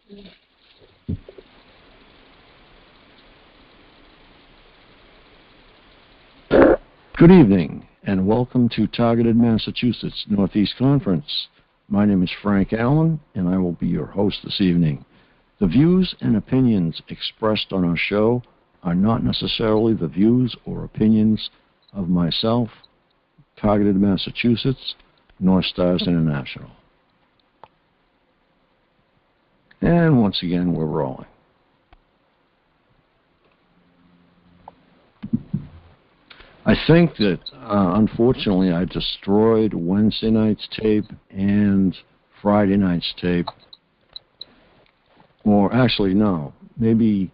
Good evening, and welcome to Targeted Massachusetts Northeast Conference. My name is Frank Allen, and I will be your host this evening. The views and opinions expressed on our show are not necessarily the views or opinions of myself, Targeted Massachusetts, nor Stars International. And once again, we're rolling. I think that, unfortunately, I destroyed Wednesday night's tape and Friday night's tape. Or actually, no, maybe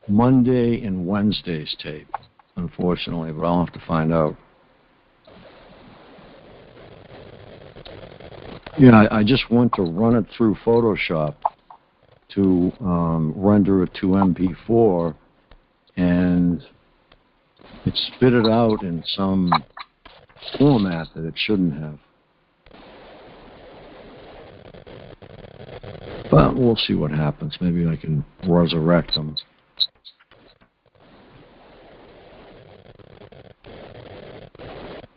Monday and Wednesday's tape, unfortunately, but I'll have to find out. Yeah, I just went to run it through Photoshop to render it to MP4, and it spit it out in some format that it shouldn't have. But we'll see what happens. Maybe I can resurrect them.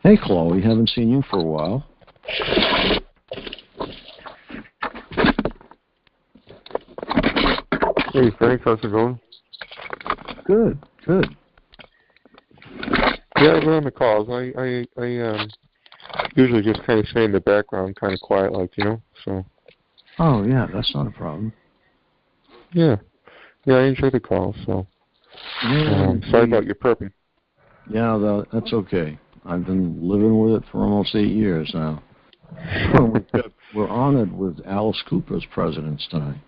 Hey, Chloe, haven't seen you for a while. Hey, Frank, how's it going? Good, good. Yeah, I've been on the calls. I usually just kind of stay in the background, kind of quiet, like, so. Oh, yeah, that's not a problem. Yeah, I enjoy the calls, so. Sorry about your perping. Yeah, that's okay. I've been living with it for almost 8 years now. We're honored with Alice Cooper as presidents tonight.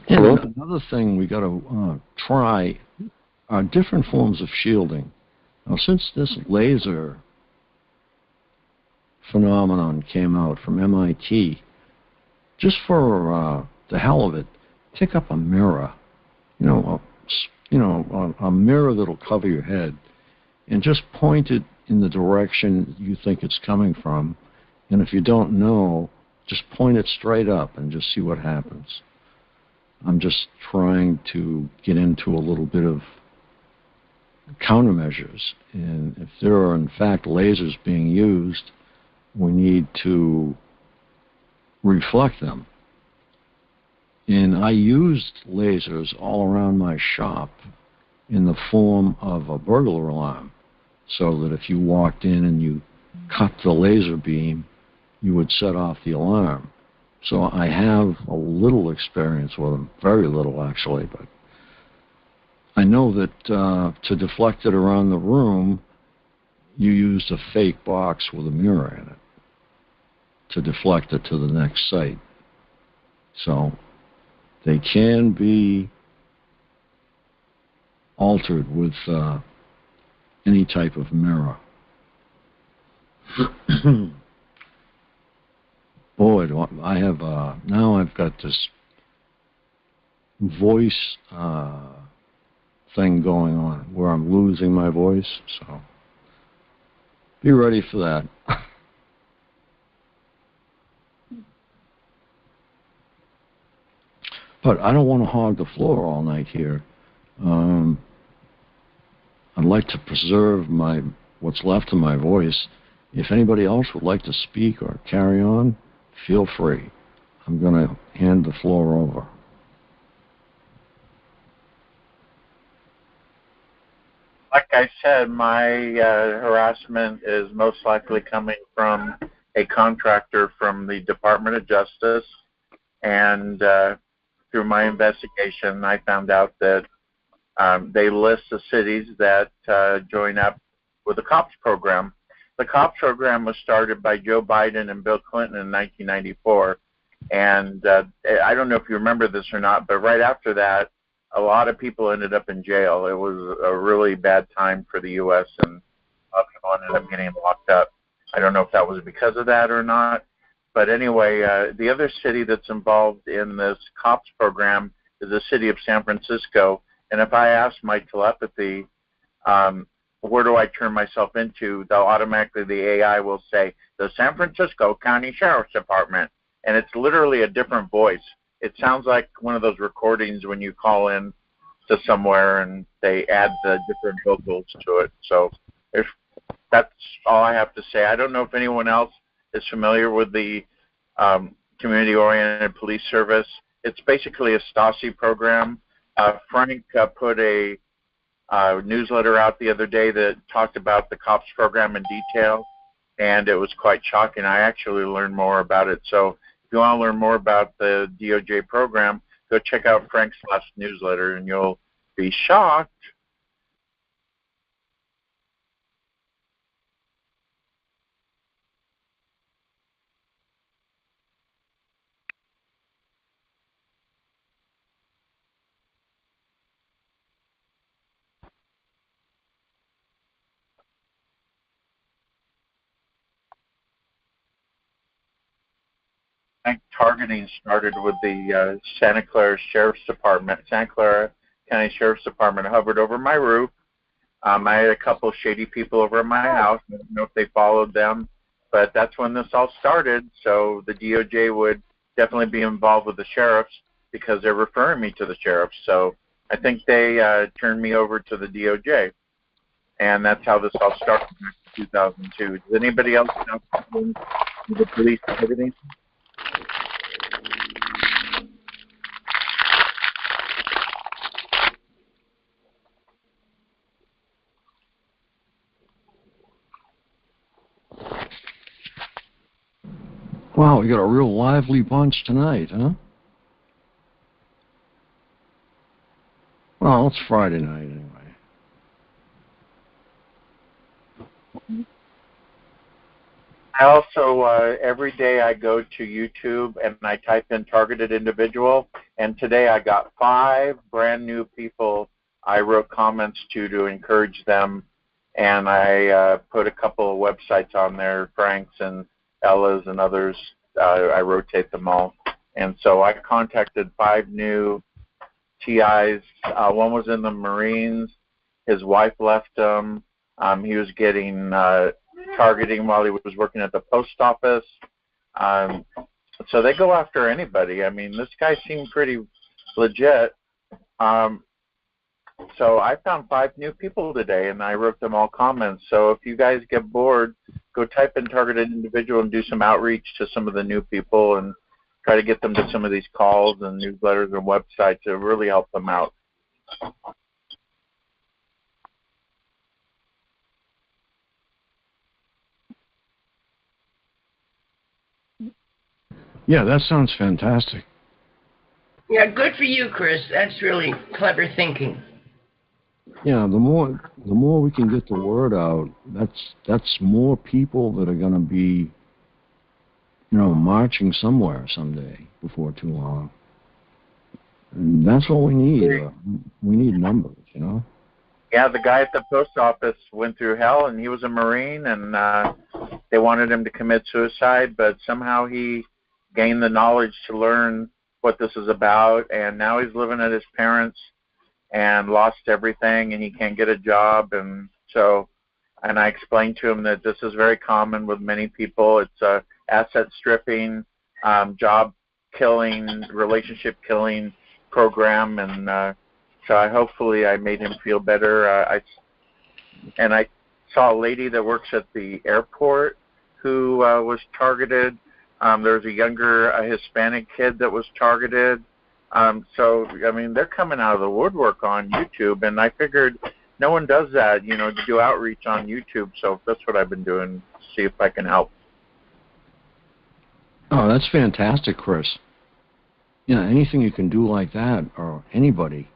And another thing we got to try are different forms of shielding. Now, since this laser phenomenon came out from MIT, just for the hell of it, pick up a mirror, a mirror that'll cover your head, and just point it in the direction you think it's coming from. And if you don't know, just point it straight up and just see what happens. I'm just trying to get into a little bit of countermeasures. And if there are, in fact, lasers being used, we need to reflect them. And I used lasers all around my shop in the form of a burglar alarm, so that if you walked in and you cut the laser beam, you would set off the alarm. So I have a little experience with them, very little actually, but I know that to deflect it around the room, you used a fake box with a mirror in it to deflect it to the next site. So they can be altered with any type of mirror. Boy, I have now I've got this voice thing going on where I'm losing my voice, so be ready for that. But I don't want to hog the floor all night here. I'd like to preserve what's left of my voice. If anybody else would like to speak or carry on, feel free. I'm going to hand the floor over. Like I said, my harassment is most likely coming from a contractor from the Department of Justice. And through my investigation, I found out that they list the cities that join up with the COPS program. The COPS program was started by Joe Biden and Bill Clinton in 1994. And I don't know if you remember this or not, but right after that, a lot of people ended up in jail. It was a really bad time for the U.S., and a lot of people ended up getting locked up. I don't know if that was because of that or not, But anyway, the other city that's involved in this COPS program is the city of San Francisco. And if I ask my telepathy, where do I turn myself into, they'll automatically, the AI will say, the San Francisco County Sheriff's Department. And it's literally a different voice. It sounds like one of those recordings when you call in to somewhere and they add the different vocals to it. So that's all I have to say. I don't know if anyone else is familiar with the Community-Oriented Police Service. It's basically a Stasi program. Frank put a newsletter out the other day that talked about the COPS program in detail, and it was quite shocking. I actually learned more about it. So if you want to learn more about the DOJ program, go check out Frank's last newsletter, and you'll be shocked. Targeting started with the Santa Clara Sheriff's Department. Santa Clara County Sheriff's Department hovered over my roof. I had a couple shady people over at my house. I don't know if they followed them, but that's when this all started. So the DOJ would definitely be involved with the sheriffs because they're referring me to the sheriffs. So I think they turned me over to the DOJ, and that's how this all started back in 2002. Does anybody else know the police targeting? Wow, we got a real lively bunch tonight, huh? Well, it's Friday night anyway. I also, every day I go to YouTube and I type in targeted individual, and today I got 5 brand new people I wrote comments to encourage them, and I put a couple of websites on there, Frank's and Ella's and others. I rotate them all. And so I contacted 5 new TIs. One was in the Marines. His wife left him. He was getting targeting while he was working at the post office. So they go after anybody. I mean, this guy seemed pretty legit. So I found 5 new people today, and I wrote them all comments. So if you guys get bored, go type in targeted individual and do some outreach to some of the new people and try to get them to some of these calls and newsletters and websites to really help them out. Yeah, that sounds fantastic. Yeah, good for you, Chris. That's really clever thinking. Yeah, the more we can get the word out, that's more people that are going to be, marching somewhere someday before too long. And that's what we need. We need numbers, Yeah, the guy at the post office went through hell, and he was a Marine, and they wanted him to commit suicide, but somehow he gained the knowledge to learn what this is about, and now he's living at his parents' and lost everything, and he can't get a job. And I explained to him that this is very common with many people. It's a asset stripping, job killing, relationship killing program, and so hopefully I made him feel better. I saw a lady that works at the airport who was targeted. There's a younger Hispanic kid that was targeted. So, I mean, they're coming out of the woodwork on YouTube, and I figured no one does that, to do outreach on YouTube. So that's what I've been doing, see if I can help. Oh, that's fantastic, Chris. Anything you can do like that, or anybody,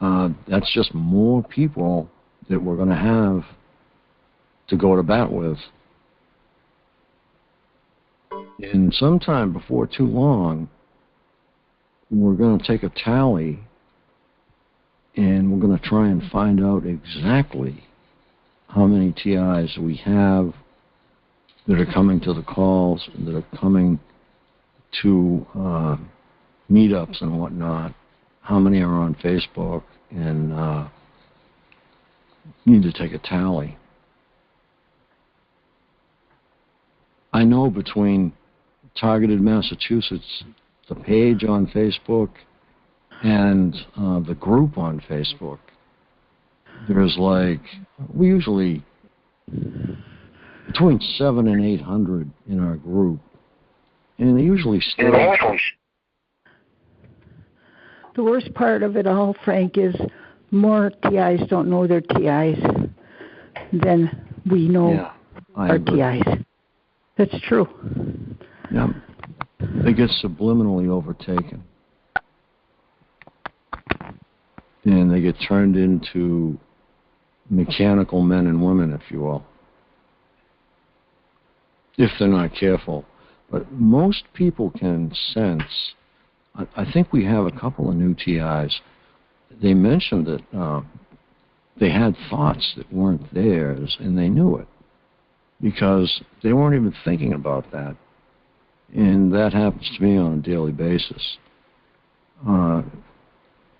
that's just more people that we're going to have to go to bat with. And sometime before too long, we're going to take a tally and we're going to try and find out exactly how many TIs we have that are coming to the calls, that are coming to meetups and whatnot, how many are on Facebook, and need to take a tally. I know between Targeted Massachusetts, the page on Facebook, and the group on Facebook, there's we usually between 700 and 800 in our group, and they usually stay. The worst part of it all, Frank, is more TIs don't know their TIs than we know our TIs. That's true. Yeah. They get subliminally overtaken. And they get turned into mechanical men and women, if you will, if they're not careful. But most people can sense. I think we have a couple of new TIs. They mentioned that they had thoughts that weren't theirs, and they knew it because they weren't even thinking about that. And that happens to me on a daily basis.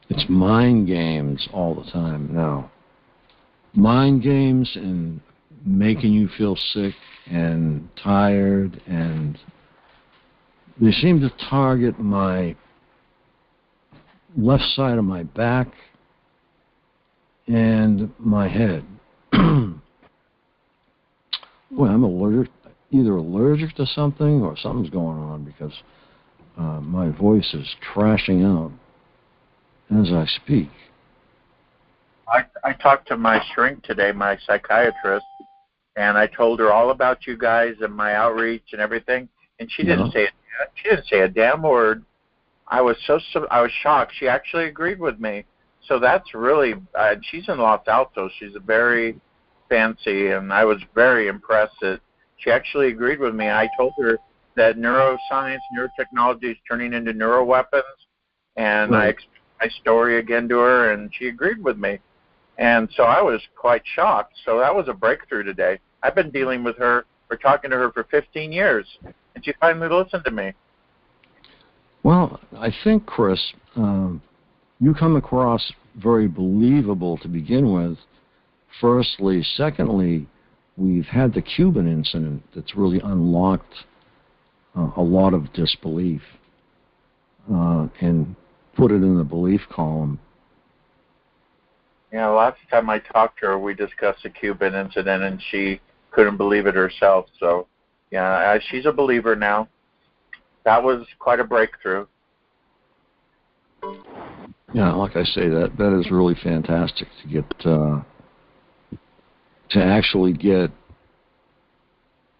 It's mind games all the time now. Mind games and making you feel sick and tired, and they seem to target my left side of my back and my head. Well, I'm either allergic to something or something's going on because my voice is crashing out as I speak. I talked to my shrink today, my psychiatrist, and I told her all about you guys and my outreach and everything, and she didn't say a damn word. I was shocked. She actually agreed with me. So that's really, she's in Los Altos. She's a very fancy, and I was very impressed that she actually agreed with me. I told her that neuroscience, neurotechnology is turning into neuroweapons, and I explained my story again to her, and she agreed with me. And so I was quite shocked. So that was a breakthrough today. I've been dealing with her, or talking to her for 15 years, and she finally listened to me. Well, I think, Chris, you come across very believable to begin with, firstly. Secondly, we've had the Cuban incident that's really unlocked a lot of disbelief and put it in the belief column. Yeah, last time I talked to her, we discussed the Cuban incident, and she couldn't believe it herself. So, yeah, she's a believer now. That was quite a breakthrough. Yeah, like I say, that is really fantastic to get to actually get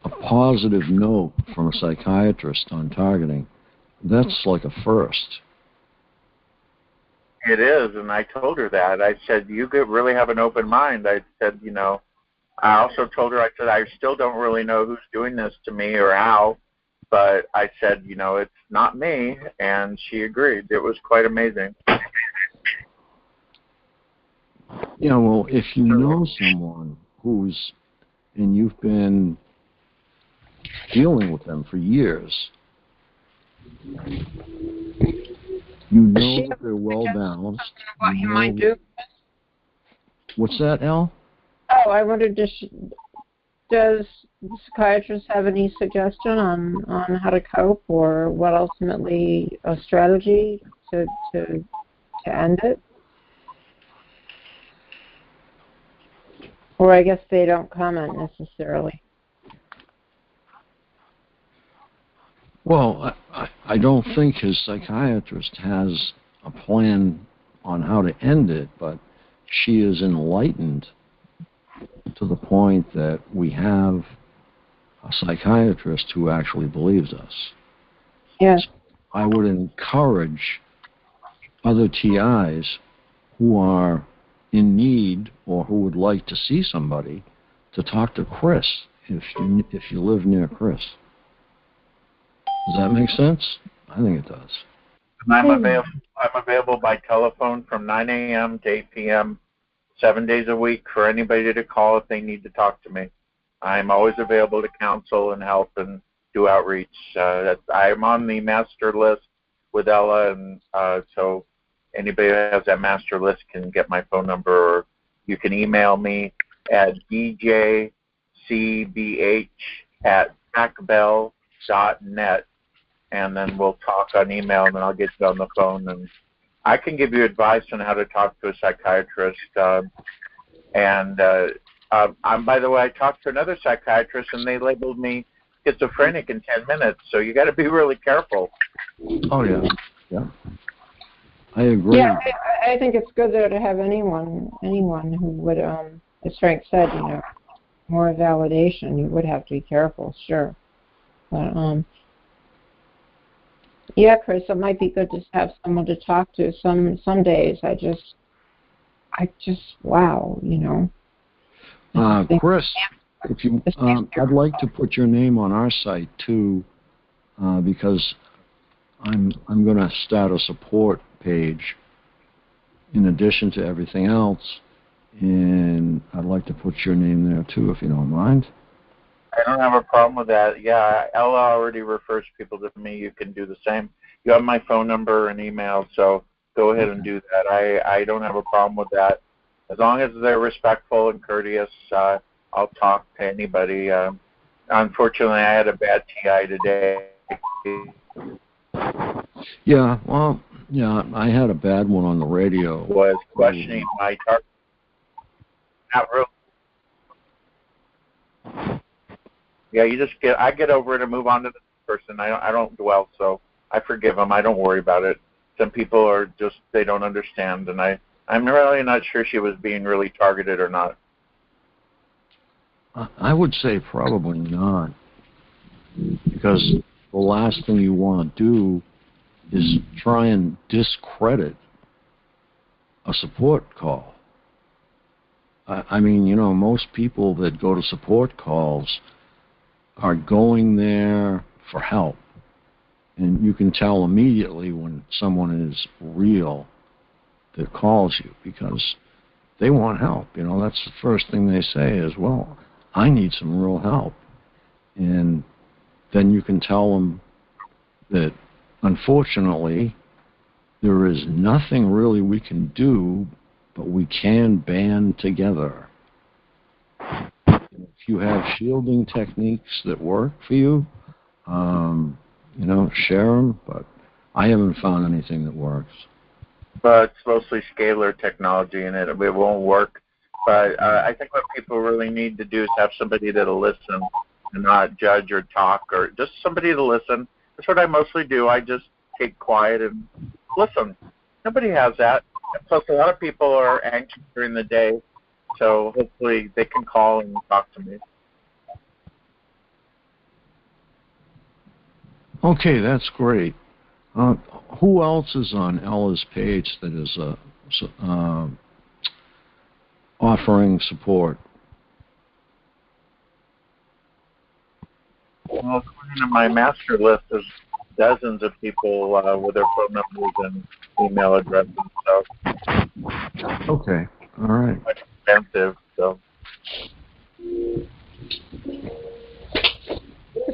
a positive note from a psychiatrist on targeting. That's like a first. It is, and I told her that. I said, you could really have an open mind. I said, I also told her, I said, I still don't really know who's doing this to me or how, but I said, it's not me, and she agreed. It was quite amazing. Yeah, well, if you know someone and you've been dealing with them for years, you know that they're well balanced. What you might do? What's that, Al? Oh, I wondered, does the psychiatrist have any suggestion on how to cope, or what ultimately a strategy to end it? Or I guess they don't comment necessarily. Well, I don't think his psychiatrist has a plan on how to end it, but she is enlightened to the point that we have a psychiatrist who actually believes us. Yes. So I would encourage other TIs who are in need or who would like to see somebody to talk to Chris if you live near Chris. Does that make sense? I think it does. I'm available by telephone from 9 a.m. to 8 p.m. 7 days a week for anybody to call if they need to talk to me. I'm always available to counsel and help and do outreach. I'm on the master list with Ella, and so anybody that has that master list can get my phone number, or you can email me at djcbh@pacbell.net, and then we'll talk on email, and then I'll get you on the phone, and I can give you advice on how to talk to a psychiatrist. By the way, I talked to another psychiatrist, and they labeled me schizophrenic in 10 minutes, so you got to be really careful. Oh, yeah. Yeah. I agree. Yeah, I think it's good though to have anyone who would, as Frank said, more validation. You would have to be careful, sure. But yeah, Chris, it might be good to have someone to talk to. Some days I just wow, Chris, if you, I'd like to put your name on our site too, because I'm going to start a support page in addition to everything else, and I'd like to put your name there too, if you don't mind. I don't have a problem with that. Yeah, Ella already refers people to me. You can do the same. You have my phone number and email, so go ahead and do that. I don't have a problem with that. As long as they're respectful and courteous, I'll talk to anybody. Unfortunately, I had a bad TI today. Yeah, well, yeah, I had a bad one on the radio. Was questioning my target. Not really. Yeah, I get over it and move on to the person. I don't dwell, so I forgive them. I don't worry about it. Some people are just, they don't understand, and I'm really not sure she was being really targeted or not. I would say probably not, because the last thing you want to do is try and discredit a support call. I mean, most people that go to support calls are going there for help. And you can tell immediately when someone is real that calls you, because they want help. That's the first thing they say is, well, I need some real help. And then you can tell them that, unfortunately, there is nothing really we can do, but we can band together. If you have shielding techniques that work for you, share them, but I haven't found anything that works. But it's mostly scalar technology, and it won't work. But I think what people really need to do is have somebody that'll listen and not judge or talk, or just somebody to listen. That's what I mostly do. I just keep quiet and listen. Nobody has that. Plus, a lot of people are anxious during the day, so hopefully they can call and talk to me. Okay, that's great. Who else is on Ella's page that is offering support? Well, according to my master list, there's dozens of people with their phone numbers and email addresses. So. Okay. All right. Much expensive, so.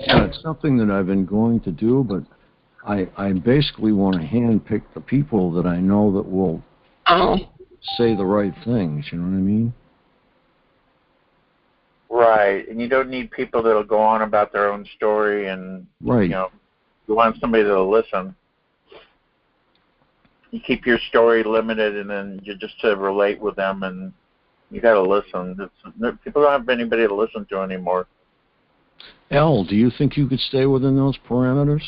Yeah, it's something that I've been going to do, but I basically want to handpick the people that I know that will say the right things. You know what I mean? Right, and you don't need people that'll go on about their own story, and right. You want somebody that'll listen. You keep your story limited, and then you just to relate with them, and you got to listen. People don't have anybody to listen to anymore. Elle, do you think you could stay within those parameters?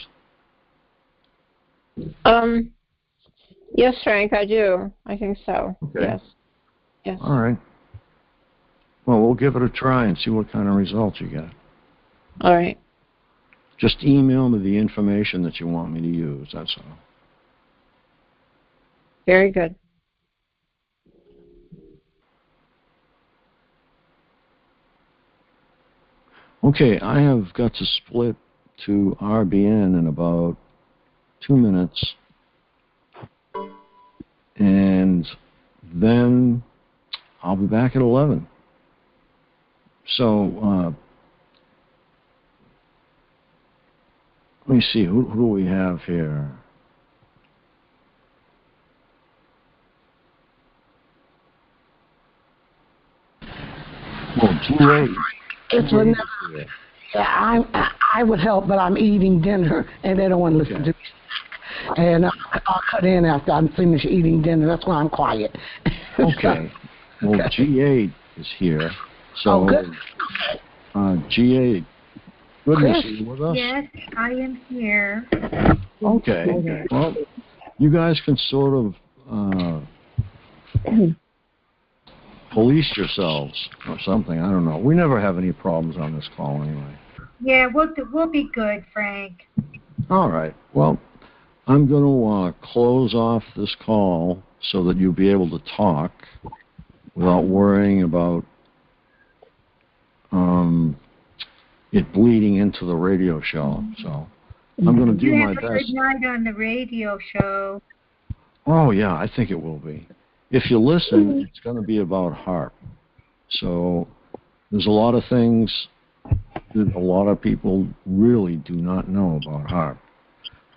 Yes, Frank, I do. I think so. Okay. Yes. All right. Well, we'll give it a try and see what kind of results you get. All right. Just email me the information that you want me to use, that's all. Very good. Okay, I have got to split to RBN in about 2 minutes. And then I'll be back at 11. So Let me see, who do we have here? Well, G8. It's Lynetta. Yeah, I would help, but I'm eating dinner, and they don't want to listen to me. And I'll cut in after I'm finished eating dinner. That's why I'm quiet. Okay. Well, G8 is here. So, good. G8, goodness, are you with us? Yes, I am here. Okay. Well, you guys can sort of police yourselves or something. I don't know. We never have any problems on this call anyway. Yeah, we'll be good, Frank. All right. Well, I'm going to close off this call so that you'll be able to talk without worrying about it bleeding into the radio show. So I'm going to do my best. You have a good night on the radio show. Oh, yeah, I think it will be. If you listen, it's going to be about HAARP. So there's a lot of things that a lot of people really do not know about HAARP.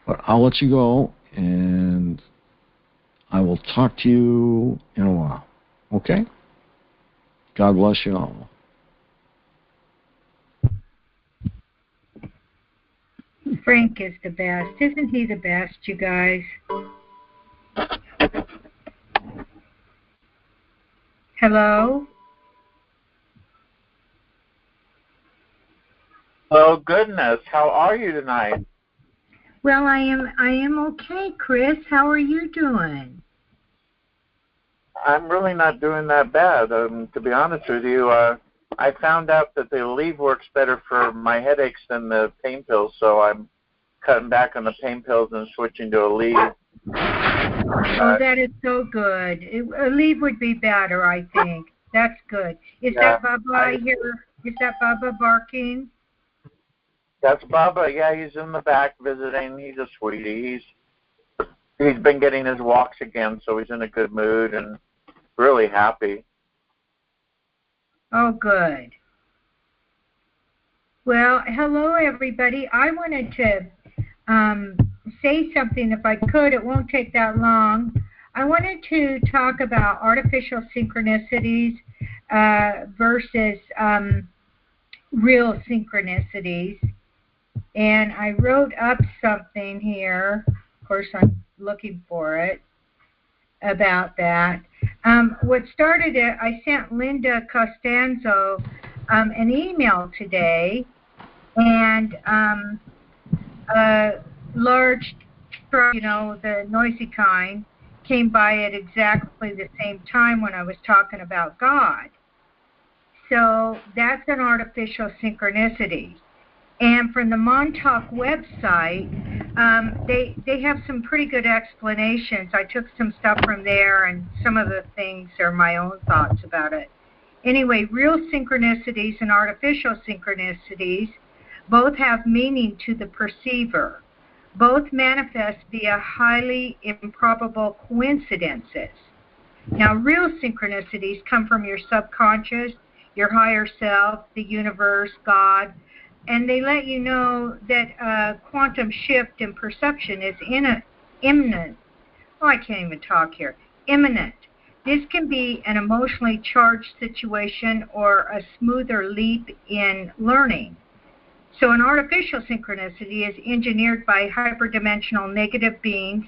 But I'll let you go, and I will talk to you in a while. Okay? God bless you all. Frank is the best. Isn't he the best, you guys? Hello? Oh, goodness. How are you tonight? Well, I am okay, Chris. How are you doing? I'm really not doing that bad. To be honest with you, I found out that the Aleve works better for my headaches than the pain pills, so I'm cutting back on the pain pills and switching to Aleve. Oh, that is so good. Aleve would be better, I think. That's good. Is that Bubba here? Is that Bubba barking? That's Bubba. Yeah, he's in the back visiting. He's a sweetie. He's been getting his walks again, so he's in a good mood and really happy. Oh, good. Well, hello, everybody. I wanted to say something if I could. It won't take that long. I wanted to talk about artificial synchronicities versus real synchronicities. And I wrote up something here. Of course, I'm looking for it about that. What started it, I sent Linda Costanzo an email today, and a large truck, the noisy kind, came by at exactly the same time when I was talking about God. So that's an artificial synchronicity. And from the Montauk website, they have some pretty good explanations. I took some stuff from there, and some of the things are my own thoughts about it. Anyway, real synchronicities and artificial synchronicities both have meaning to the perceiver. Both manifest via highly improbable coincidences. Now, real synchronicities come from your subconscious, your higher self, the universe, God, and they let you know that a quantum shift in perception is imminent. Oh, I can't even talk here. Imminent. This can be an emotionally charged situation or a smoother leap in learning. So an artificial synchronicity is engineered by hyperdimensional negative beings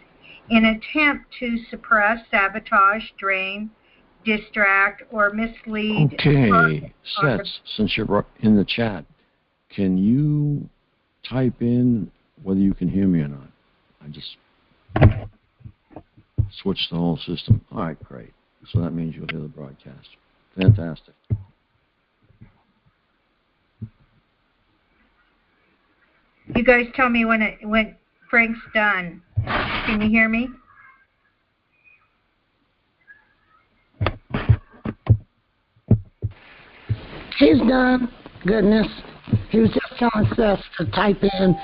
in an attempt to suppress, sabotage, drain, distract, or mislead. Okay, Sets, since you're in the chat, can you type in whether you can hear me or not? I just switched the whole system. All right, great. So that means you'll hear the broadcast. Fantastic. You guys tell me when Frank's done. Can you hear me? He's done. Goodness. He was just telling Seth to type in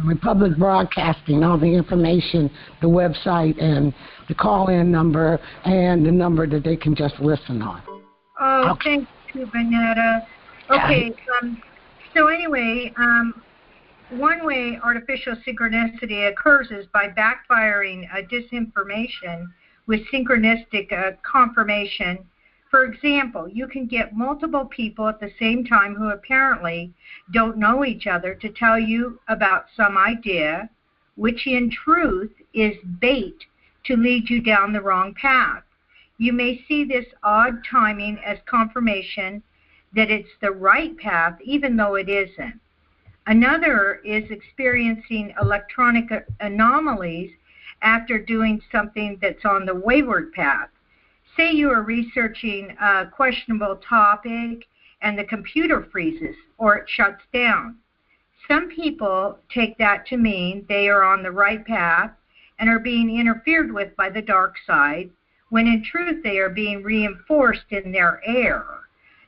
Republic Broadcasting, all the information, the website, and the call-in number, and the number that they can just listen on. Oh, okay. Thank you, Vanetta. Okay, so anyway, one way artificial synchronicity occurs is by backfiring disinformation with synchronistic confirmation. For example, you can get multiple people at the same time who apparently don't know each other to tell you about some idea, which in truth is bait to lead you down the wrong path. You may see this odd timing as confirmation that it's the right path, even though it isn't. Another is experiencing electronic anomalies after doing something that's on the wayward path. Say you are researching a questionable topic and the computer freezes or it shuts down. Some people take that to mean they are on the right path and are being interfered with by the dark side, when in truth they are being reinforced in their error.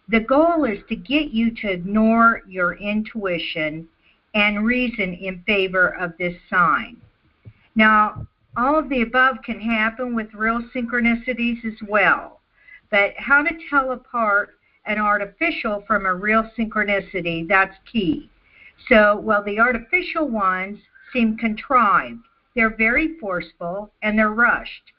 The goal is to get you to ignore your intuition and reason in favor of this sign. Now, all of the above can happen with real synchronicities as well, but how to tell apart an artificial from a real synchronicity, that's key. So, while the artificial ones seem contrived, they're very forceful and they're rushed.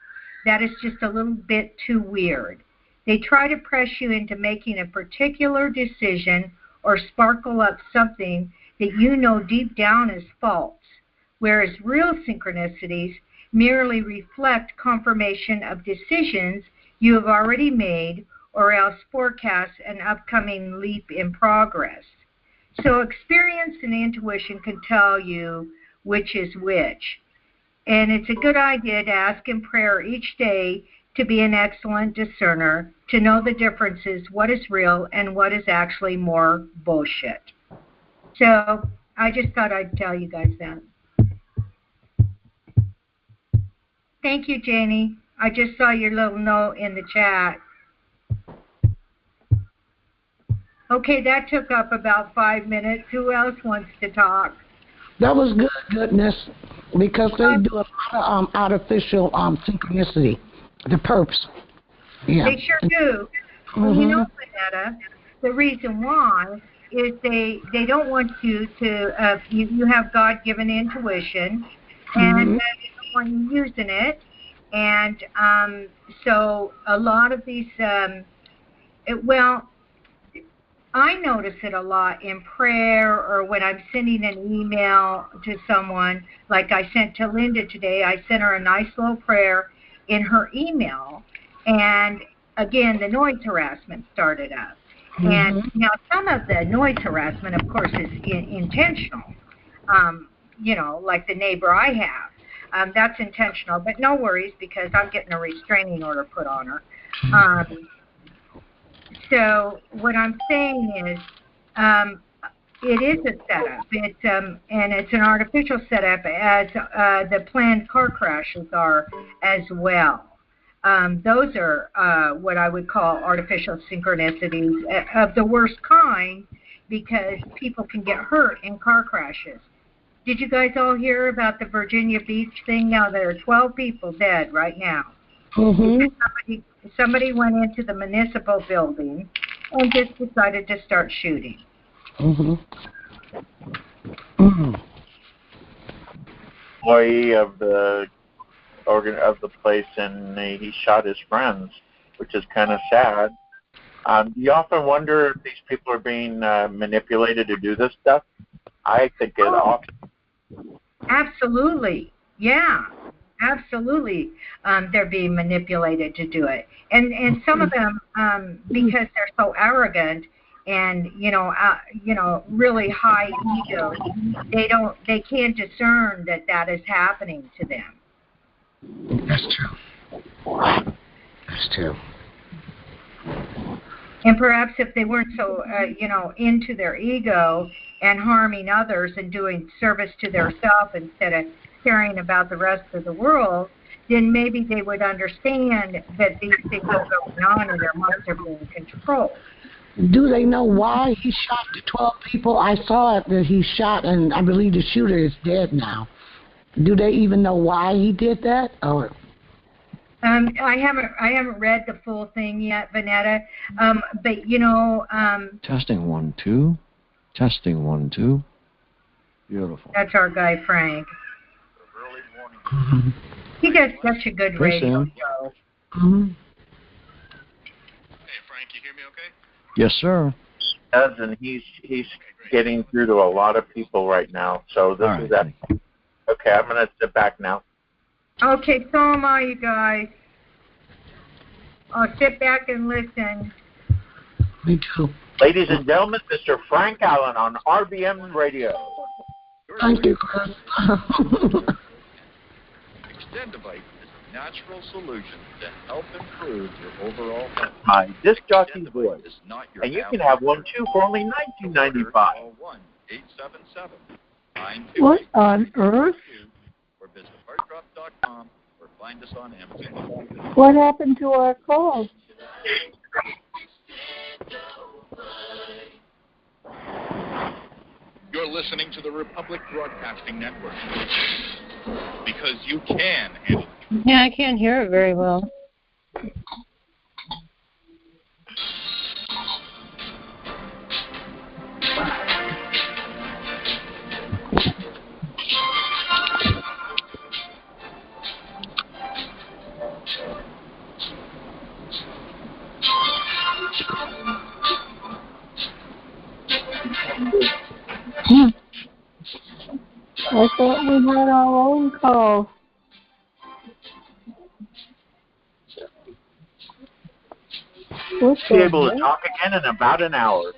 That is just a little bit too weird. They try to press you into making a particular decision or sparkle up something that you know deep down is false, whereas real synchronicities merely reflect confirmation of decisions you have already made or else forecast an upcoming leap in progress. So experience and intuition can tell you which is which. And it's a good idea to ask in prayer each day to be an excellent discerner, to know the differences, what is real and what is actually more bullshit. So I just thought I'd tell you guys that. Thank you, Janie. I just saw your little note in the chat. Okay, that took up about 5 minutes. Who else wants to talk? That was good, goodness, because they do a lot of artificial synchronicity, the perps. Yeah. They sure do. Well, you know, Vanetta, the reason why is they don't want you to, you have God-given intuition, and they don't want you using it. And so a lot of these, I notice it a lot in prayer or when I'm sending an email to someone, like I sent to Linda today. I sent her a nice little prayer in her email, and again, the noise harassment started up. And now some of the noise harassment, of course, is intentional, you know, like the neighbor I have. That's intentional, but no worries because I'm getting a restraining order put on her. So what I'm saying is it is a setup. And it's an artificial setup as the planned car crashes are as well. Those are what I would call artificial synchronicities of the worst kind because people can get hurt in car crashes. Did you guys all hear about the Virginia Beach thing? Now there are 12 people dead right now. Somebody went into the municipal building and just decided to start shooting. Employee of the place, and he shot his friends, which is kind of sad. Do you often wonder if these people are being manipulated to do this stuff? I think it often. Absolutely, yeah. Absolutely, they're being manipulated to do it, and some of them because they're so arrogant and you know really high ego, they can't discern that is happening to them. That's true. That's true. And perhaps if they weren't so into their ego and harming others and doing service to their self instead of caring about the rest of the world, then maybe they would understand that these things are going on and their minds are being controlled. Do they know why he shot the 12 people? I saw it that he shot, and I believe the shooter is dead now. Do they even know why he did that? Or I haven't read the full thing yet, Vanetta. But Testing 1 2. Testing 1 2. Beautiful. That's our guy, Frank. He does such a good radio show. Mm-hmm. Hey, Frank, you hear me okay? Yes, sir. Does, and he's getting through to a lot of people right now. So this is that. Okay, I'm going to sit back now. Okay, so am I, you guys. I'll sit back and listen. Me too. Ladies and gentlemen, Mr. Frank Allen on RBM Radio. Thank you, Chris. Extendivite is a natural solution to help improve your overall health. My disc jockey's voice. Is not your And you can have one too for only $19.95. Call 1-877-928. What on earth? Or visit heartdrop.com or find us on Amazon. What happened to our call? You're listening to the Republic Broadcasting Network. Because you can handle it. Yeah, I can't hear it very well. I thought we had our own call. Be able to talk again in about an hour.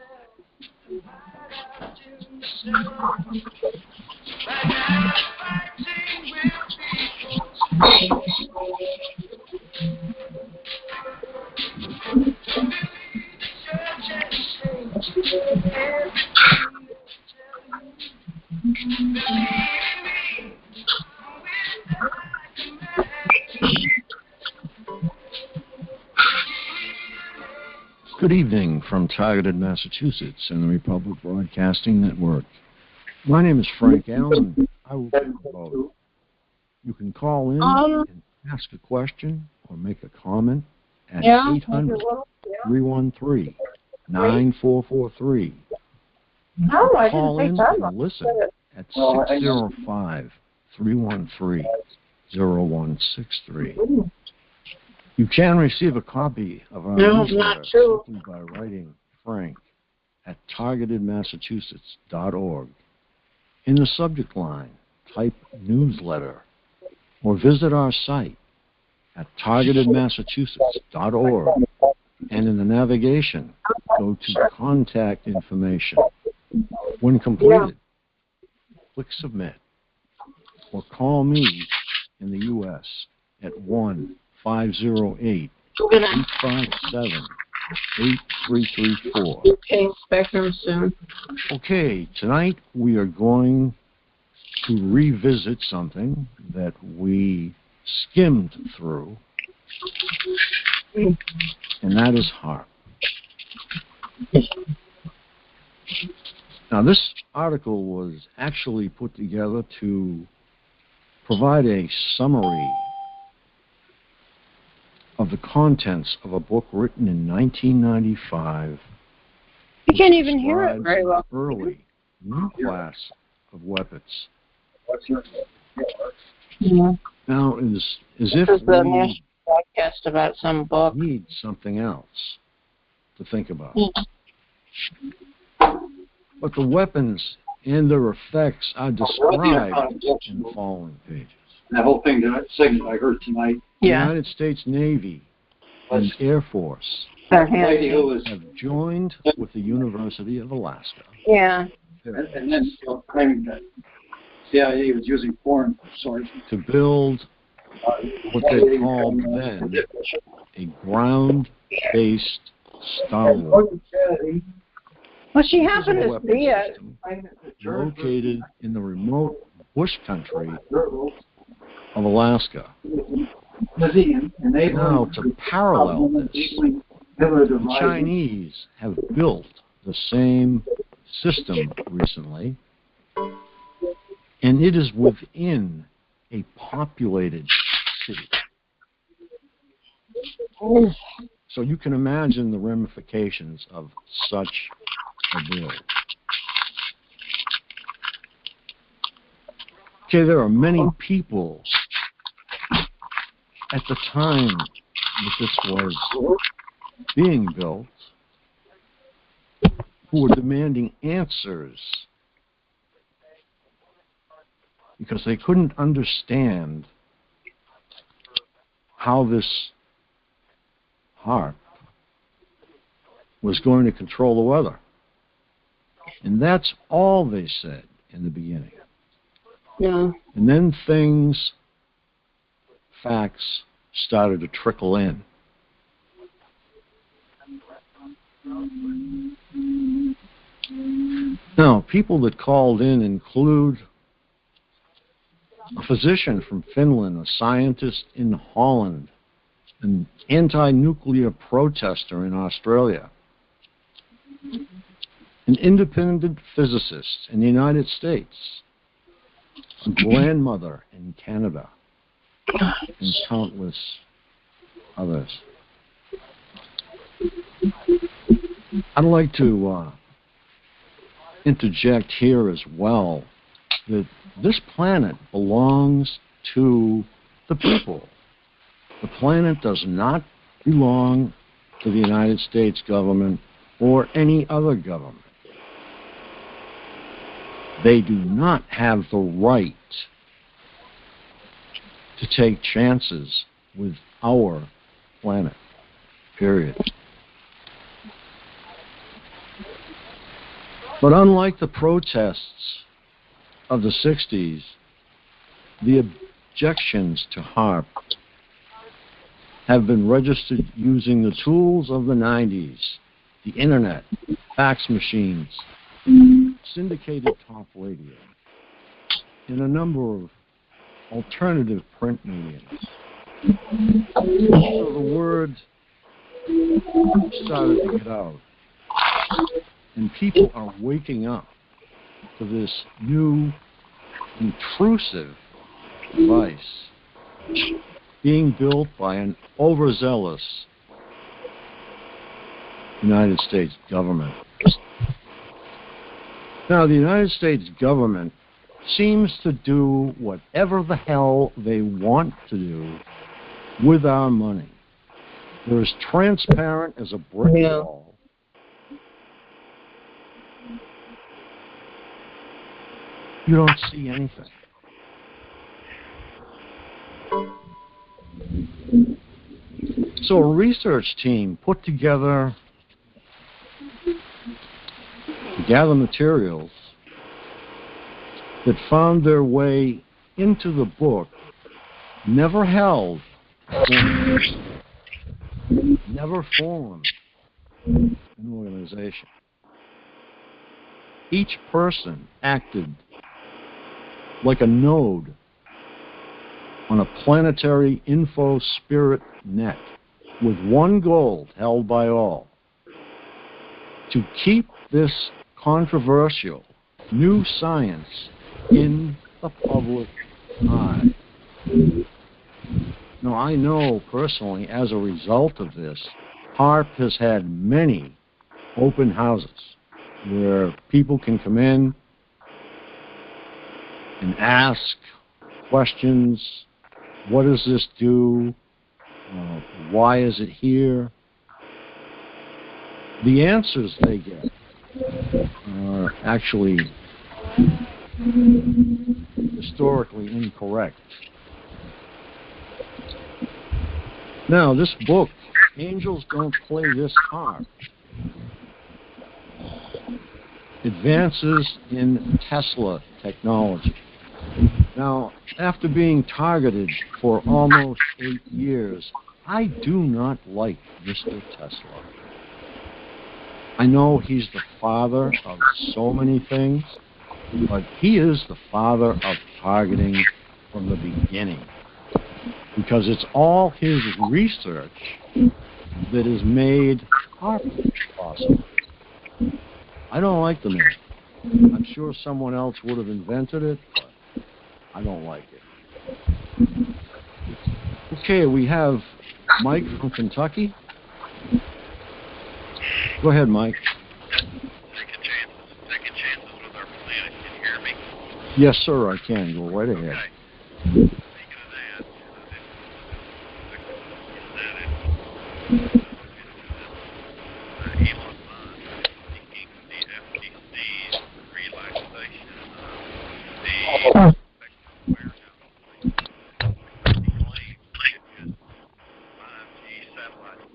Good evening from Targeted, Massachusetts and the Republic Broadcasting Network. My name is Frank Allen. I will take a vote. You can call in and ask a question or make a comment at 800-313-9443. No, I Call didn't in think that and much. listen at 605-313-0163. You can receive a copy of our newsletter simply by writing Frank at targetedmassachusetts.org. In the subject line, type newsletter or visit our site at targetedmassachusetts.org, and in the navigation, go to contact information. When completed, click submit or call me in the U.S. at 1-508-857-8334. Okay, Spectrum soon. Okay, tonight we are going to revisit something that we skimmed through, and that is HAARP. Now, this article was actually put together to provide a summary of the contents of a book written in 1995. You can't even hear it very well. Early new class of weapons. Yeah. Now, as This if is the we national broadcast about some book. need something else to think about. But the weapons and their effects are described in the following pages. That whole thing, that segment I heard tonight. The United States Navy and Air Force They're lady handy. who was, have joined with the University of Alaska Yeah. and then claiming that CIA was using foreign sources to build what they called then a ground-based Star Wars Well, she happened to weapon see it. system located in the remote bush country of Alaska. Now, to parallel this, the Chinese have built the same system recently, and it is within a populated city. So you can imagine the ramifications of such a build. Okay, there are many people at the time that this was being built who were demanding answers because they couldn't understand how this HAARP was going to control the weather. And that's all they said in the beginning. Yeah. And then facts started to trickle in. Now, people that called in include a physician from Finland, a scientist in Holland, an anti-nuclear protester in Australia, an independent physicist in the United States, a grandmother in Canada, and countless others. I'd like to interject here as well that this planet belongs to the people. The planet does not belong to the United States government or any other government. They do not have the right to take chances with our planet, period. But unlike the protests of the 60s, the objections to HAARP have been registered using the tools of the 90s, the internet, fax machines, syndicated talk radio, and a number of alternative print mediums. So the word started to get out, and people are waking up to this new intrusive device being built by an overzealous United States government. Now, the United States government seems to do whatever the hell they want to do with our money. They're as transparent as a brick wall. You don't see anything. So a research team put together to gather materials that found their way into the book Never Held, Never Formed an Organization. Each person acted like a node on a planetary info spirit net with one goal held by all: to keep this controversial new science in the public eye. Now, I know personally, as a result of this, HAARP has had many open houses where people can come in and ask questions. What does this do? Why is it here? The answers they get are actually historically incorrect. Now, this book, Angels Don't Play This HAARP, advances in Tesla technology. Now, after being targeted for almost 8 years, I do not like Mr. Tesla. I know he's the father of so many things, but he is the father of targeting from the beginning, because it's all his research that has made HAARP possible. I don't like the man. I'm sure someone else would have invented it, but I don't like it. Okay, we have Mike from Kentucky. Go ahead, Mike. Second chances with our planet. Can you hear me? Yes, sir, I can. Go right ahead. Okay. Elon Musk seeking the FTC's relaxation of the warehouse. He claims it is 5G satellites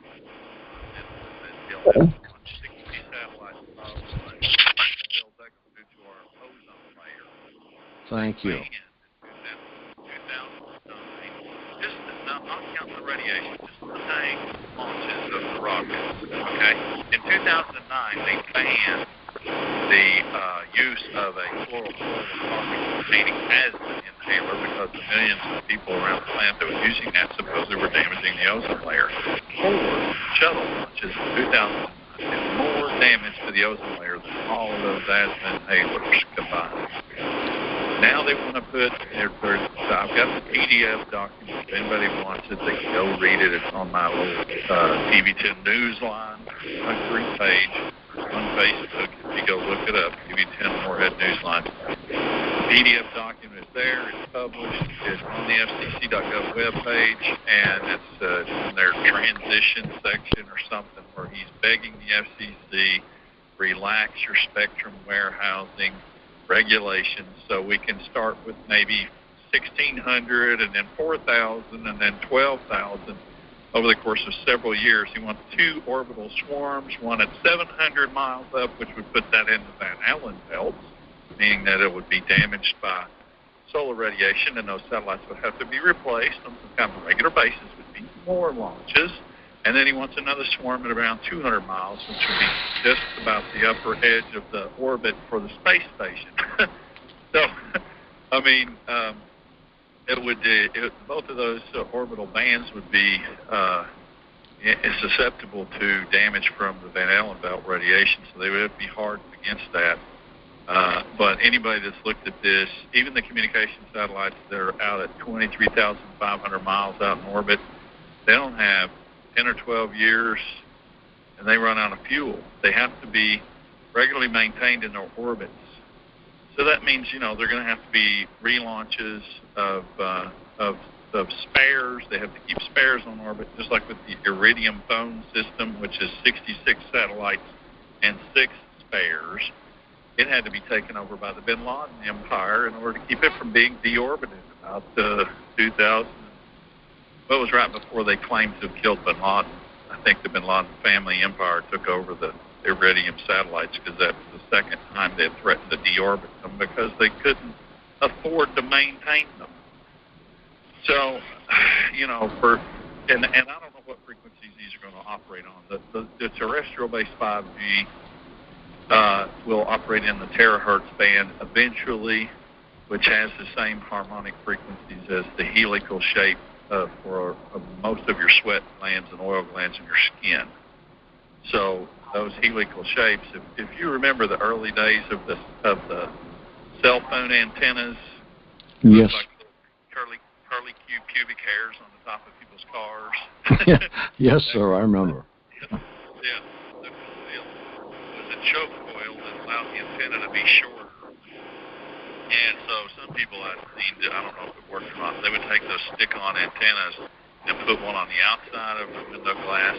that he'll have to launch 60 satellites above the place. They'll due to our ozone layer. Thank you. Not counting the radiation, just the tank launches of the rockets. Okay? In 2009, they banned the use of a fluorocarbon-containing asthma inhaler because the millions of people around the planet that were using that supposedly were damaging the ozone layer. 4 shuttle launches in 2009 did more damage to the ozone layer than all of those asthma inhalers combined. Now they want to put, I've got the PDF document. If anybody wants it, they can go read it. It's on my little TV10 Newsline, a free page on Facebook. If you go look it up, TV10 Morehead Newsline. The PDF document is there. It's published. It's on the FCC.gov webpage, and it's in their transition section or something where he's begging the FCC, relax your spectrum warehousing regulations so we can start with maybe 1,600 and then 4,000 and then 12,000 over the course of several years. He wants 2 orbital swarms, one at 700 miles up, which would put that in the Van Allen belts, meaning that it would be damaged by solar radiation, and those satellites would have to be replaced on some kind of regular basis, would be more launches. And then he wants another swarm at around 200 miles, which would be just about the upper edge of the orbit for the space station. So, I mean, both of those orbital bands would be susceptible to damage from the Van Allen belt radiation, so they would be hard against that. But anybody that's looked at this, even the communication satellites that are out at 23,500 miles out in orbit, they don't have 10 or 12 years, and they run out of fuel. They have to be regularly maintained in their orbits. So that means, they're going to have to be relaunches of spares. They have to keep spares on orbit, just like with the Iridium phone system, which is 66 satellites and 6 spares. It had to be taken over by the Bin Laden empire in order to keep it from being deorbited about 2000. Well, it was right before they claimed to have killed Bin Laden. I think the Bin Laden family empire took over the Iridium satellites because that was the second time they had threatened to deorbit them because they couldn't afford to maintain them. So, and I don't know what frequencies these are going to operate on. The terrestrial-based 5G will operate in the terahertz band eventually, which has the same harmonic frequencies as the helical shape for most of your sweat glands and oil glands in your skin. So those helical shapes, if you remember the early days of the cell phone antennas, yes, like curly pubic hairs on the top of people's cars. Yes, sir, I remember. Yeah, it was a choke coil that allowed the antenna to be shorter. And so some people I've seen, I don't know if it worked or not, they would take those stick-on antennas and put one on the outside of the window glass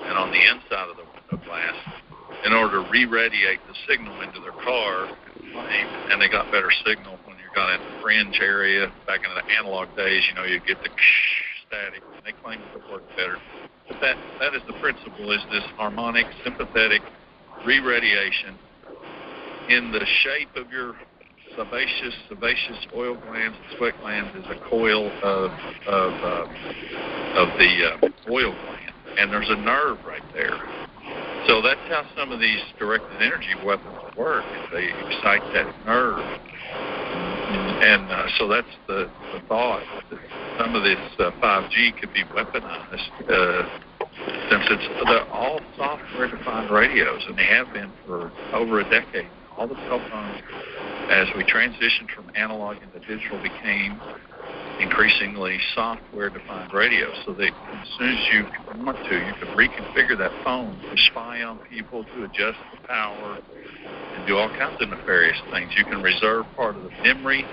and on the inside of the window glass in order to re-radiate the signal into their car. And they got better signal when you got in the fringe area. Back in the analog days, you get the static, and they claim it worked better. But that is the principle, is this harmonic, sympathetic re-radiation in the shape of your sebaceous oil glands and sweat glands is a coil of the oil gland, and there's a nerve right there. So that's how some of these directed energy weapons work. They excite that nerve, and so that's the thought that some of this 5G could be weaponized, since they're all software-defined radios, and they have been for over a decade. All the cell phones, as we transitioned from analog into digital, became increasingly software-defined radio, so that as soon as you want to, you can reconfigure that phone to spy on people, to adjust the power, and do all kinds of nefarious things. You can reserve part of the memory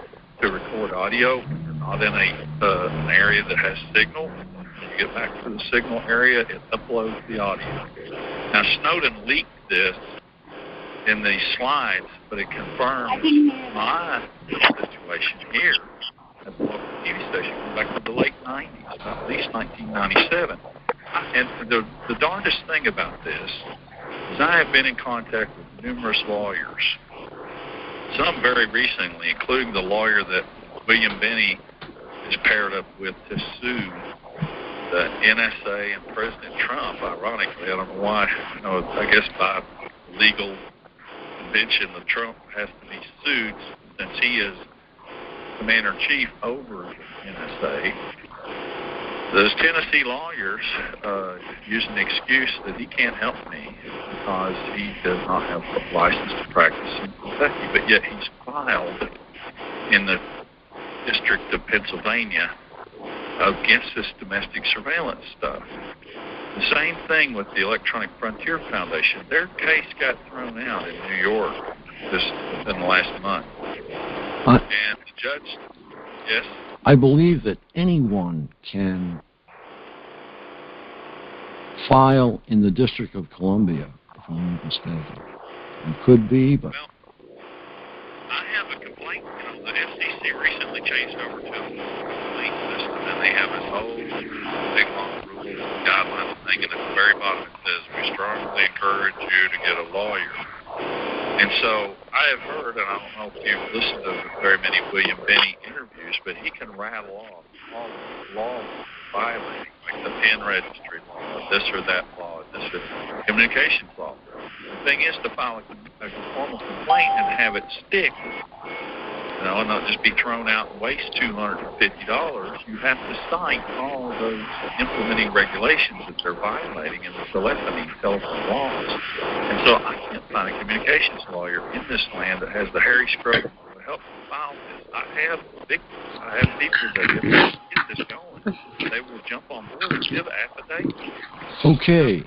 to record audio when you're not in an area that has signal. When you get back to the signal area, it uploads the audio. Now, Snowden leaked this in these slides, but it confirmed my situation here at the local TV station back to the late 90s, at least 1997. And the darndest thing about this is I have been in contact with numerous lawyers, some very recently, including the lawyer that William Binney is paired up with to sue the NSA and President Trump. Ironically, I don't know why. I guess by legal convention, the Trump has to be sued since he is commander-in-chief over the NSA. Those Tennessee lawyers use an excuse that he can't help me because he does not have a license to practice in Kentucky, but yet he's filed in the District of Pennsylvania against this domestic surveillance stuff. The same thing with the Electronic Frontier Foundation. Their case got thrown out in New York just within the last month. And the judge, yes? I believe that anyone can file in the District of Columbia, if I'm not mistaken. It could be, but... Well, I have a complaint. The FCC recently changed over to a complaint system, and they have this whole big long rules and guidelines thing, and at the very bottom it says, we strongly encourage you to get a lawyer. And so I have heard, and I don't know if you've listened to very many William Binney interviews, but he can rattle off all the laws violating, like the pen registry law, this or that law, this or communications law. The thing is to file a formal complaint and have it stick, and not just be thrown out and waste $250. You have to cite all those implementing regulations that they're violating in the telephony telephone laws. And so I can't find a communications lawyer in this land that has the Harry Scruggs to help file this. I have people that if they get this going, they will jump on board and give affidavits. Okay.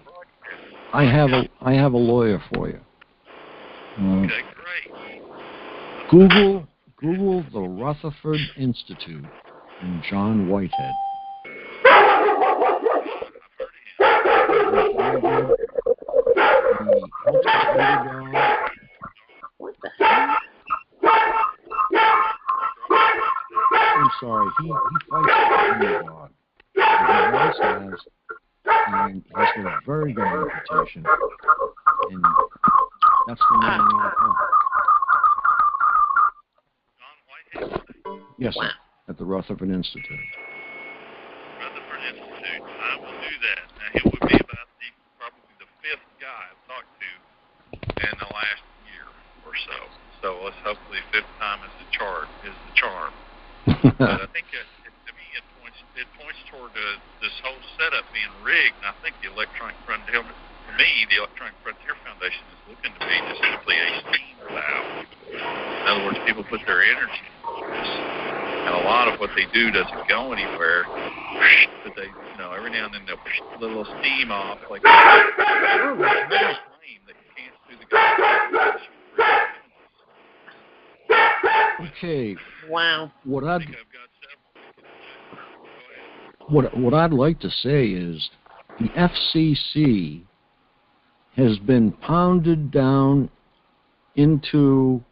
I have a lawyer for you. Okay, great. Google the Rutherford Institute and John Whitehead. What the hell? I'm sorry, he fights the underdog. He always has, and he's got a very good reputation. And that's the man I want to Yes, sir, at the Rutherford Institute. Rutherford Institute. I will do that. Now, he would be about probably the fifth guy I've talked to in the last year or so. So let's hopefully fifth time is the charm. But I think to me it points toward this whole setup being rigged. And I think the Electronic Frontier Foundation is looking to be just simply a steam valve. In other words, people put their energy into this, and a lot of what they do doesn't go anywhere. But they, every now and then they'll push a little steam off, like a flame that you can't see the guy. Okay. Wow. What I'd like to say is the FCC has been pounded down into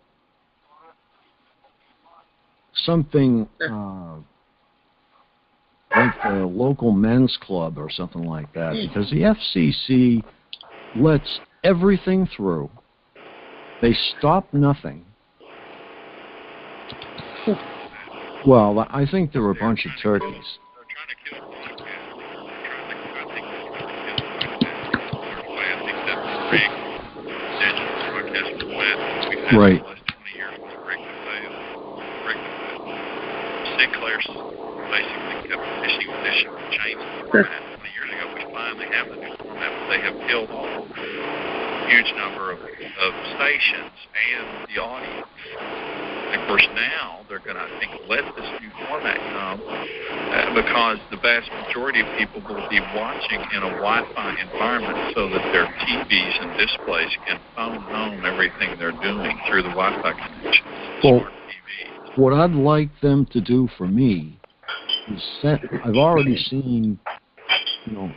something like the local men's club or something like that, because the FCC lets everything through. They stop nothing. Well, I think they're a bunch of turkeys. Right. Sinclair basically kept fishing changed the format 20 years ago. We finally have the new format, but they have killed off a huge number of stations and the audience. And of course, now they're going to, I think, let this new format come because the vast majority of people will be watching in a Wi-Fi environment so that their TVs and displays can phone home everything they're doing through the Wi-Fi connection. Well, what I'd like them to do for me is I've already seen,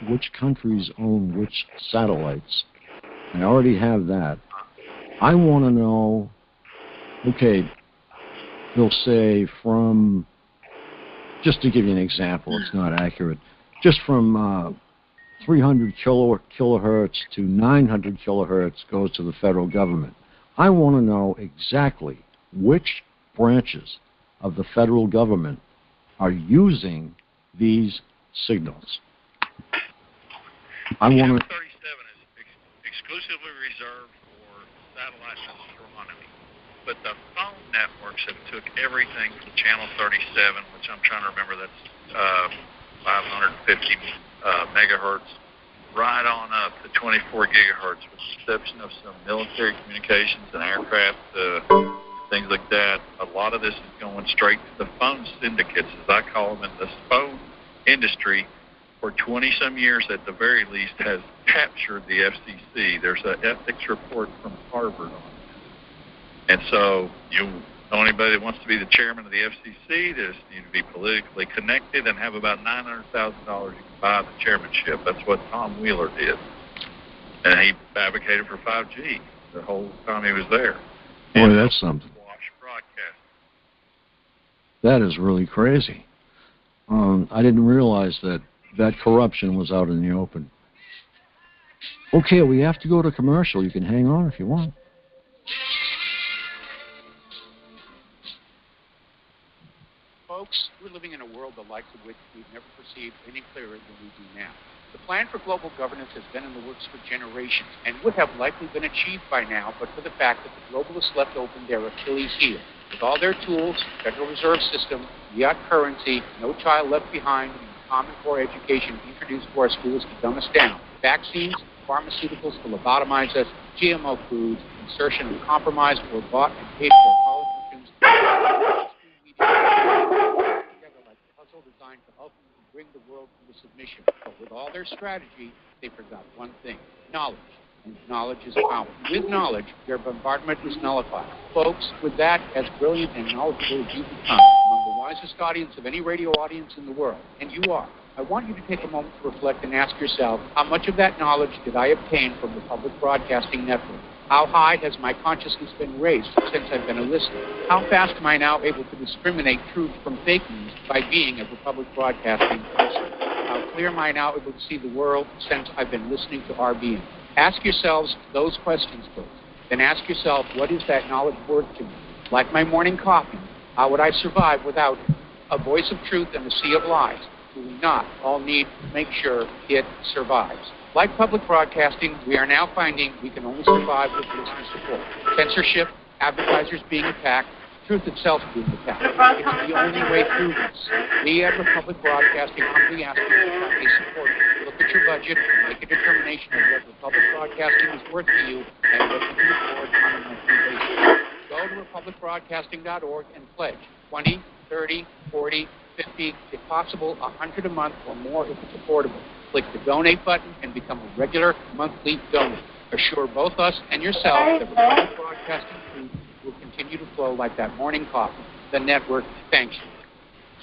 which countries own which satellites. I already have that. I want to know, okay, they'll say from, just to give you an example, it's not accurate, just from 300 kilohertz to 900 kilohertz goes to the federal government. I want to know exactly which branches of the federal government are using these signals. I want to... 37 is exclusively reserved for satellite astronomy, but the phone networks have took everything from channel 37, which I'm trying to remember, that's 550 megahertz, right on up to 24 gigahertz, with the exception of some military communications and aircraft, things like that. A lot of this is going straight to the phone syndicates, as I call them, and the phone industry for 20-some years at the very least has captured the FCC. There's an ethics report from Harvard on this. And so anybody that wants to be the chairman of the FCC, they just need to be politically connected and have about $900,000 you can buy the chairmanship. That's what Tom Wheeler did. And he advocated for 5G the whole time he was there. Boy, that's something. That is really crazy. I didn't realize that corruption was out in the open. Okay, we have to go to commercial. You can hang on if you want. Folks, we're living in a world the likes of which we've never perceived any clearer than we do now. The plan for global governance has been in the works for generations and would have likely been achieved by now, but for the fact that the globalists left open their Achilles heel. With all their tools, Federal Reserve System, fiat currency, no child left behind, and Common Core education introduced to our schools to dumb us down. Vaccines, pharmaceuticals to lobotomize us, GMO foods, insertion of compromised or bought and paid for politicians, together like a puzzle designed to ultimately bring the world into submission. But with all their strategy, they forgot one thing: knowledge. And knowledge is power. With knowledge, their bombardment is nullified. Folks, with that, as brilliant and knowledgeable as you become, among the wisest audience of any radio audience in the world, and you are, I want you to take a moment to reflect and ask yourself, how much of that knowledge did I obtain from the public broadcasting network? How high has my consciousness been raised since I've been a listener? How fast am I now able to discriminate truth from fake news by being a public broadcasting listener? How clear am I now able to see the world since I've been listening to RBN? Ask yourselves those questions first. Then ask yourself, what is that knowledge worth to me? Like my morning coffee, how would I survive without it? A voice of truth in a sea of lies. Do we not all need to make sure it survives? Like public broadcasting, we are now finding we can only survive with listener support. Censorship, advertisers being attacked, truth itself being attacked. It's the only way through this. We at Republic Broadcasting humbly ask you to kindly support it. Look at your budget, make a determination of what Republic Broadcasting is worth to you and what you can afford on a monthly basis. Go to republicbroadcasting.org and pledge 20, 30, 40, 50, if possible, 100 a month or more if it's affordable. Click the donate button and become a regular monthly donor. Assure both us and yourself that Republic Broadcasting truth will continue to flow like that morning coffee. The network thanks you.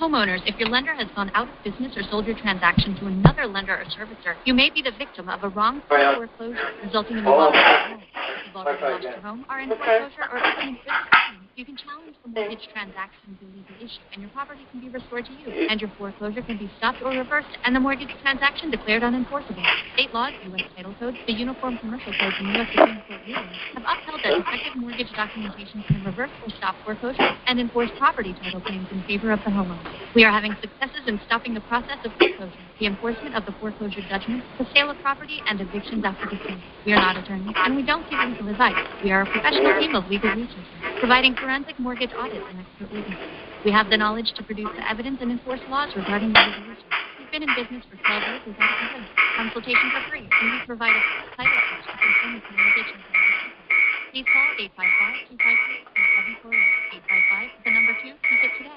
Homeowners, if your lender has gone out of business or sold your transaction to another lender or servicer, you may be the victim of a wrongful foreclosure, resulting in the loss of your home. If you've already lost your home, are in foreclosure, or even in good condition, you can challenge the mortgage transaction to legal issue, and your property can be restored to you, and your foreclosure can be stopped or reversed, and the mortgage transaction declared unenforceable. State laws, U.S. Title Codes, the Uniform Commercial Codes, and U.S. Supreme Court rulings have upheld that defective mortgage documentation can reverse or stop foreclosure and enforce property title claims in favor of the homeowner. We are having successes in stopping the process of foreclosure, the enforcement of the foreclosure judgment, the sale of property, and evictions after dispute. We are not attorneys, and we don't give legal advice. We are a professional team of legal researchers, providing forensic mortgage audits and expert witnesses. We have the knowledge to produce the evidence and enforce laws regarding legal issues. We've been in business for 12 years without a complaint. Consultations are free, and we provide a title search to confirm the mortgage. Please call 855-253-27 moving forward. 855, the number 2, keep it today.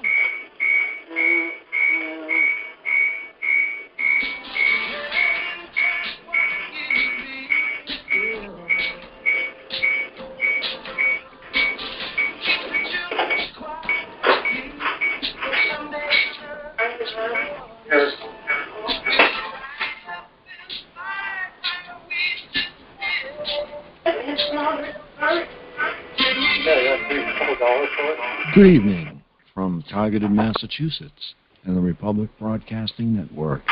Good evening from Targeted Massachusetts and the Republic Broadcasting Network.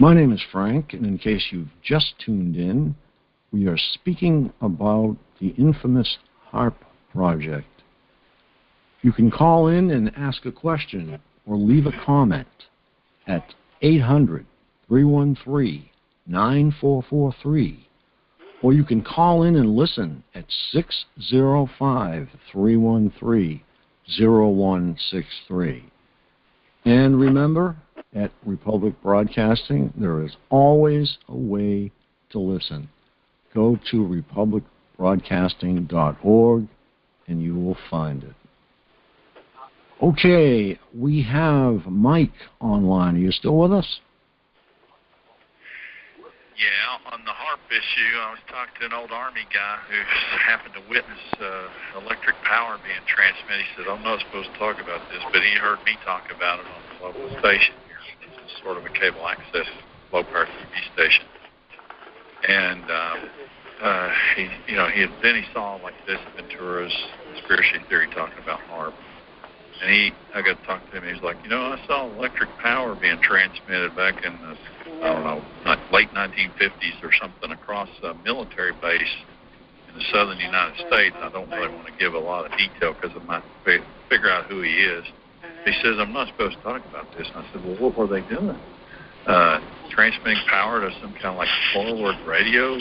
My name is Frank, and in case you've just tuned in, we are speaking about the infamous HAARP project. You can call in and ask a question or leave a comment at 800-313-9443, or you can call in and listen at 605-313-0163. And remember, at Republic Broadcasting, there is always a way to listen. Go to republicbroadcasting.org and you will find it. Okay, we have Mike online. Are you still with us? Yeah, on the HAARP issue, I was talking to an old Army guy who happened to witness electric power being transmitted. He said, I'm not supposed to talk about this, but he heard me talk about it on the local station here. It's sort of a cable access low-power TV station. And he saw like this Ventura's conspiracy theory talking about HAARP. And I got to talk to him. He was like, I saw electric power being transmitted back in the, late 1950s or something across a military base in the southern United States. I don't really want to give a lot of detail because I might figure out who he is. He says, I'm not supposed to talk about this. And I said, well, what were they doing? Transmitting power to some kind of like forward radio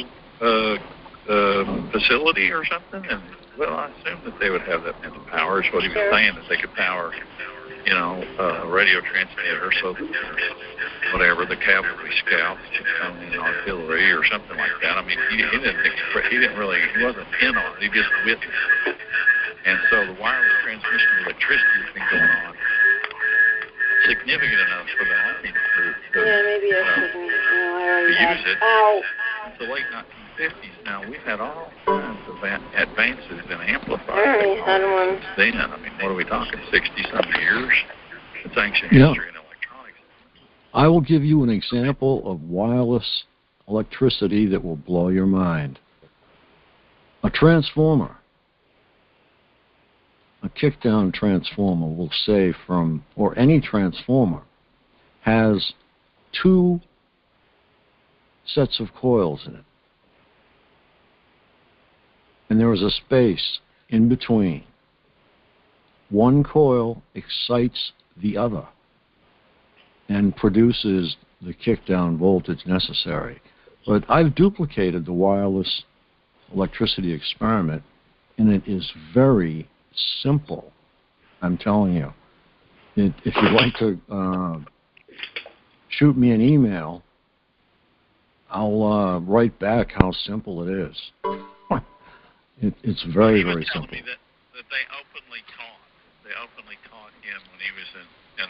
facility or something? And well, I assumed that they would have that kind of power, is what he was saying, that they could power, a radio transmitter so that the cavalry scouts could come in artillery or something like that. I mean, he wasn't in on it, he just witnessed it. And so the wireless transmission of electricity has been going on significant enough for the Army to use it. Since the late 1950s now, we've had all kinds of advances in amplifier technology since then. I mean, what are we talking, 60-some years? It's ancient history in electronics. I will give you an example of wireless electricity that will blow your mind. A transformer. A kick-down transformer will say or any transformer has 2 sets of coils in it. And there is a space in between. One coil excites the other and produces the kick-down voltage necessary. But I've duplicated the wireless electricity experiment, and it is very simple. I'm telling you. If you'd like to shoot me an email, I'll write back how simple it is. It's very, very simple. He was telling me that they openly taught him when he was in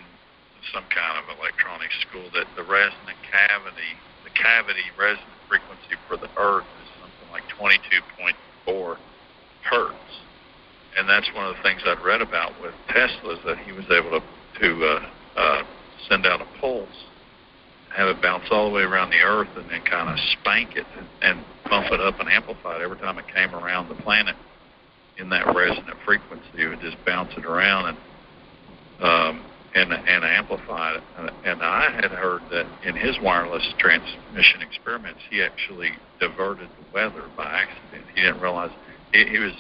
some kind of electronics school that the resonant cavity, the cavity resonant frequency for the Earth is something like 22.4 hertz. And that's one of the things I'd read about with Tesla, is that he was able to send out a pulse, have it bounce all the way around the Earth, and then kind of spank it and bump it up and amplify it every time it came around the planet in that resonant frequency. It would just bounce it around and amplify it. And I had heard that in his wireless transmission experiments, he actually diverted the weather by accident. He didn't realize he was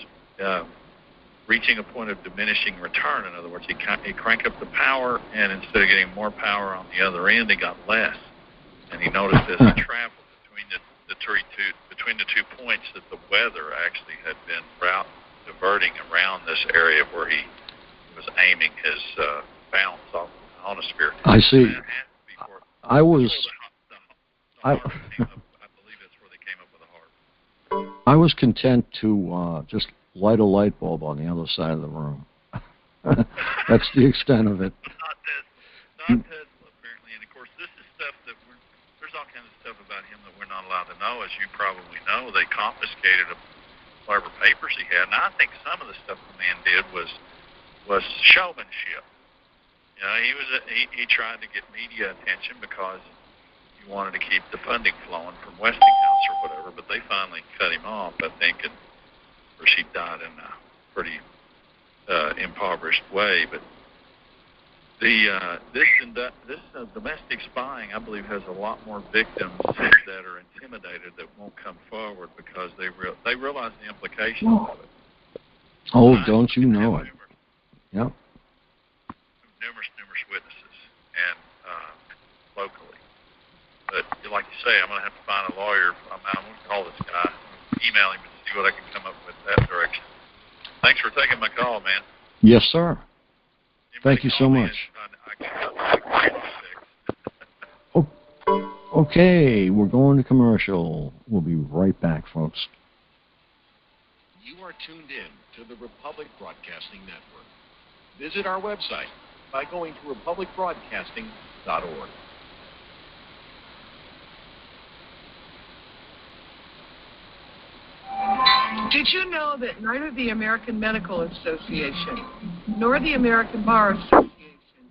reaching a point of diminishing return. In other words, he cranked up the power, and instead of getting more power on the other end, he got less. And he noticed as he traveled between the 2 points that the weather actually had been diverting around this area where he was aiming his bounce off the ionosphere. I see. I believe that's where they came up with the HAARP. I was content to just light a light bulb on the other side of the room. That's the extent of it. Not Tesla, apparently. And, of course, this is stuff that there's all kinds of stuff about him that we're not allowed to know. As you probably know, they confiscated whatever papers he had. And I think some of the stuff the man did was showmanship. You know, he tried to get media attention because he wanted to keep the funding flowing from Westinghouse or whatever, but they finally cut him off, I think, and of course he died in a pretty impoverished way. But this domestic spying, I believe, has a lot more victims that are intimidated that won't come forward because they realize the implications of it. Oh, don't you know it? Yep. Numerous witnesses, and locally. But like you say, I'm going to have to find a lawyer. I'm going to call this guy, email him, and see what I can come up with that direction. Thanks for taking my call, man. Yes, sir. Thank you so much. Okay, we're going to commercial. We'll be right back, folks. You are tuned in to the Republic Broadcasting Network. Visit our website by going to republicbroadcasting.org. Did you know that neither the American Medical Association nor the American Bar Association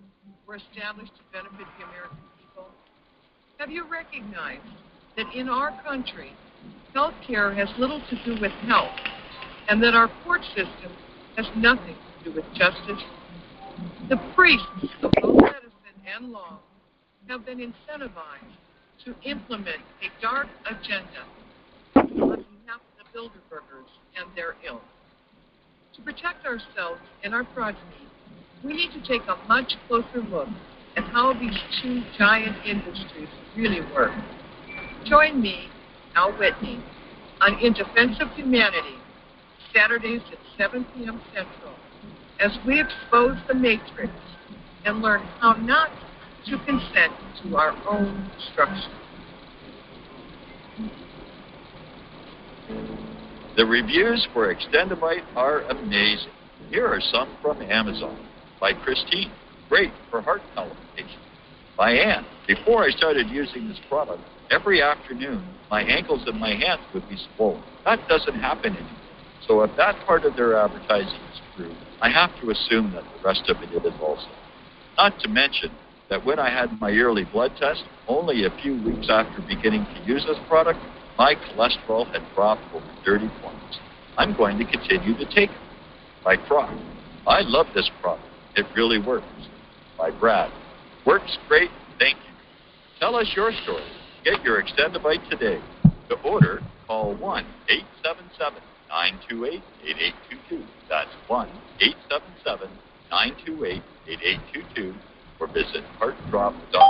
were established to benefit the American people? Have you recognized that in our country, health care has little to do with health, and that our court system has nothing to do with justice? The priests of both medicine and law have been incentivized to implement a dark agenda on behalf of the Bilderbergers and their ilk. To protect ourselves and our progeny, we need to take a much closer look at how these two giant industries really work. Join me, Al Whitney, on In Defense of Humanity, Saturdays at 7 p.m. Central, as we expose the matrix and learn how not to consent to our own destruction. The reviews for Extendivite are amazing. Here are some from Amazon. By Christine, great for heart palpitation. By Ann, before I started using this product, every afternoon my ankles and my hands would be swollen. That doesn't happen anymore. So if that part of their advertising is true, I have to assume that the rest of it is also. Not to mention that when I had my yearly blood test, only a few weeks after beginning to use this product, my cholesterol had dropped over 30 points. I'm going to continue to take it. By Croc, I love this product. It really works. By Brad, works great, thank you. Tell us your story. Get your Extendivite today. To order, call 1-877-928-8822. That's 1-877-928-8822. Or visit heartdrop.com.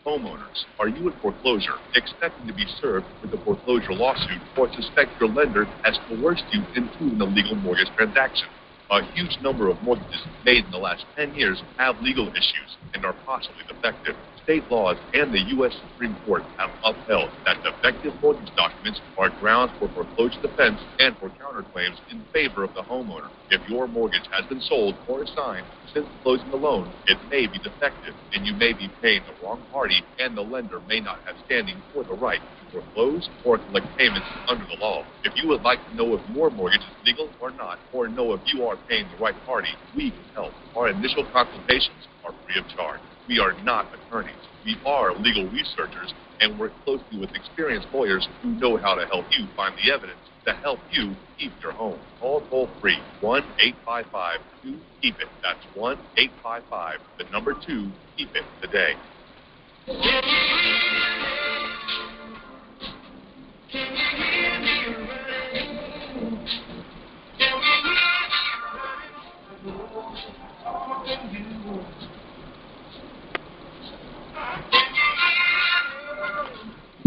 Homeowners, are you in foreclosure, expecting to be served with a foreclosure lawsuit, or suspect your lender has coerced you into an illegal mortgage transaction? A huge number of mortgages made in the last 10 years have legal issues and are possibly defective. State laws and the U.S. Supreme Court have upheld that defective mortgage documents are grounds for foreclosure defense and for counterclaims in favor of the homeowner. If your mortgage has been sold or assigned since closing the loan, it may be defective, and you may be paying the wrong party, and the lender may not have standing or the right to foreclose or collect payments under the law. If you would like to know if your mortgage is legal or not, or know if you are paying the right party, we can help. Our initial consultations are free of charge. We are not attorneys. We are legal researchers and work closely with experienced lawyers who know how to help you find the evidence to help you keep your home. Call toll-free 1-855-2-KEEP-IT. That's 1-855-2-KEEP-IT today.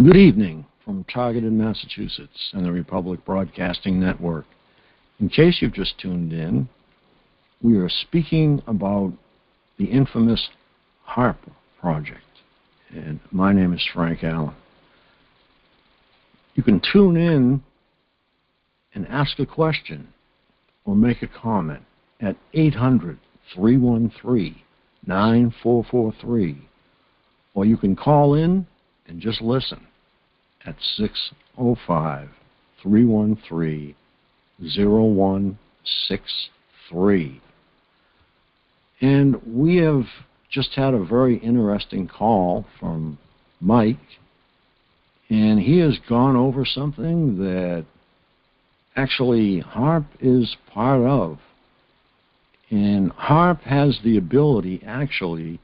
Good evening from Targeted, Massachusetts and the Republic Broadcasting Network. In case you've just tuned in, we are speaking about the infamous HAARP project. And my name is Frank Allen. You can tune in and ask a question or make a comment at 800-313-9443, or you can call in and just listen at 605-313-0163. And we have just had a very interesting call from Mike, and he has gone over something that actually HAARP is part of. And HAARP has the ability, actually,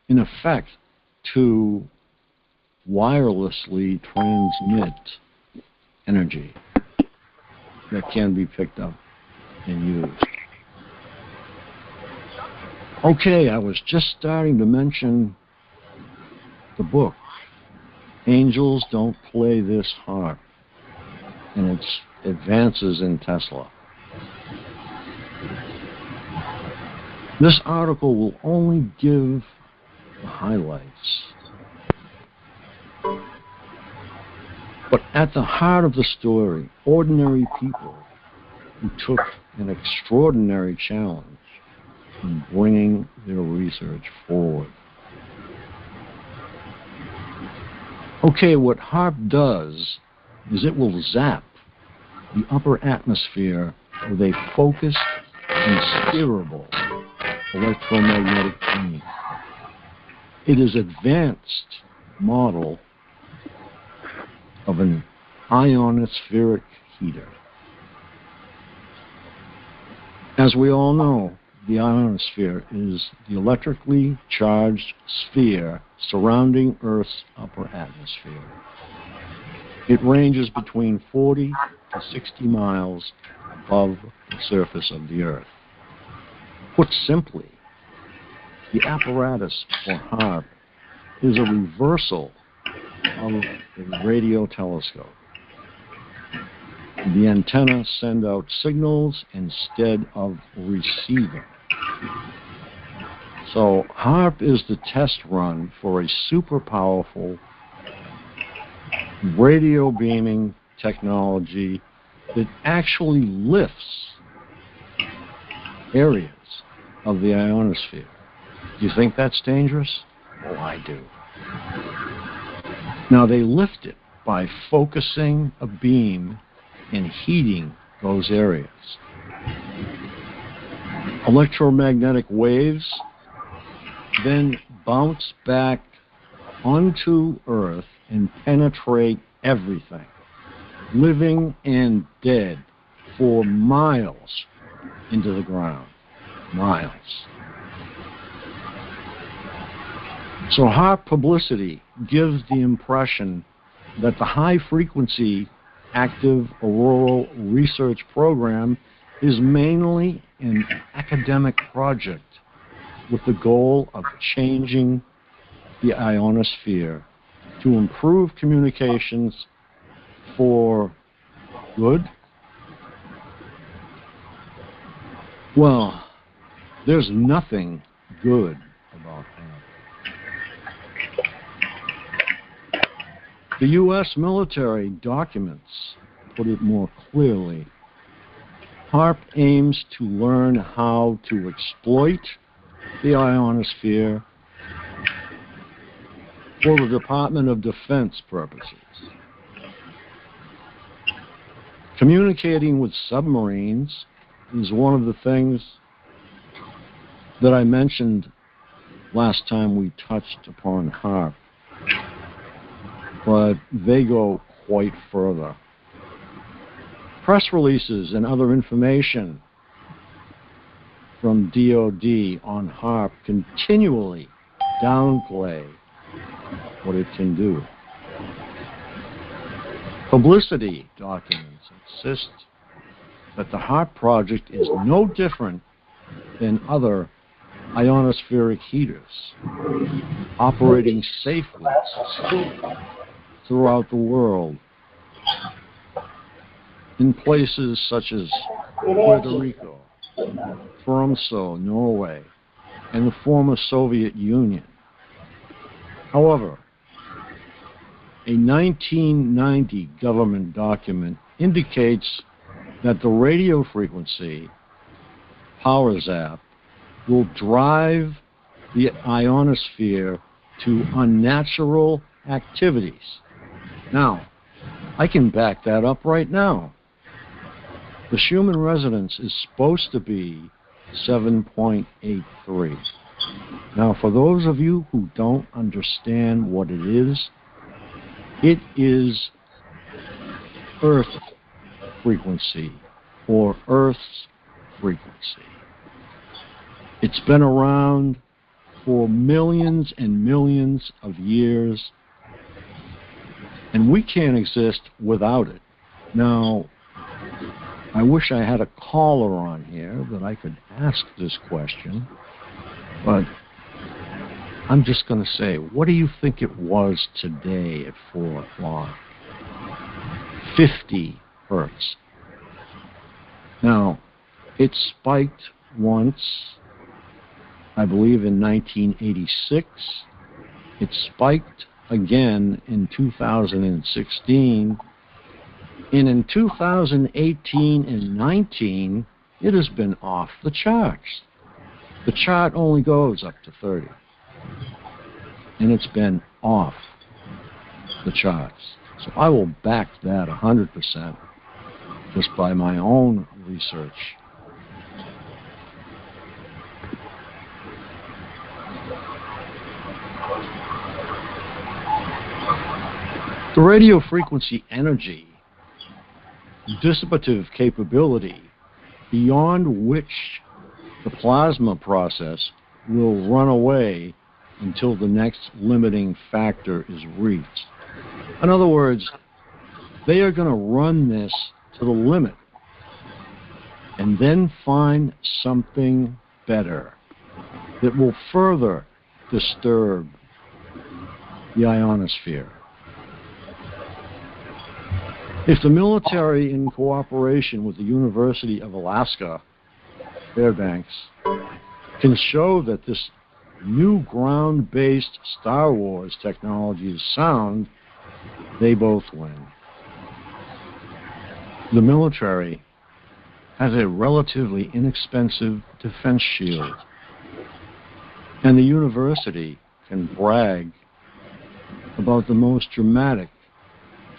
in effect, to wirelessly transmit energy that can be picked up and used. Okay, I was just starting to mention the book, Angels Don't Play This HAARP, and its advances in Tesla. This article will only give the highlights. But at the heart of the story, ordinary people who took an extraordinary challenge in bringing their research forward. Okay, what HAARP does is it will zap the upper atmosphere with a focused and steerable electromagnetic beam. It is an advanced model of an ionospheric heater. As we all know, the ionosphere is the electrically charged sphere surrounding Earth's upper atmosphere. It ranges between 40 to 60 miles above the surface of the Earth. Put simply, the apparatus for HAARP is a reversal of a radio telescope. The antenna send out signals instead of receiving. So HAARP is the test run for a super powerful radio beaming technology that actually lifts areas of the ionosphere. Do you think that's dangerous? Oh, I do. Now, they lift it by focusing a beam and heating those areas. Electromagnetic waves then bounce back onto Earth and penetrate everything, living and dead, for miles into the ground. Miles. So HAARP publicity gives the impression that the high-frequency active auroral research program is mainly an academic project with the goal of changing the ionosphere to improve communications for good. Well, there's nothing good about that. The U.S. military documents put it more clearly. HAARP aims to learn how to exploit the ionosphere for the Department of Defense purposes. Communicating with submarines is one of the things that I mentioned last time we touched upon HAARP, but they go quite further. Press releases and other information from DoD on HAARP continually downplay what it can do. Publicity documents insist that the HAARP project is no different than other ionospheric heaters operating safely throughout the world in places such as Puerto Rico, Tromsø, Norway, and the former Soviet Union. However, a 1990 government document indicates that the radio frequency power zap will drive the ionosphere to unnatural activities. Now, I can back that up right now. The Schumann resonance is supposed to be 7.83. Now, for those of you who don't understand what it is Earth frequency, or Earth's frequency. It's been around for millions and millions of years, and we can't exist without it. Now, I wish I had a caller on here that I could ask this question, but I'm just going to say, what do you think it was today at 4 o'clock? 50 hertz. Now, it spiked once, I believe in 1986. It spiked again in 2016. And in 2018 and 19, it has been off the charts. The chart only goes up to 30. And it's been off the charts. So I will back that 100% just by my own research. The radio frequency energy, dissipative capability, beyond which the plasma process will run away until the next limiting factor is reached. In other words, they are going to run this to the limit and then find something better that will further disturb the ionosphere. If the military, in cooperation with the University of Alaska, Fairbanks, can show that this new ground-based Star Wars technology is sound, they both win. The military has a relatively inexpensive defense shield, and the university can brag about the most dramatic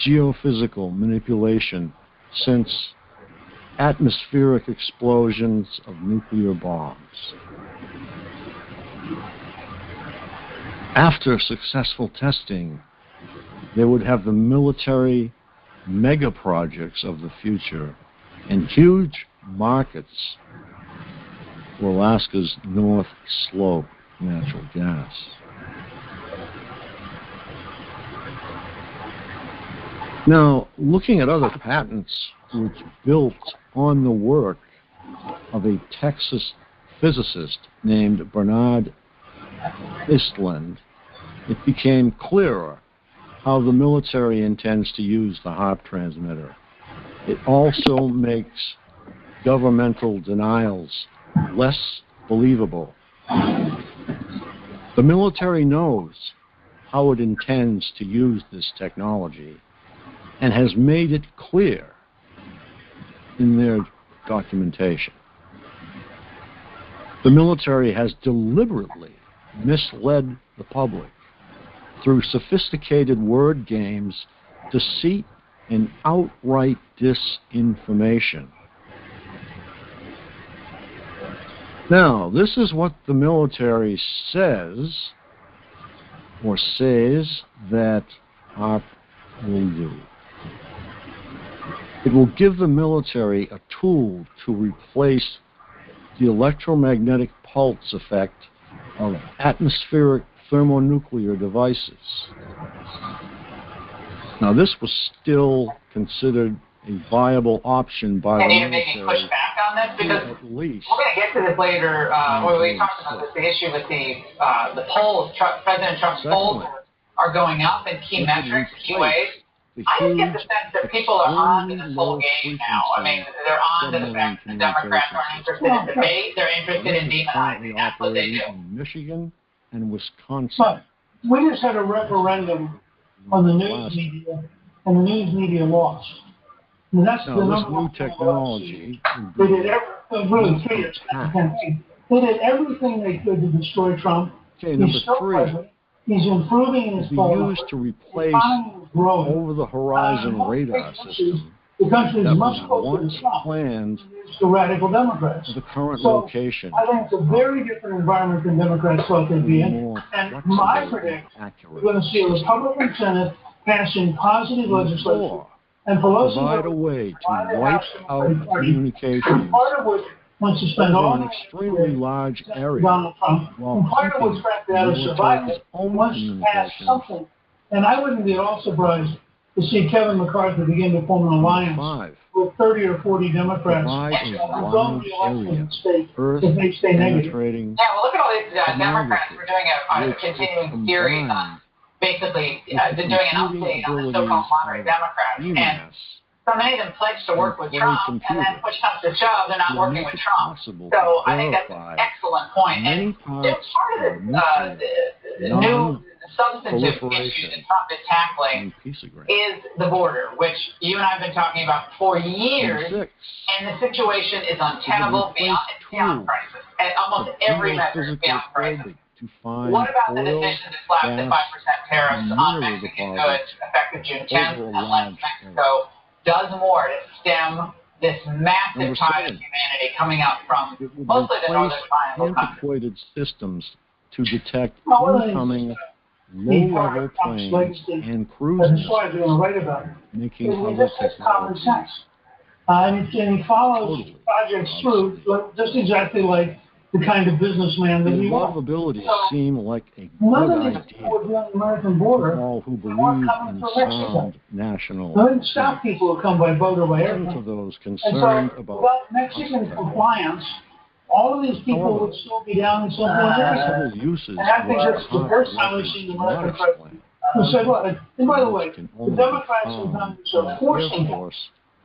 geophysical manipulation since atmospheric explosions of nuclear bombs. After successful testing, they would have the military mega projects of the future and huge markets for Alaska's North Slope natural gas. Now, looking at other patents which built on the work of a Texas physicist named Bernard Eastland, it became clearer how the military intends to use the HAARP transmitter. It also makes governmental denials less believable. The military knows how it intends to use this technology and has made it clear in their documentation. The military has deliberately misled the public through sophisticated word games, deceit, and outright disinformation. Now, this is what the military says that HAARP will do. It will give the military a tool to replace the electromagnetic pulse effect of atmospheric thermonuclear devices. Now, this was still considered a viable option by the military. Need to maybe push back on this because at least. We're going to get to this later. When we talked about this, the issue with the polls, President Trump's polls are going up in key metrics, key ways. I just get the sense that people are on to this whole game now. I mean, they're on to the fact that the Democrats aren't interested in debate. They're interested in demonizing. That's what they do. In Michigan and Wisconsin. But we just had a referendum on the news media, and the news media lost. And that's the this number new one technology. they did really 3 years. They did everything they could to destroy Trump. Okay, number He's still 3. president. He's improving in his Be polling. used to replace over-the-horizon radar system the country that is much was closer once to Trump planned to radical Democrats. to the current So, location. I think it's a very different environment than Democrats thought they'd be in. And I predict we're going to see a Republican Senate passing positive legislation. And Pelosi provide a way to wipe out communication part of which wants to spend all over an extremely large area Donald Trump. while And part of what's frankly out of survival wants to pass something. And I wouldn't be at all surprised to see Kevin McCarthy begin to form an alliance with 30 or 40 Democrats who don't re-elect in the state if they stay negative. Yeah, well, look at all these Democrats who are doing a continuing series on basically doing an update on the so-called moderate Democrats. And so many of them pledged to work with Trump, and then push comes to shove, they're not working with Trump. So I think that's an excellent point. And it's part of the new substantive issue that Trump is tackling is the border, which you and I have been talking about for years, and the situation is untenable beyond crisis. At almost every measure is beyond crisis. What about the decision to slap the 5% tariffs on Mexican goods effective June 10th and let Mexico does more to stem this massive tide of humanity coming out from mostly the northern triangle countries? Antiquated systems to detect incoming low-level planes and cruisers, making other technologies. And he follows projects through just exactly like the kind of businessman that he was. Lovability seem like a None good of these idea people on the American border for all who believe in sound national. Don't stop people who come by boat or by airplane. To those And concerned so, about without Mexican compliance, all of these people would still be down in Central America. Uses And I think that's the first time we've seen the American president who said, well, and by the way, the Democrats in Congress are forcing him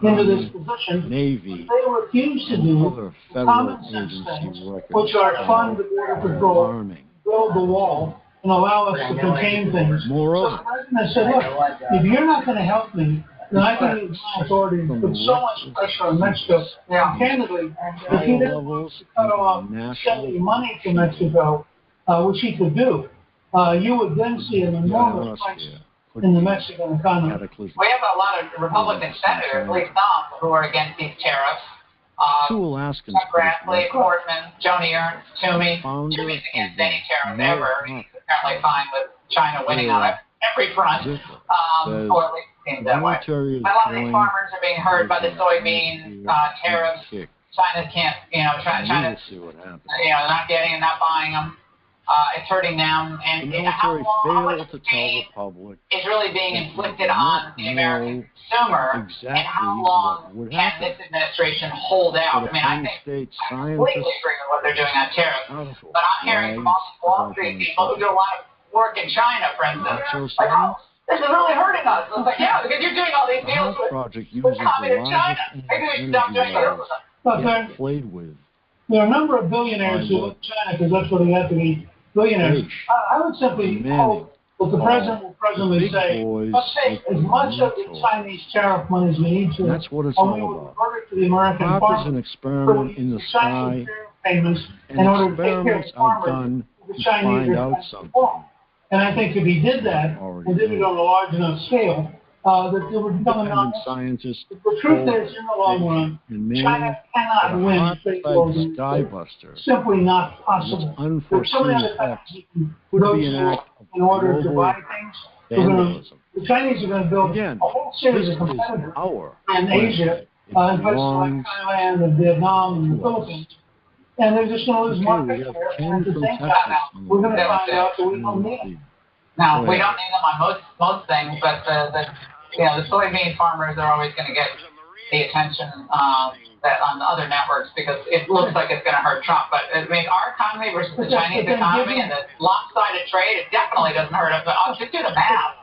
into this position. Navy, they refuse to do the common sense things, which are fund the border patrol, build the wall, and allow us to contain things. Moreover, so the president said, look, if you're not going to help me, then I can use my authority to put so much pressure on Mexico. Now, candidly, if he didn't cut off sending money to Mexico, which he could do, you would then see an enormous crisis in the Mexican economy. We have a lot of Republican senators, at least some, who are against these tariffs. Two Alaskans. Chuck Grassley, Portman, Joni Ernst, Toomey. Toomey's against any tariff ever. He's apparently fine with China winning on every front, or at least it seems that way. A lot of these farmers are being hurt by the soybean tariffs. China can't, China, they're not getting and not buying them. It's hurting them, and how much pain is really being inflicted on the American consumer, and how long can this administration hold out? I mean, I think I completely agree with what they're doing on tariffs, but I'm hearing from all these Wall Street people who do a lot of work in China, for instance, like, oh, this is really hurting us. It's like, yeah, because you're doing all these deals with communist China. Maybe we should stop doing those. There are a number of billionaires who live in China because that's what they have to be. Billionaires. I would simply hope that the president will presently say, let's take as much of the Chinese tariff money as we need to, that's what it's or we will revert it to the American farmer. Is an experiment in the sky, payments in order to take care of farmers the Chinese are trying to perform. And I think if he did that, and did it on a large enough scale, that there would become a non-scientists. The truth is, in the long run, China cannot win space Skybuster. Simply not possible. There's so many other countries you can go to in order to buy things. The Chinese are going to build a whole series of competitors in Asia, in places like Thailand and Vietnam and the Philippines. And they're just going to lose market share. And at the same time, we're going to find out that we don't need them. Now, we don't need them on most things, but the soybean farmers are always going to get the attention that on the other networks because it looks like it's going to hurt Trump. But I mean, our economy versus the Chinese economy and the lopsided trade, it definitely doesn't hurt us. But I'll just do the math.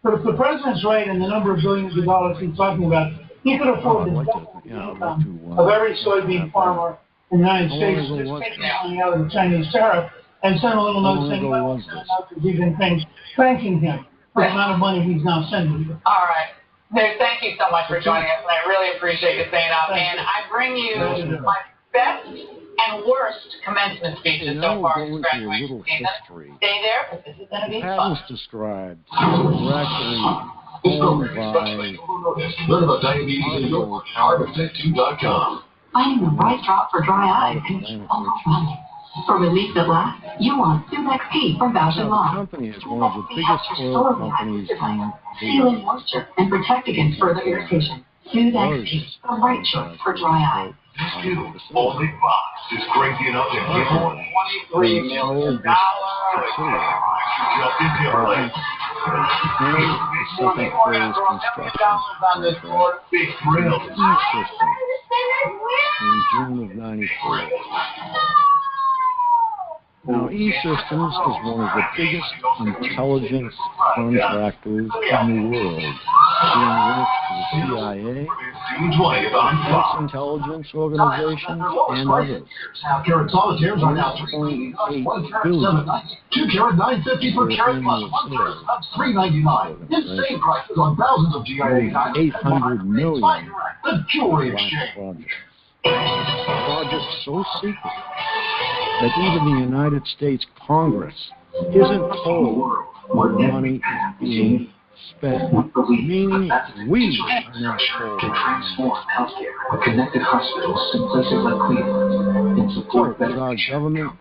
But if the president's right in the number of billions of dollars he's talking about, he could afford to double the income of every soybean farmer in the United States just taking money out of the Chinese tariff. and sent a little note saying, well, out to different things, thanking him for the amount of money he's now sending. All right. No, thank you so much for joining us, and I really appreciate you staying up. And I bring you my best and worst commencement speeches so far in graduation season. Stay there, because this is going to be fun. Patents described were actually owned by Learn about diabetes and your heartaffect2.com. Finding the right drop for dry eyes can be overwhelming. For relief that lasts, you want Subex P from Bausch & The Lomb. company is one of the biggest oil companies in Seal in moisture and protect against further irritation. Subex P, the right choice for dry eyes. This new only box is crazy enough to give away $23 million. second phase construction contract Big thrill. E-System in June of '94. Now, E-Systems is one of the biggest intelligence contractors in the world, doing work for the CIA, Defense Intelligence Organization, and others. Carat solitaires are now $1.8 billion 2-carat $9.50 per carat plus 1 carat subs $3.99. Insane prices on thousands of GIA diamonds. $800 million The jewelry exchange. Project so secret that even the United States Congress isn't told what money is being spent, meaning we are not told. To transform healthcare with connected hospitals in places like Cleveland in support So, is our government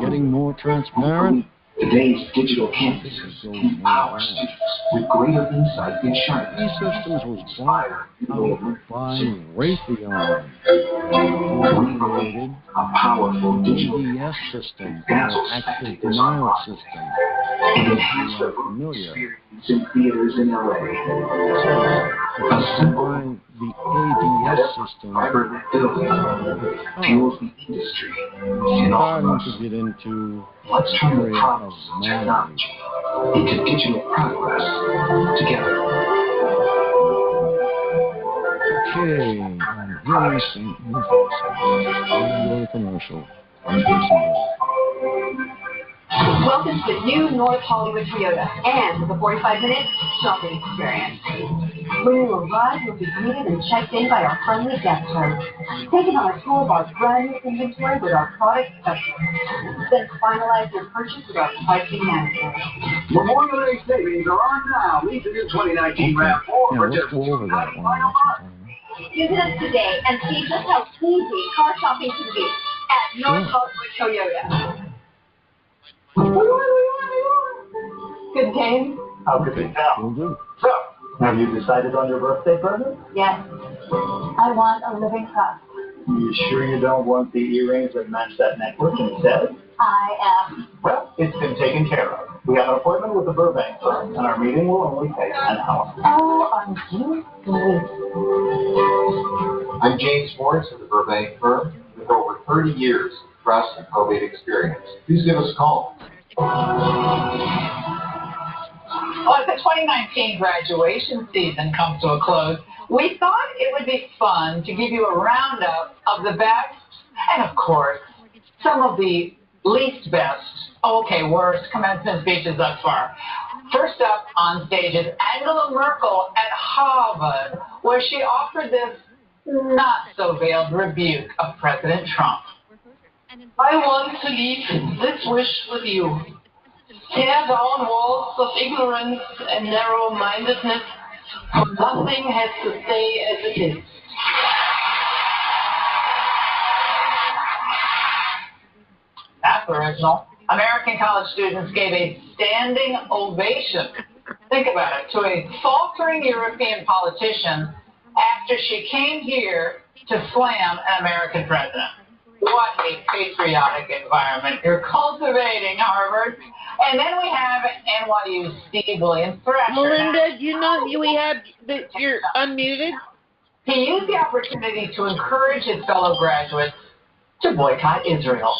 getting more transparent? Today's digital campuses empower students with greater insight in sharpness. E-Systems was bought out by Raytheon, who created a powerful digital EDS system, or active denial system. and enhance the experience in theaters in LA. So, combine the ADS system fuels the industry. we're starting to get into Let's the turn the area of problems of mind. technology into digital progress together. Okay, I'm here in St. Louis. We'll go to commercial. I'm Jason Bell. Welcome to the new North Hollywood Toyota and the 45-minute shopping experience. When you arrive, you'll be greeted and checked in by our friendly guest host. Take it on a tour of our brand new inventory with our product specialist. Then finalize your purchase with our pricing manager. Memorial Day savings are on now. Lease the new 2019 RAV4 for Let's just go over that one. Visit us today and see just how easy car shopping can be at North Hollywood Toyota. Good game? How could you tell? So, have you decided on your birthday present? Yes. I want a living trust. You sure you don't want the earrings that match that necklace instead? I am. Well, it's been taken care of. We have an appointment with the Burbank firm, and our meeting will only take an hour. Oh, aren't you good? I'm James Morris of the Burbank firm with over 30 years of trust and probate experience. Please give us a call. Well, as the 2019 graduation season comes to a close, we thought it would be fun to give you a roundup of the best and, of course, some of the least best, worst commencement speeches thus far. First up on stage is Angela Merkel at Harvard, where she offered this not-so-veiled rebuke of President Trump. I want to leave this wish with you. Tear down walls of ignorance and narrow-mindedness, for nothing has to stay as it is. That's original. American college students gave a standing ovation, think about it, to a faltering European politician after she came here to slam an American president. What a patriotic environment you're cultivating, Harvard. And then we have NYU's Steve Williams Thrasher. Melinda, do you know that you're unmuted? He used the opportunity to encourage his fellow graduates to boycott Israel.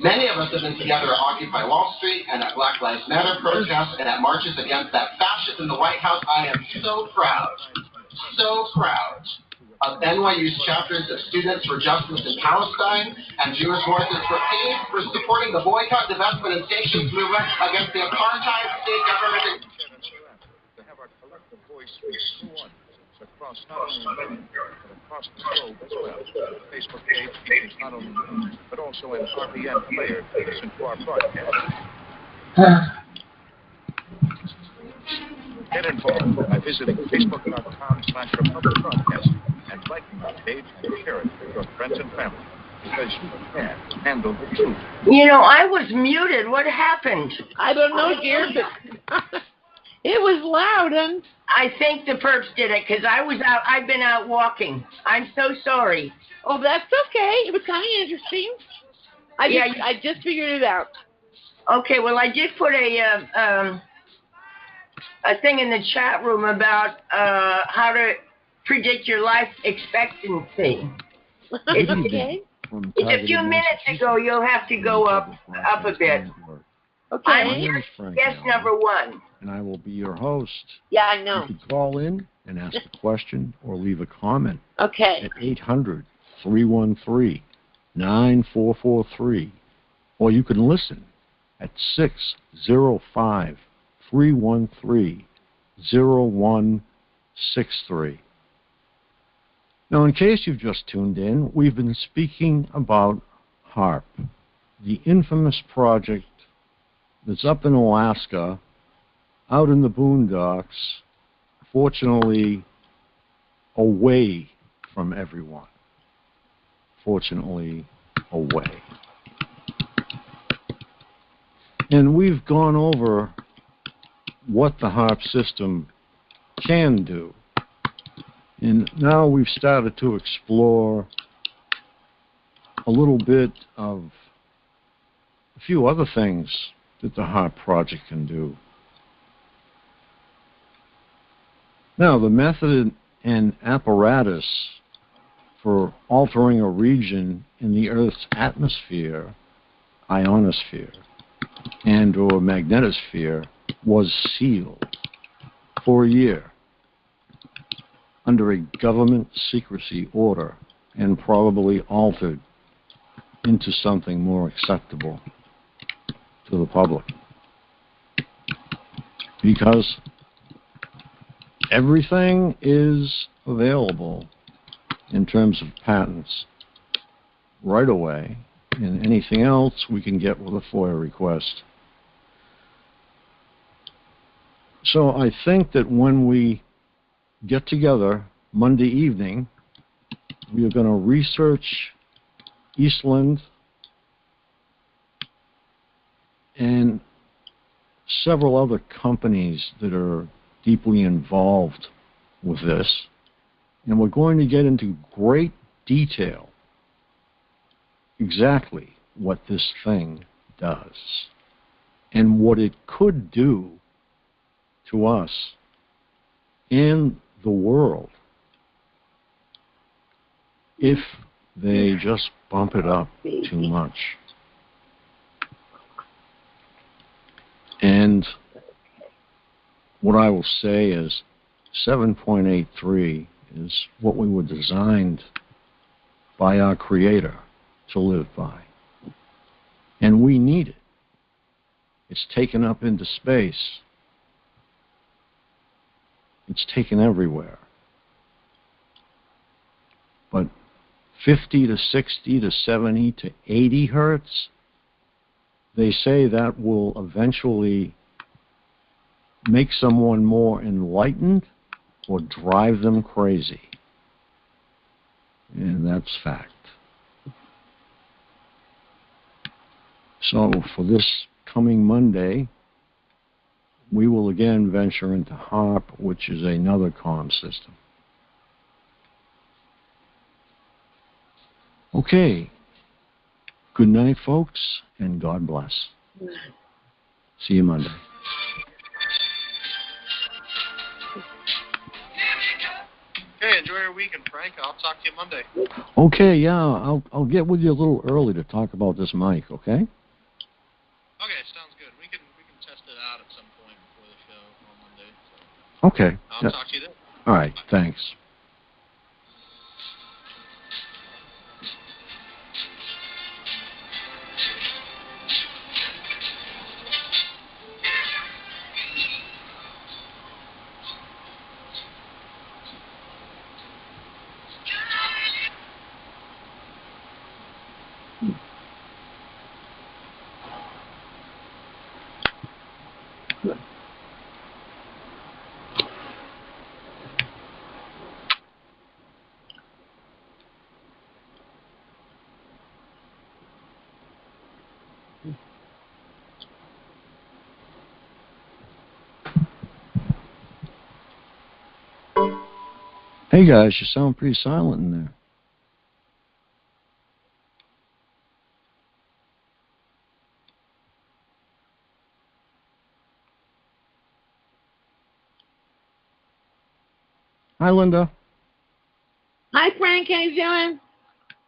Many of us have been together at Occupy Wall Street and at Black Lives Matter protests and at marches against that fascist in the White House. I am so proud of NYU's chapters of Students for Justice in Palestine and Jewish Voices for Peace for supporting the boycott, divestment, and sanctions movement against the apartheid state government. To have our collective voice reach new audiences across not only America, but across the globe as well. The Facebook page features not only news, but also an RBN player to listen to our broadcast. Get involved by visiting facebook.com/Republic Broadcasting and liking our page and share it with your friends and family, because you can handle the truth. You know, I was muted. What happened? I don't know, dear, but it was loud. And I think the perps did it because I was out. I've been out walking. I'm so sorry. Oh, that's okay. It was kind of interesting. I just figured it out. Okay, well, I did put a thing in the chat room about how to predict your life expectancy. Okay. It's a few minutes ago. You'll have to go up a bit. Okay. I'm guest number one. And I will be your host. Yeah, I know. You can call in and ask a question or leave a comment. Okay. At 800-313-9443. Or you can listen at 605-313-0163. Now, in case you've just tuned in, we've been speaking about HAARP, the infamous project that's up in Alaska, out in the boondocks, fortunately away from everyone. Fortunately away. And we've gone over what the HAARP system can do. And now we've started to explore a little bit of a few other things that the HAARP project can do. Now, the method and apparatus for altering a region in the Earth's atmosphere, ionosphere, and or magnetosphere was sealed for a year under a government secrecy order and probably altered into something more acceptable to the public. Because everything is available in terms of patents right away, and anything else we can get with a FOIA request. So I think that when we get together Monday evening, we are going to research Eastland and several other companies that are deeply involved with this, and we're going to get into great detail exactly what this thing does and what it could do to us and the world if they just bump it up too much. And what I will say is 7.83 is what we were designed by our Creator to live by. And we need it. It's taken up into space. It's taken everywhere. But 50 to 60 to 70 to 80 hertz, they say that will eventually make someone more enlightened or drive them crazy. And that's fact. So for this coming Monday, we will again venture into HAARP, which is another comm system. Okay. Good night, folks, and God bless. See you Monday. Okay, enjoy your weekend, Frank. I'll talk to you Monday. Okay, yeah, I'll get with you a little early to talk about this mic, okay? Okay, sounds good. We can test it out at some point before the show on Monday. So Okay. I'll talk to you then. All right, thanks. Hey guys, you sound pretty silent in there. Hi, Linda. Hi, Frank. How you doing?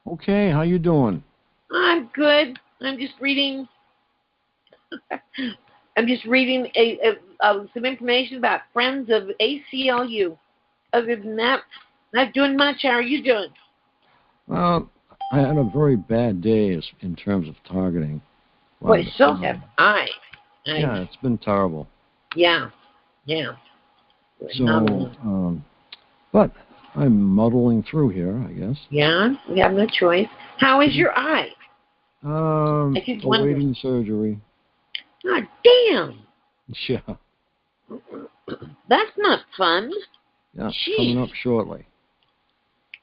Okay, how you doing? I'm good. I'm just reading. I'm just reading some information about Friends of ACLU. Other than that, not doing much. How are you doing? Well, I had a very bad day in terms of targeting. Boy, so have I. Yeah, it's been terrible. Yeah. So, but I'm muddling through here, I guess. Yeah, we have no choice. How is your eye? Awaiting surgery. Oh, damn. Yeah. That's not fun. Yeah, it's coming up shortly.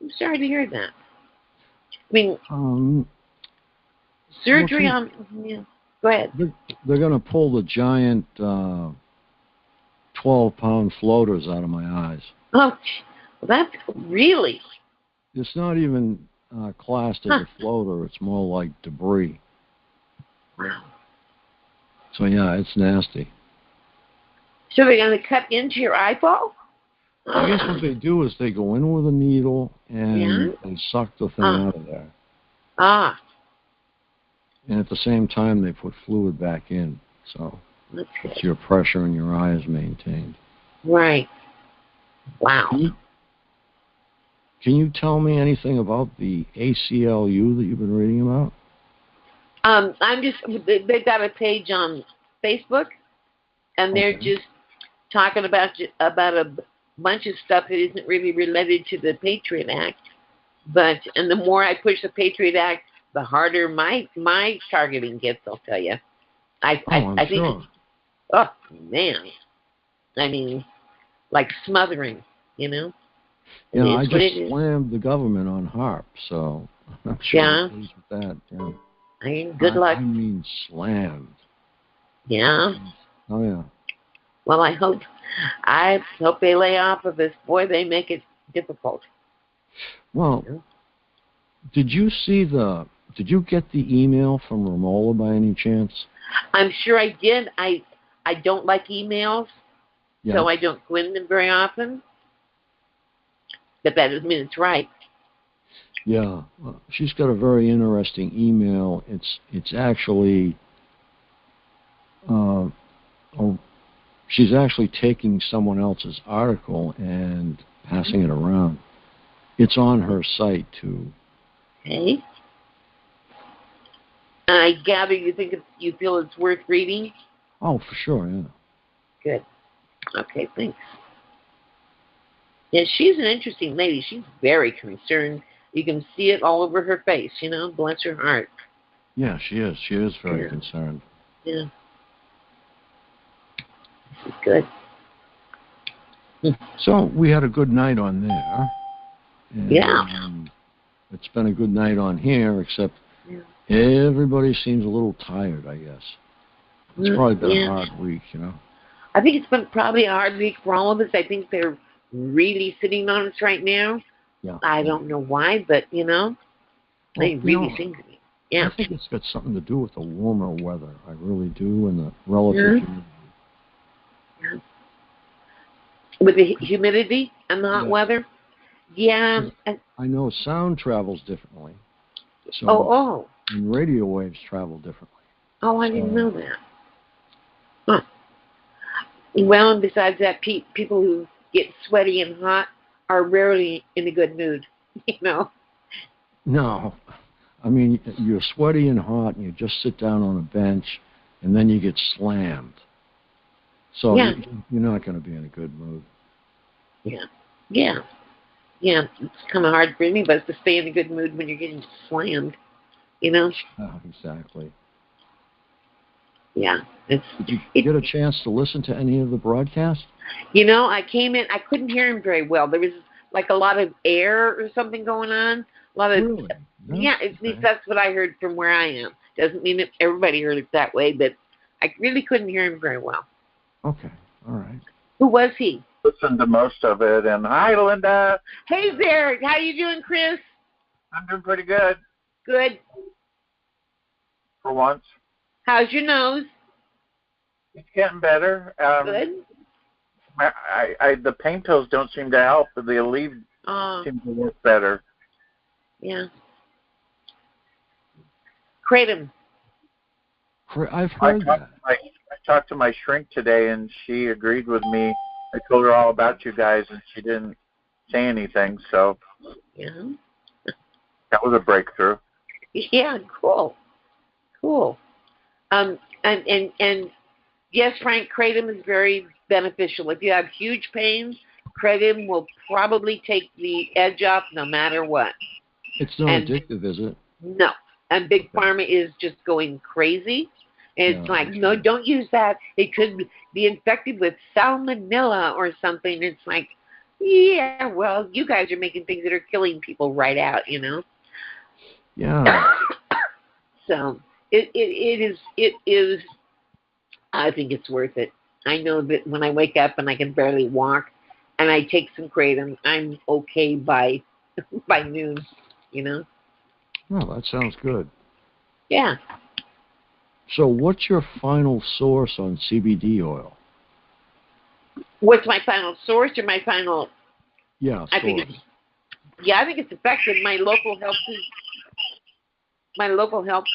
I'm sorry to hear that. I mean, surgery on... Yeah. Go ahead. They're going to pull the giant 12-pound floaters out of my eyes. Oh, well, that's really... It's not even classed as a floater. It's more like debris. Wow. So, yeah, it's nasty. So they're going to cut into your eyeball? I guess what they do is they go in with a needle and they suck the thing out of there. Ah. And at the same time, they put fluid back in. So that's your pressure in your eye is maintained. Right. Wow. Can you tell me anything about the ACLU that you've been reading about? They've got a page on Facebook, and they're just talking about a bunch of stuff that isn't really related to the Patriot Act. And the more I push the Patriot Act, the harder my targeting gets, I'll tell you. I think, sure. Oh, man. I mean, like smothering, you know? Yeah, I just slammed the government on HAARP, so I'm sure I'm pleased with that. Yeah. I mean, good luck. I mean slammed. Yeah? Oh, yeah. Well, I hope they lay off of this. Boy, they make it difficult. Well, did you get the email from Romola by any chance? I'm sure I did. I don't like emails, so I don't go in them very often. But that doesn't mean it's right. Yeah, she's got a very interesting email. It's actually, she's actually taking someone else's article and passing it around. It's on her site too. Okay. And I gather you feel it's worth reading? Oh, for sure, yeah. Good. Okay, thanks. Yeah, she's an interesting lady. She's very concerned. You can see it all over her face, you know, bless her heart. Yeah, she is. She is very concerned. Yeah. This is good. So we had a good night on there. And, it's been a good night on here, except everybody seems a little tired, I guess. It's probably been a hard week, you know. I think it's been probably a hard week for all of us. I think they're really sitting on us right now. Yeah. I don't know why, but, you know, they really seem to be. Yeah. I think it's got something to do with the warmer weather. I really do, and the relative humidity. Yeah. With the humidity and the hot weather? Yeah. I know sound travels differently. So and radio waves travel differently. Oh, I didn't know that. Huh. Well, and besides that, people who get sweaty and hot are rarely in a good mood, you know? No. I mean, you're sweaty and hot, and you just sit down on a bench, and then you get slammed. So you're not going to be in a good mood. Yeah. Yeah, it's kind of hard for anybody to stay in a good mood when you're getting slammed. You know? Oh, exactly. Yeah. Did you get a chance to listen to any of the broadcasts? You know, I came in, I couldn't hear him very well. There was like a lot of air or something going on. A lot of, really? No? Yeah, at least that's what I heard from where I am. Doesn't mean that everybody heard it that way, but I really couldn't hear him very well. Okay, all right. Who was he? Listened to most of it, and hi, Linda. Hey there, how you doing, Chris? I'm doing pretty good. Good. For once. How's your nose? It's getting better. Good. The pain pills don't seem to help, but the Aleve seems to work better. Yeah. Kratom. I've heard that. I talked to my shrink today, and she agreed with me. I told her all about you guys, and she didn't say anything, so yeah, that was a breakthrough. Yeah, cool. And yes, Frank, kratom is very beneficial. If you have huge pains, kratom will probably take the edge off no matter what. It's not addictive, is it? No. And Big Pharma is just going crazy. It's like, no, don't use that. It could be infected with salmonella or something. It's like, yeah, well, you guys are making things that are killing people right out, you know? Yeah. So it is, I think it's worth it. I know that when I wake up and I can barely walk and I take some kratom, I'm okay by noon, you know? Oh, that sounds good. Yeah. So what's your final source on CBD oil? What's my final source or my final? Yeah, I think it's effective. My local health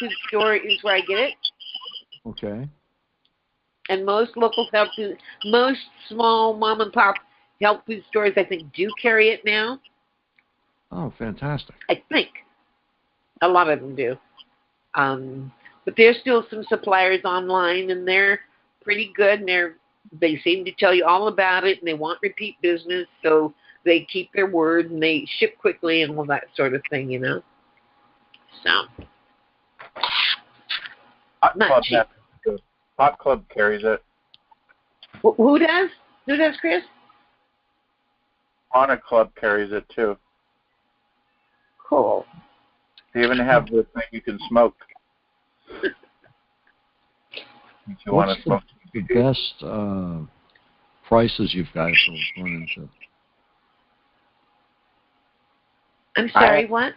food store is where I get it. Okay. And most most small mom and pop health food stores, I think, do carry it now. Oh, fantastic. I think a lot of them do. But there's still some suppliers online, and they're pretty good, and they seem to tell you all about it, and they want repeat business, so they keep their word, and they ship quickly and all that sort of thing, you know. So. Hot Club carries it. Who does? Who does, Chris? Honor Club carries it, too. Cool. They even have the thing you can smoke. If you want to smoke. The best prices you guys have run into? I'm sorry, what?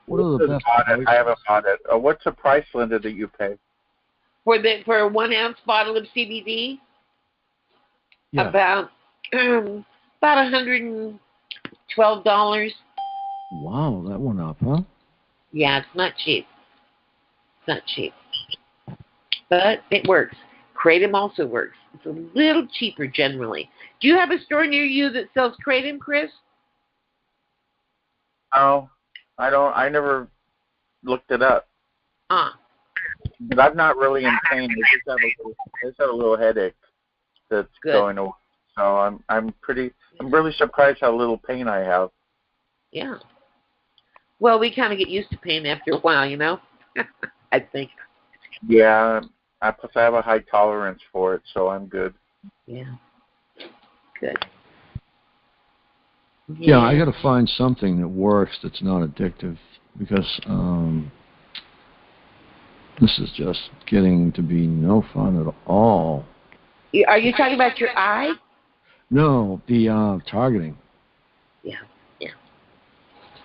What are the best prices? I haven't bought it. What's the price, Linda, that you pay? For a 1 ounce bottle of CBD? Yeah. About $112. Wow, that went up, huh? Yeah, it's not cheap. It's not cheap. But it works. Kratom also works. It's a little cheaper generally. Do you have a store near you that sells Kratom, Chris? No, I don't. I never looked it up. But I'm not really in pain. I just have a little headache that's going away. So I'm really surprised how little pain I have. Yeah. Well, we kind of get used to pain after a while, you know? I think. Yeah. Plus, I have a high tolerance for it, so I'm good. Yeah. Good. Yeah, I got to find something that works that's not addictive because this is just getting to be no fun at all. Are you talking about your eye? No, the targeting. Yeah.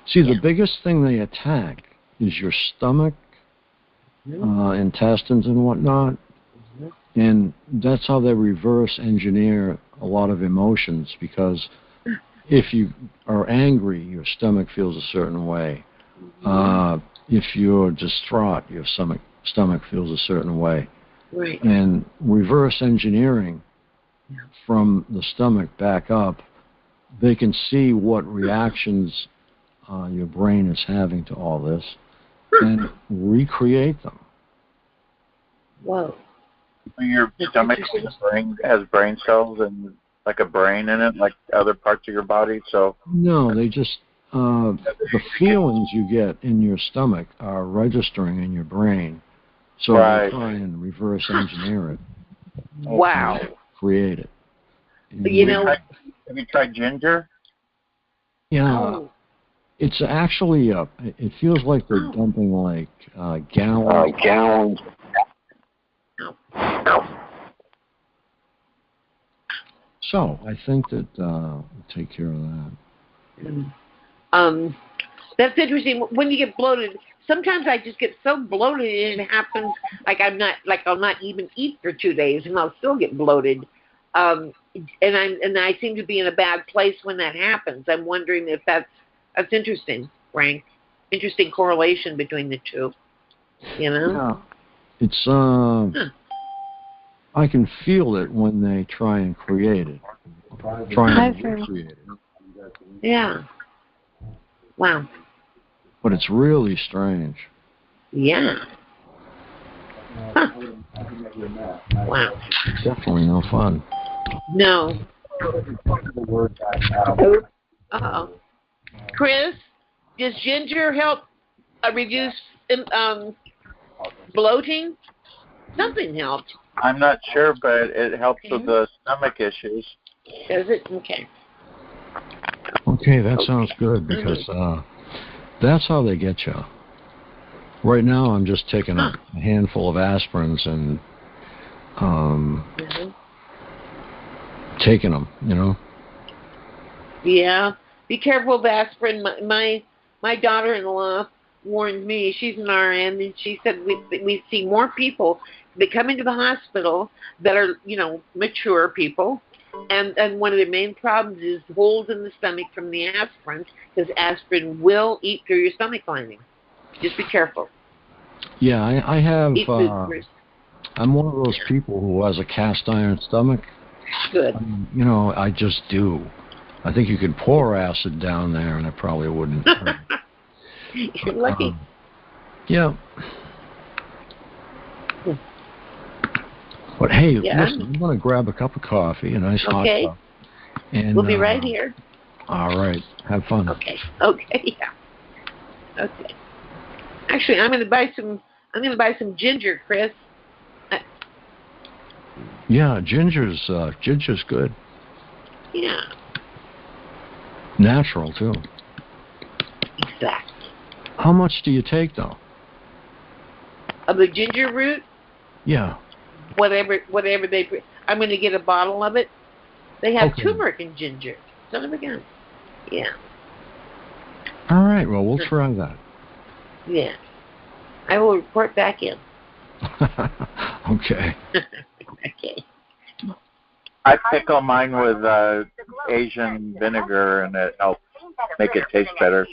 See, the biggest thing they attack is your stomach, intestines and whatnot. And that's how they reverse engineer a lot of emotions, because if you are angry, your stomach feels a certain way. If you're distraught, your stomach feels a certain way. Right. And reverse engineering from the stomach back up, they can see what reactions your brain is having to all this and recreate them. Whoa. Your stomach has brain cells and like a brain in it, like other parts of your body. So no, they just the feelings you get in your stomach are registering in your brain. So Right. they try and reverse engineer it. Wow. Create it. You know, have you tried ginger? Yeah. Oh. It's actually, it feels like they're dumping like gallons. So I think that we'll take care of that. That's interesting. When you get bloated, sometimes I just get so bloated and it happens I'll not even eat for 2 days and I'll still get bloated. And I seem to be in a bad place when that happens. I'm wondering if that's interesting, Frank. Interesting correlation between the two. You know? Yeah. It's I can feel it when they try and create it. Try and recreate it. Yeah. Wow. But it's really strange. Yeah. Huh. Wow. Definitely no fun. No. Uh-oh. Chris, does ginger help reduce bloating? Something helps. I'm not sure, but it helps with the stomach issues. Does it? Okay. Okay, that sounds good because that's how they get you. Right now, I'm just taking a handful of aspirins and taking them, you know. Yeah. Be careful of aspirin. My daughter-in-law warned me. She's an RN, and she said we see more people that come into the hospital that are, you know, mature people, and one of the main problems is holes in the stomach from the aspirin, because aspirin will eat through your stomach lining. Just be careful. Yeah, I have. Eat food first. I'm one of those people who has a cast iron stomach. Good. You know, I just do. I think you could pour acid down there, and it probably wouldn't hurt. You're lucky. Yeah. But hey, listen, I'm going to grab a cup of coffee, a nice hot cup. And we'll be right here. All right. Have fun. Okay. Yeah. Okay. Actually, I'm going to buy some ginger, Chris. Yeah, ginger's good. Yeah. Natural too. Exactly. How much do you take though? Of the ginger root? Yeah. Whatever they. I'm going to get a bottle of it. They have turmeric and ginger. Son of a gun. Yeah. All right. Well, we'll try that. Yeah. I will report back in. Okay. Okay. I pickle mine with Asian vinegar, and it helps make it taste better.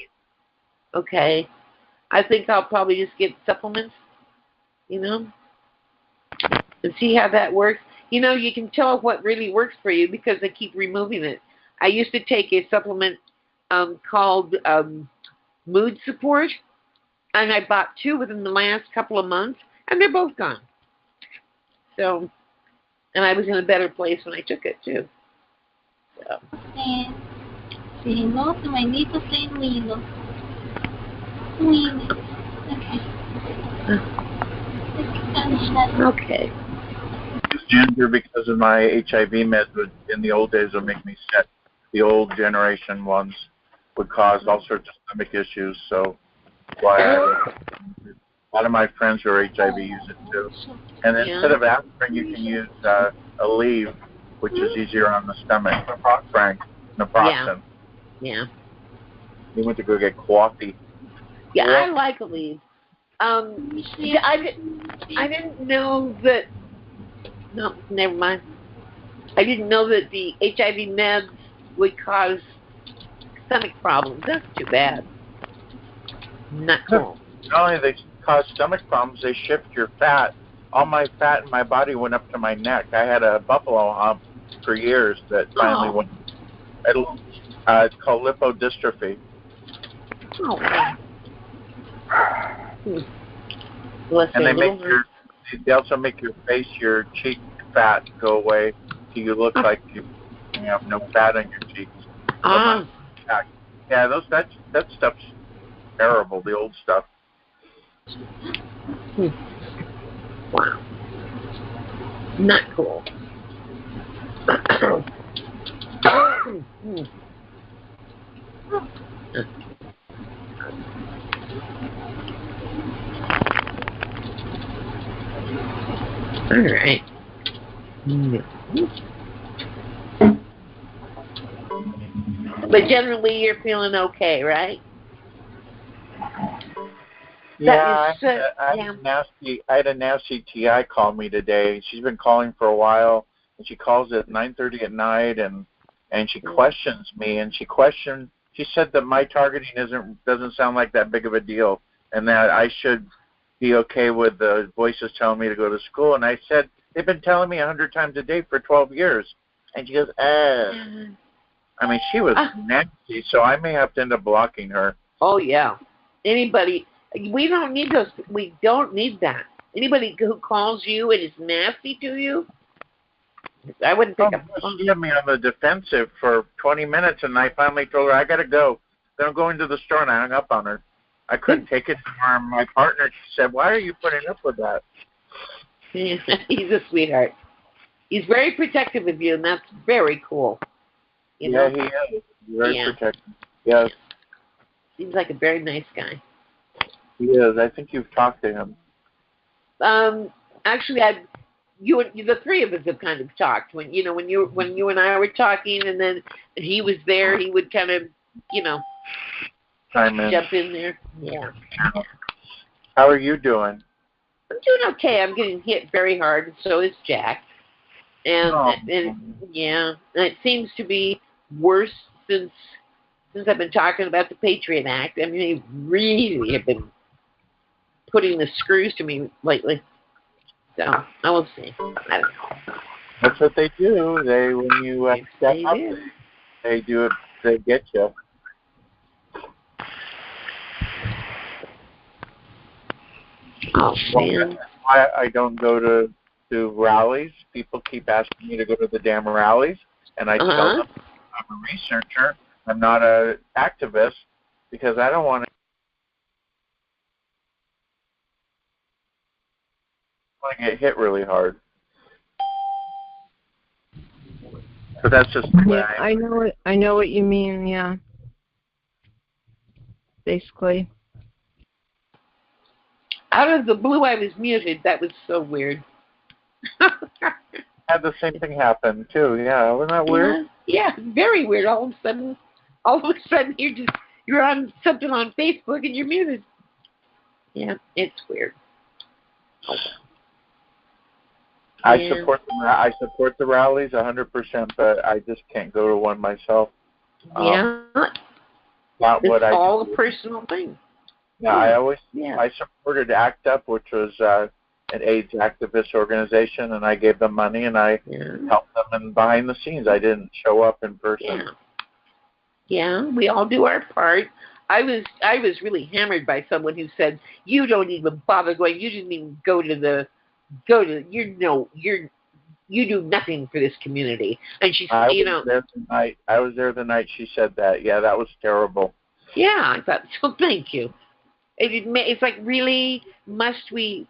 Okay. I think I'll probably just get supplements, you know, and see how that works. You know, you can tell what really works for you because they keep removing it. I used to take a supplement called Mood Support, and I bought 2 within the last couple of months, and they're both gone. So, and I was in a better place when I took it, too. So. Say hello to my little friend Willow. Okay. Use ginger because of my HIV meds in the old days would make me sick. The old generation ones would cause all sorts of stomach issues, so a lot of my friends who are HIV use it too. And instead of aspirin, you can use Aleve, which is easier on the stomach. Frank, naproxen. Yeah. We went to go get coffee. Yeah, I like Aleve. I didn't know that. No, never mind. I didn't know that the HIV meds would cause stomach problems. That's too bad. Not cool. Not only they cause stomach problems, they shift your fat. All my fat in my body went up to my neck. I had a buffalo hump for years that finally went. It's called lipodystrophy. Oh, wow. And they also make your face, your cheek fat go away, so you look like you have no fat on your cheeks. Yeah, that stuff's terrible. The old stuff. Wow. Not cool. All right. But generally, you're feeling okay, right? Yeah, I had a nasty TI call me today. She's been calling for a while, and she calls at 9:30 at night, and she questions me, and she said that my targeting doesn't sound like that big of a deal, and that I should be okay with the voices telling me to go to school. And I said, they've been telling me 100 times a day for 12 years. And she goes, I mean, she was nasty, so I may have to end up blocking her. Oh, yeah. Anybody, we don't need those. We don't need that. Anybody who calls you and is nasty to you, I wouldn't pick up. She had me on the defensive for 20 minutes, and I finally told her, I got to go. Then I'm going to the store, and I hung up on her. I couldn't take it anymore. My partner said, why are you putting up with that? He's a sweetheart. He's very protective of you, and that's very cool. You know? He is. Very protective. Yes. Seems like a very nice guy. He is. I think you've talked to him. Actually, the three of us have kind of talked. When you and I were talking, and then he was there, he would kind of, jump in there. Yeah. How are you doing? I'm doing okay. I'm getting hit very hard, and so is Jack. And it seems to be worse since I've been talking about the Patriot Act. I mean, they really have been putting the screws to me lately. So I will see. I don't know. That's what they do. When you step up, they do it. They get you. Oh man! That's why I don't go to rallies. People keep asking me to go to the damn rallies, and I tell them I'm a researcher. I'm not an activist, because I don't want to get hit really hard. So that's just the way I know what you mean. Yeah. Basically. Out of the blue, I was muted. That was so weird. Had the same thing happen too. Yeah, wasn't that weird? Yeah, very weird. All of a sudden, you're on something on Facebook and you're muted. Yeah, it's weird. Oh. I support the rallies 100%, but I just can't go to one myself. Yeah. Not what it's all a personal thing. Yeah, I supported ACT UP, which was an AIDS activist organization, and I gave them money and I helped them in behind the scenes. I didn't show up in person. Yeah, we all do our part. I was really hammered by someone who said, "You don't even bother going. You didn't even you do nothing for this community." And she said, I was there the night she said that. Yeah, that was terrible. Yeah, I thought so. Thank you. It's like, really, must we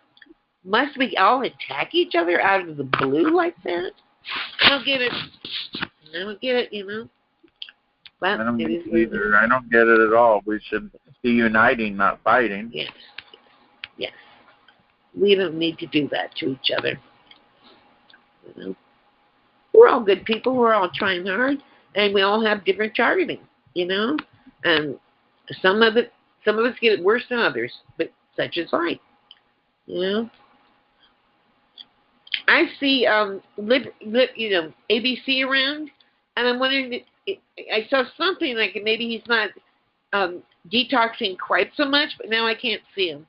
all attack each other out of the blue like that? I don't get it. But I don't get it either. I don't get it at all. We should be uniting, not fighting. Yes. We don't need to do that to each other. We're all good people. We're all trying hard, and we all have different targeting, and some of us get it worse than others, but such is life. I see ABC around, and I'm wondering. I saw something like maybe he's not detoxing quite so much, but now I can't see him.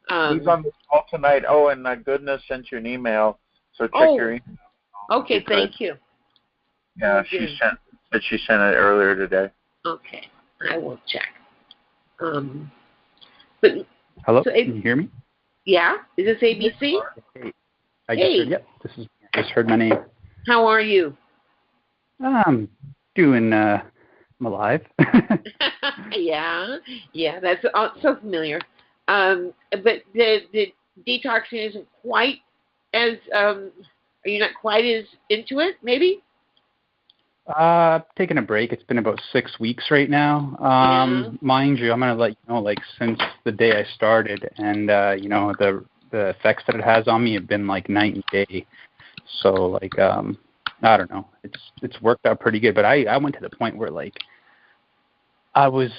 He's on the call tonight. Oh, and Goodness sent you an email, so check your email. Okay, thank you. Yeah, she sent it earlier today. Okay, I will check. But hello, can you hear me? Yeah, is this ABC? Hey. I just heard my name. How are you? I'm doing I'm alive. Yeah, that's so familiar. But the detoxing isn't quite as. Are you not quite as into it? Maybe. Taking a break. It's been about 6 weeks right now. Mind you, I'm gonna let you know, like, since the day I started, and you know, the effects that it has on me have been like night and day. So like, I don't know. It's worked out pretty good. But I went to the point where, like, I was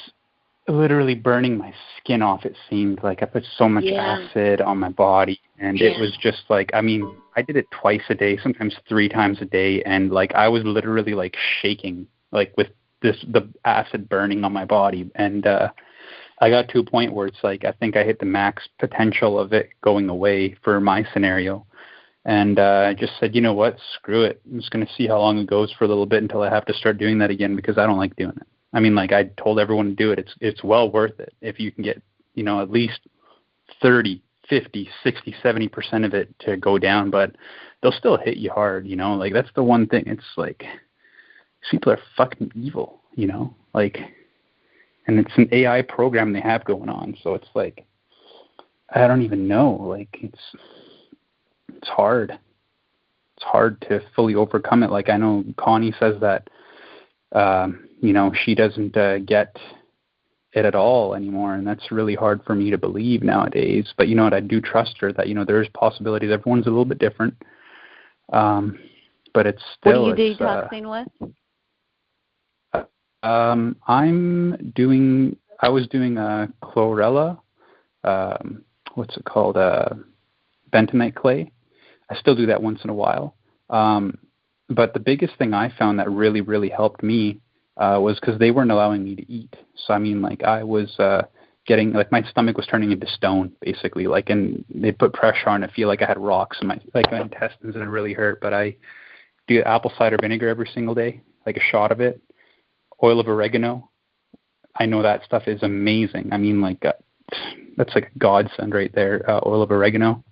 literally burning my skin off. It seemed like I put so much acid on my body, and it was just like, I mean, I did it twice a day, sometimes 3 times a day, and like I was literally like shaking, like with the acid burning on my body, and I got to a point where it's like I think I hit the max potential of it going away for my scenario. And I just said, you know what, screw it. I'm just going to see how long it goes for a little bit until I have to start doing that again, because I don't like doing it. I mean, like, I told everyone to do it. It's well worth it if you can get, you know, at least 30, 50, 60, 70% of it to go down, but they'll still hit you hard, you know? Like, that's the one thing. It's like, people are fucking evil, you know? Like, and it's an AI program they have going on, so it's like, I don't even know. Like, it's hard. It's hard to fully overcome it. Like, I know Connie says that, you know, she doesn't get it at all anymore, and that's really hard for me to believe nowadays. But you know what? I do trust her that, you know, there's possibilities. Everyone's a little bit different, but it's still. What are you detoxing with? I was doing chlorella. What's it called? Bentonite clay. I still do that once in a while. But the biggest thing I found that really, really helped me was because they weren't allowing me to eat. So, I mean, like, I was getting, like, my stomach was turning into stone, basically. Like, and they put pressure on it. I feel like I had rocks in my intestines, and it really hurt. But I do apple cider vinegar every single day, like a shot of it. Oil of oregano. I know that stuff is amazing. I mean, like, that's like a godsend right there, oil of oregano.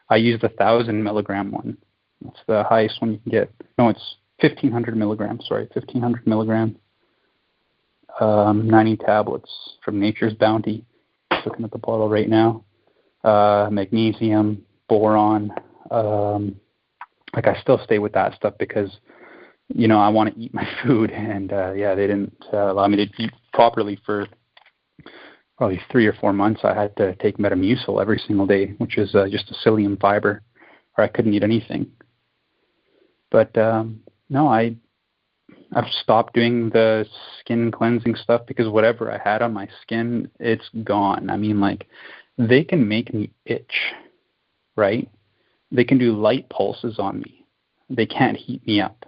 I use the 1,000 milligram one. That's the highest one you can get. No, it's 1,500 milligrams. Sorry, 1,500 milligram. 90 tablets from Nature's Bounty. Just looking at the bottle right now. Magnesium, boron. Like, I still stay with that stuff because, you know, I want to eat my food, and they didn't allow me to eat properly for probably 3 or 4 months. I had to take Metamucil every single day, which is just a psyllium fiber, or I couldn't eat anything. But no, I've stopped doing the skin cleansing stuff because whatever I had on my skin, it's gone. I mean, like, they can make me itch, right? They can do light pulses on me. They can't heat me up.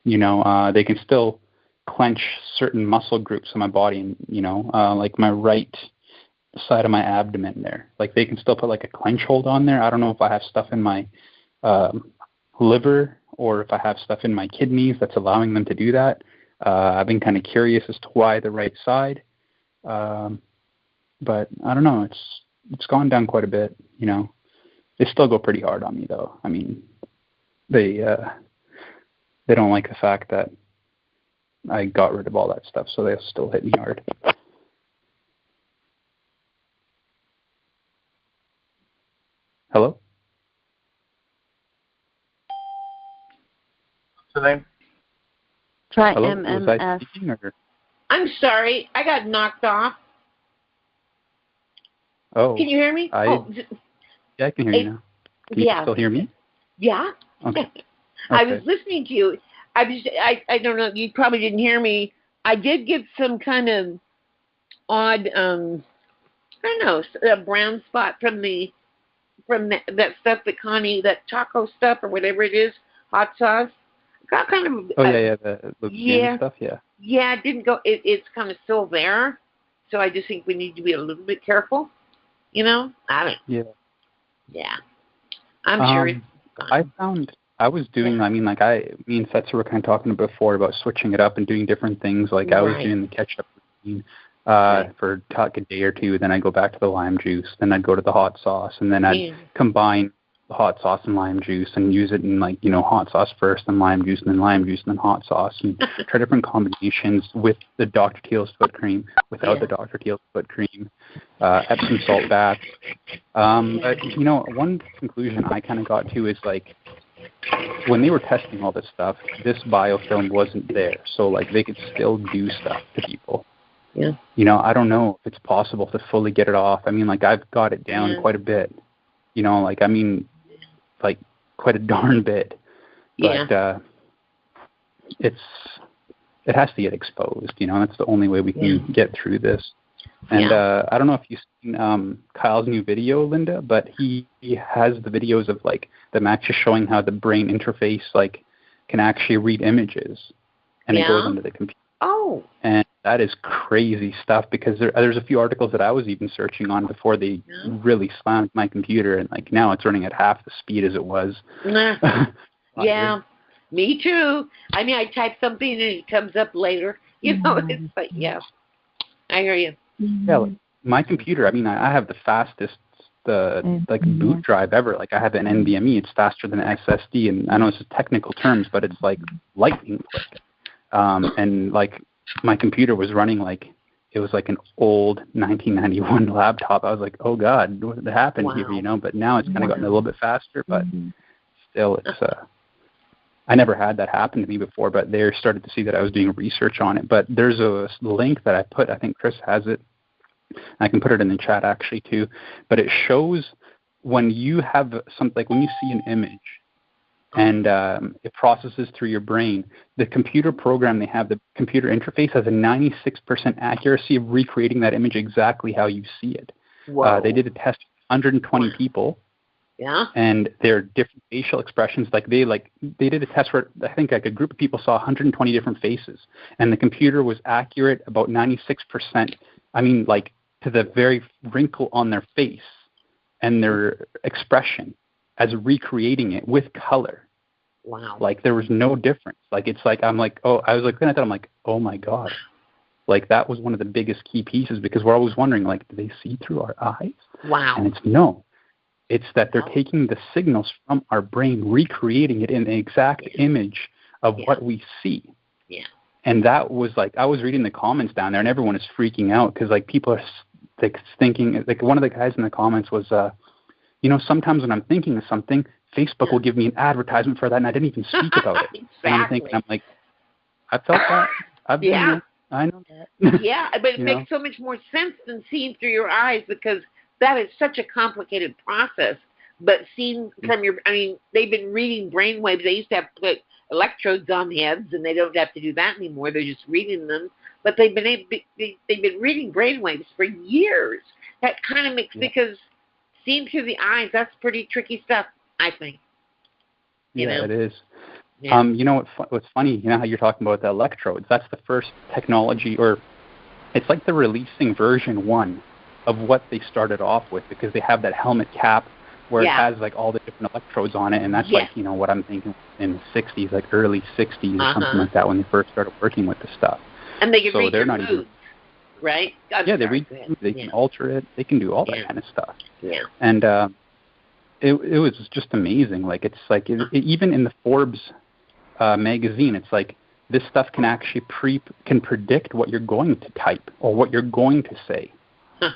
You know, they can still clench certain muscle groups in my body, and, you know, like my right side of my abdomen there. Like, they can still put like a clench hold on there. I don't know if I have stuff in my liver or if I have stuff in my kidneys that's allowing them to do that. I've been kind of curious as to why the right side. But I don't know. It's gone down quite a bit, you know. They still go pretty hard on me, though. I mean, they don't like the fact that I got rid of all that stuff, so they'll still hit me hard. Hello? What's the name? Try Hello? MMS. I'm sorry, I got knocked off. Oh. Can you hear me? Yeah, I can hear you now. Can you still hear me? Yeah. Okay. I was listening to you. I don't know. You probably didn't hear me. I did get some kind of odd, I don't know, a brown spot from that stuff that Connie, that taco stuff or whatever it is, hot sauce. Got kind of. The Louisiana stuff, yeah. Yeah, it didn't go. It's kind of still there, so I just think we need to be a little bit careful. You know, I don't. Yeah. Yeah, I'm sure it's gone. I was doing, I mean, like, me and Fetzer were kind of talking before about switching it up and doing different things. Like, I was doing the ketchup routine for a day or two, then I'd go back to the lime juice, then I'd go to the hot sauce, and then I'd combine hot sauce and lime juice and use it in like, hot sauce first, then lime juice, and then lime juice, and then hot sauce, and try different combinations with the Dr. Teal's foot cream, without the Dr. Teal's foot cream, Epsom salt baths. But, one conclusion I kind of got to is like, when they were testing all this stuff, this biofilm wasn't there. So like they could still do stuff to people. Yeah. I don't know if it's possible to fully get it off. I mean, like I've got it down quite a bit. Quite a darn bit. But it has to get exposed. That's the only way we can get through this. And I don't know if you've seen Kyle's new video, Linda, but he has the videos of like them actually showing how the brain interface like can actually read images, and it goes into the computer. Oh. And that is crazy stuff, because there's a few articles that I was even searching on before they really slammed my computer, and like now it's running at half the speed as it was. Yeah, me too. I mean, I type something and it comes up later. It's like, I hear you. Yeah, like my computer, I mean, I have the fastest boot drive ever. Like I have an NVMe, it's faster than an SSD, and I know this is technical terms, but it's like lightning quick. And like my computer was running like it was like an old 1991 laptop. I was like, oh God, what happened here? But now it's kind of gotten a little bit faster, but still it's I never had that happen to me before, but they started to see that I was doing research on it. But there's a link that I put, I think Chris has it. I can put it in the chat actually too. But it shows when you have something, like when you see an image and it processes through your brain, the computer program they have, the computer interface has a 96% accuracy of recreating that image exactly how you see it. They did a test with 120 people. Yeah. And their different facial expressions, they did a test where I think like a group of people saw 120 different faces, and the computer was accurate about 96%. I mean, like to the very wrinkle on their face and their expression as recreating it with color. Wow. Like there was no difference. Like it's like I was looking at that, I'm like, oh my God. Like that was one of the biggest key pieces, because we're always wondering, like, do they see through our eyes? Wow. And it's no. It's that they're taking the signals from our brain, recreating it in the exact image of what we see. Yeah. And that was like, I was reading the comments down there, and everyone is freaking out because like people are like thinking, like one of the guys in the comments was, sometimes when I'm thinking of something, Facebook will give me an advertisement for that, and I didn't even speak about it. Exactly. And I'm thinking, I'm like, I felt that. I've been there. I know that. Yeah, but it makes so much more sense than seeing through your eyes, because that is such a complicated process. But seen from they've been reading brainwaves. They used to have to put electrodes on heads, and they don't have to do that anymore. They're just reading them. But they've been reading brainwaves for years. That kind of makes, because seeing through the eyes, that's pretty tricky stuff, I think. You know? It is. Yeah. What's funny, how you're talking about the electrodes, that's the first technology, or it's like the releasing version 1 of what they started off with, because they have that helmet cap where it has like all the different electrodes on it, and that's like, what I'm thinking in the 60s, like early 60s or something like that, when they first started working with this stuff. And they can read they're your not moods, right? They read moods, they can alter it, they can do all that kind of stuff. Yeah. And it was just amazing. Like it's like even in the Forbes magazine, it's like this stuff can actually can predict what you're going to type or what you're going to say. Huh.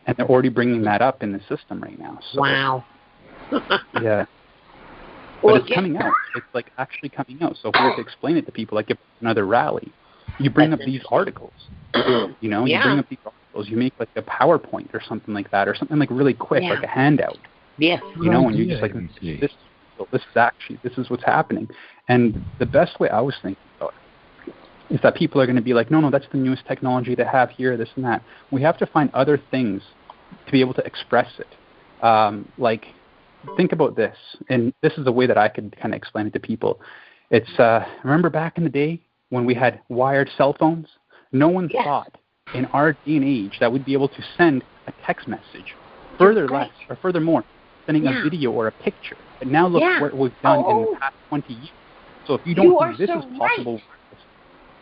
And they're already bringing that up in the system right now. So, wow. Yeah. But it's coming out. It's like actually coming out. So if we were to explain it to people, like if another rally, you bring up these articles. You bring up these articles. You make like a PowerPoint or something like that, or something like really quick, like a handout. Yeah. And you just like, this is what's happening. And the best way I was thinking about it is that people are going to be like, no, that's the newest technology they have here, this and that. We have to find other things to be able to express it. Like, think about this, and this is the way that I could kind of explain it to people. It's remember back in the day when we had wired cell phones? No one thought in our day and age that we'd be able to send a text message. Furthermore, sending a video or a picture. But now look what we've done in the past 20 years. So if you don't think this is possible,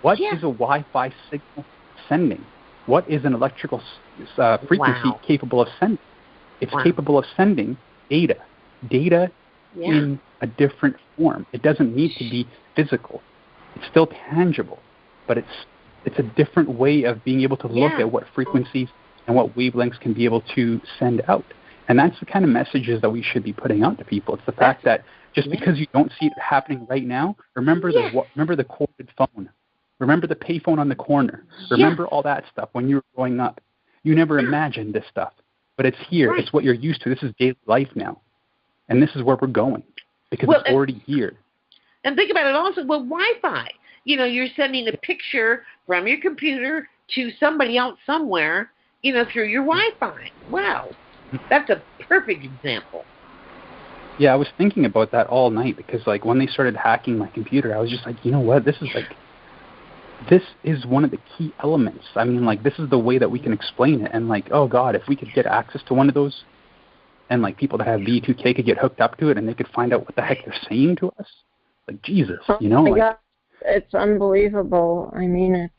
what is a Wi-Fi signal sending? What is an electrical frequency capable of sending? It's capable of sending data. Data in a different form. It doesn't need to be physical. It's still tangible, but it's a different way of being able to look at what frequencies and what wavelengths can be able to send out. And that's the kind of messages that we should be putting out to people. It's the fact that just because you don't see it happening right now, remember the corded phone. Remember the payphone on the corner. Remember all that stuff when you were growing up. You never imagined this stuff, but it's here. It's what you're used to. This is daily life now. And this is where we're going because it's already here. And think about it also with Wi-Fi. You know, you're sending a picture from your computer to somebody else somewhere, you know, through your Wi-Fi. Wow. That's a perfect example. Yeah, I was thinking about that all night because, like, when they started hacking my computer, I was just like, you know what? This is one of the key elements. I mean, like, this is the way that we can explain it. And, like, oh, God, if we could get access to one of those and, like, people that have V2K could get hooked up to it and they could find out what the heck they're saying to us. Like, Jesus, you know? God. It's unbelievable. I mean, it's,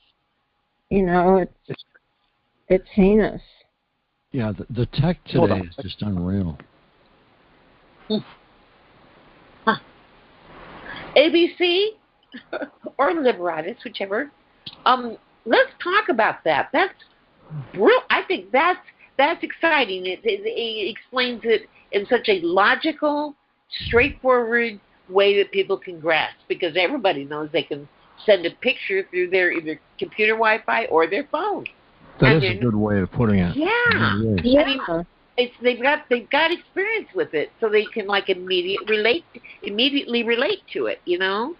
you know, it's heinous. Yeah, the tech today is just unreal. Huh. ABC or Liberatus, whichever. Let's talk about that. That's real. I think that's exciting. It explains it in such a logical, straightforward way that people can grasp, because everybody knows they can send a picture through their either computer Wi-Fi or their phone. That is a good way of putting it. Yeah. Yeah. I mean, they've got experience with it, so they can like immediately relate to it, you know,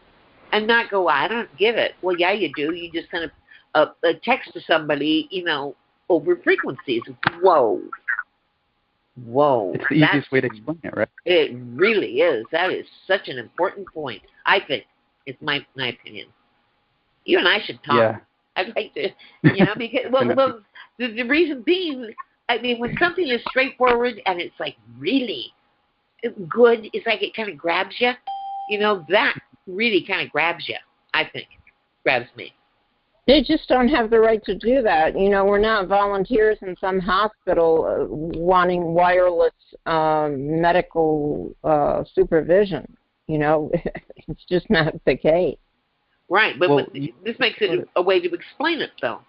and not go, I don't get it. Well, yeah, you do. You just send a text to somebody, you know, over frequencies. Whoa. It's the easiest way to explain it, right? It really is. That is such an important point. I think it's my opinion. You and I should talk. Yeah. I'd like to, you know, because the reason being, I mean, when something is straightforward and it's like really good, it's like it kind of grabs you. You know, that really kind of grabs you. I think grabs me. They just don't have the right to do that. You know, we're not volunteers in some hospital wanting wireless medical supervision. You know, it's just not the case. Right, but this makes it a way to explain it, though.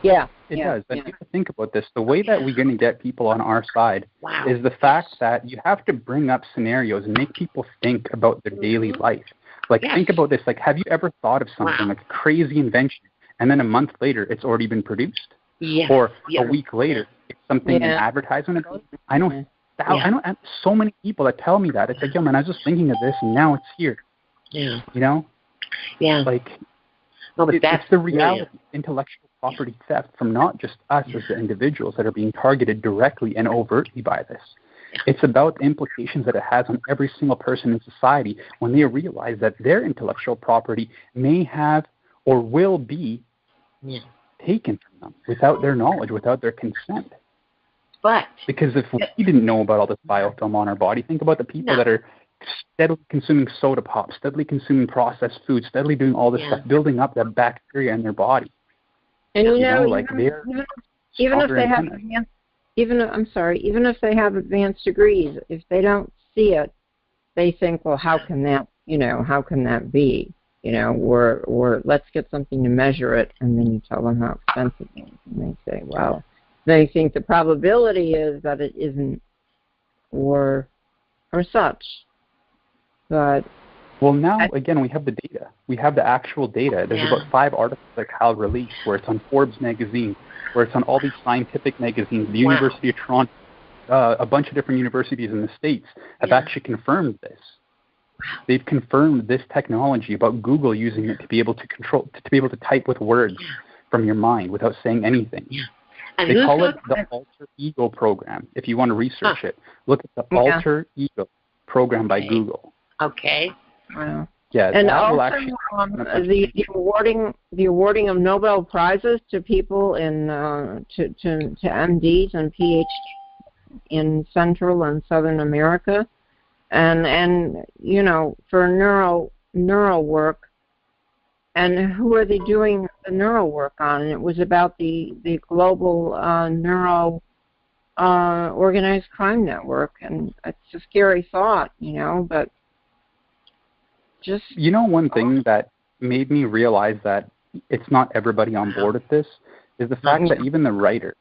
Yeah. It does. And if you think about this, the way that we're going to get people on our side is the fact that you have to bring up scenarios and make people think about their daily life. Like, think about this. Like, have you ever thought of something like a crazy invention, and then a month later it's already been produced? Or a week later it's something in advertisement about it? I know I know so many people that tell me that. It's like, yo, man, I was just thinking of this, and now it's here. Yeah. You know? Yeah. Like, no, but it's the reality, intellectual property theft from not just us as the individuals that are being targeted directly and overtly by this. It's about the implications that it has on every single person in society when they realize that their intellectual property may have or will be taken from them without their knowledge, without their consent. But because if we didn't know about all this biofilm on our body, think about the people that are steadily consuming soda pop, steadily consuming processed food, steadily doing all this stuff, building up that bacteria in their body. And you know, like even if they have even if they have advanced degrees, if they don't see it, they think, well, how can that be? You know, or let's get something to measure it, and then you tell them how expensive it is, and they say, well, they think the probability is that it isn't, or such. But well, now again we have the data. We have the actual data. There's about 5 articles that Kyle released, where it's on Forbes magazine, where it's on all these scientific magazines. The University of Toronto, a bunch of different universities in the States have actually confirmed this. They've confirmed this technology about Google using it to be able to to type with words from your mind without saying anything. And they call it the Alter Ego program. If you want to research it, look at the Alter Ego program by Google. Okay. Wow. Yeah, and also the awarding of Nobel prizes to people in to MDs and PhDs in Central and Southern America, and you know, for neural work. And who are they doing the neural work on? And it was about the global neuro organized crime network, and it's a scary thought, but just... one thing that made me realize that it's not everybody on board with this is the fact that even the writers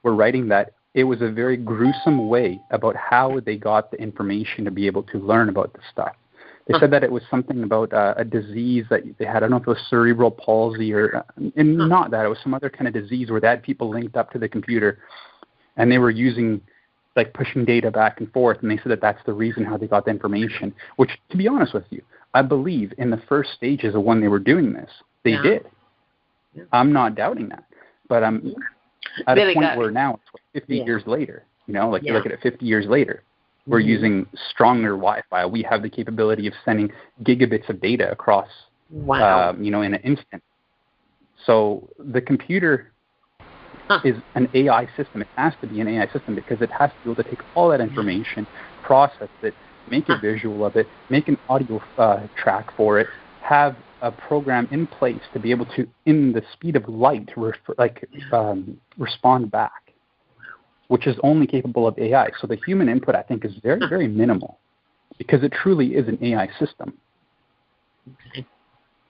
were writing that it was a very gruesome way about how they got the information to be able to learn about this stuff. They said that it was something about a disease that they had. I don't know if it was cerebral palsy or not that. It was some other kind of disease where they had people linked up to the computer, and they were using, pushing data back and forth, and they said that that's the reason how they got the information, which, to be honest with you, I believe in the first stages of when they were doing this, they did. Yeah. I'm not doubting that. But I'm at a point where now it's 50 years later, you look at it 50 years later. We're using stronger Wi-Fi. We have the capability of sending gigabits of data across, in an instant. So the computer is an AI system. It has to be an AI system because it has to be able to take all that information, process it, make a visual of it, make an audio track for it, have a program in place to be able to, in the speed of light, respond back, which is only capable of AI. So the human input, I think, is very, very minimal because it truly is an AI system. Okay.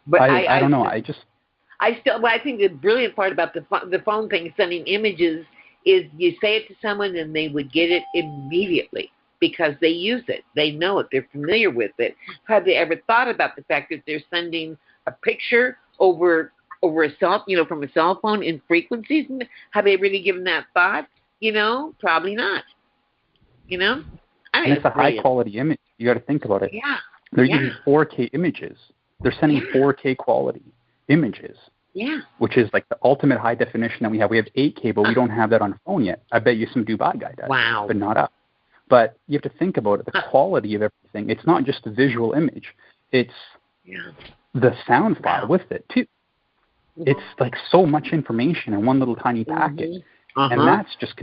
But I don't know. I think the brilliant part about the phone thing, sending images, is you say it to someone and they would get it immediately because they use it. They know it. They're familiar with it. Have they ever thought about the fact that they're sending a picture over a cell, from a cell phone in frequencies? Have they really given that thought? Probably not. And it's a high quality image. You got to think about it. Yeah. They're using 4K images. They're sending 4K quality images. Yeah. Which is the ultimate high definition that we have. We have 8K, but we don't have that on phone yet. I bet you some Dubai guy does. Wow. But not us. But you have to think about it, the quality of everything. It's not just the visual image. It's the sound file with it, too. It's so much information in one little tiny package. And that's just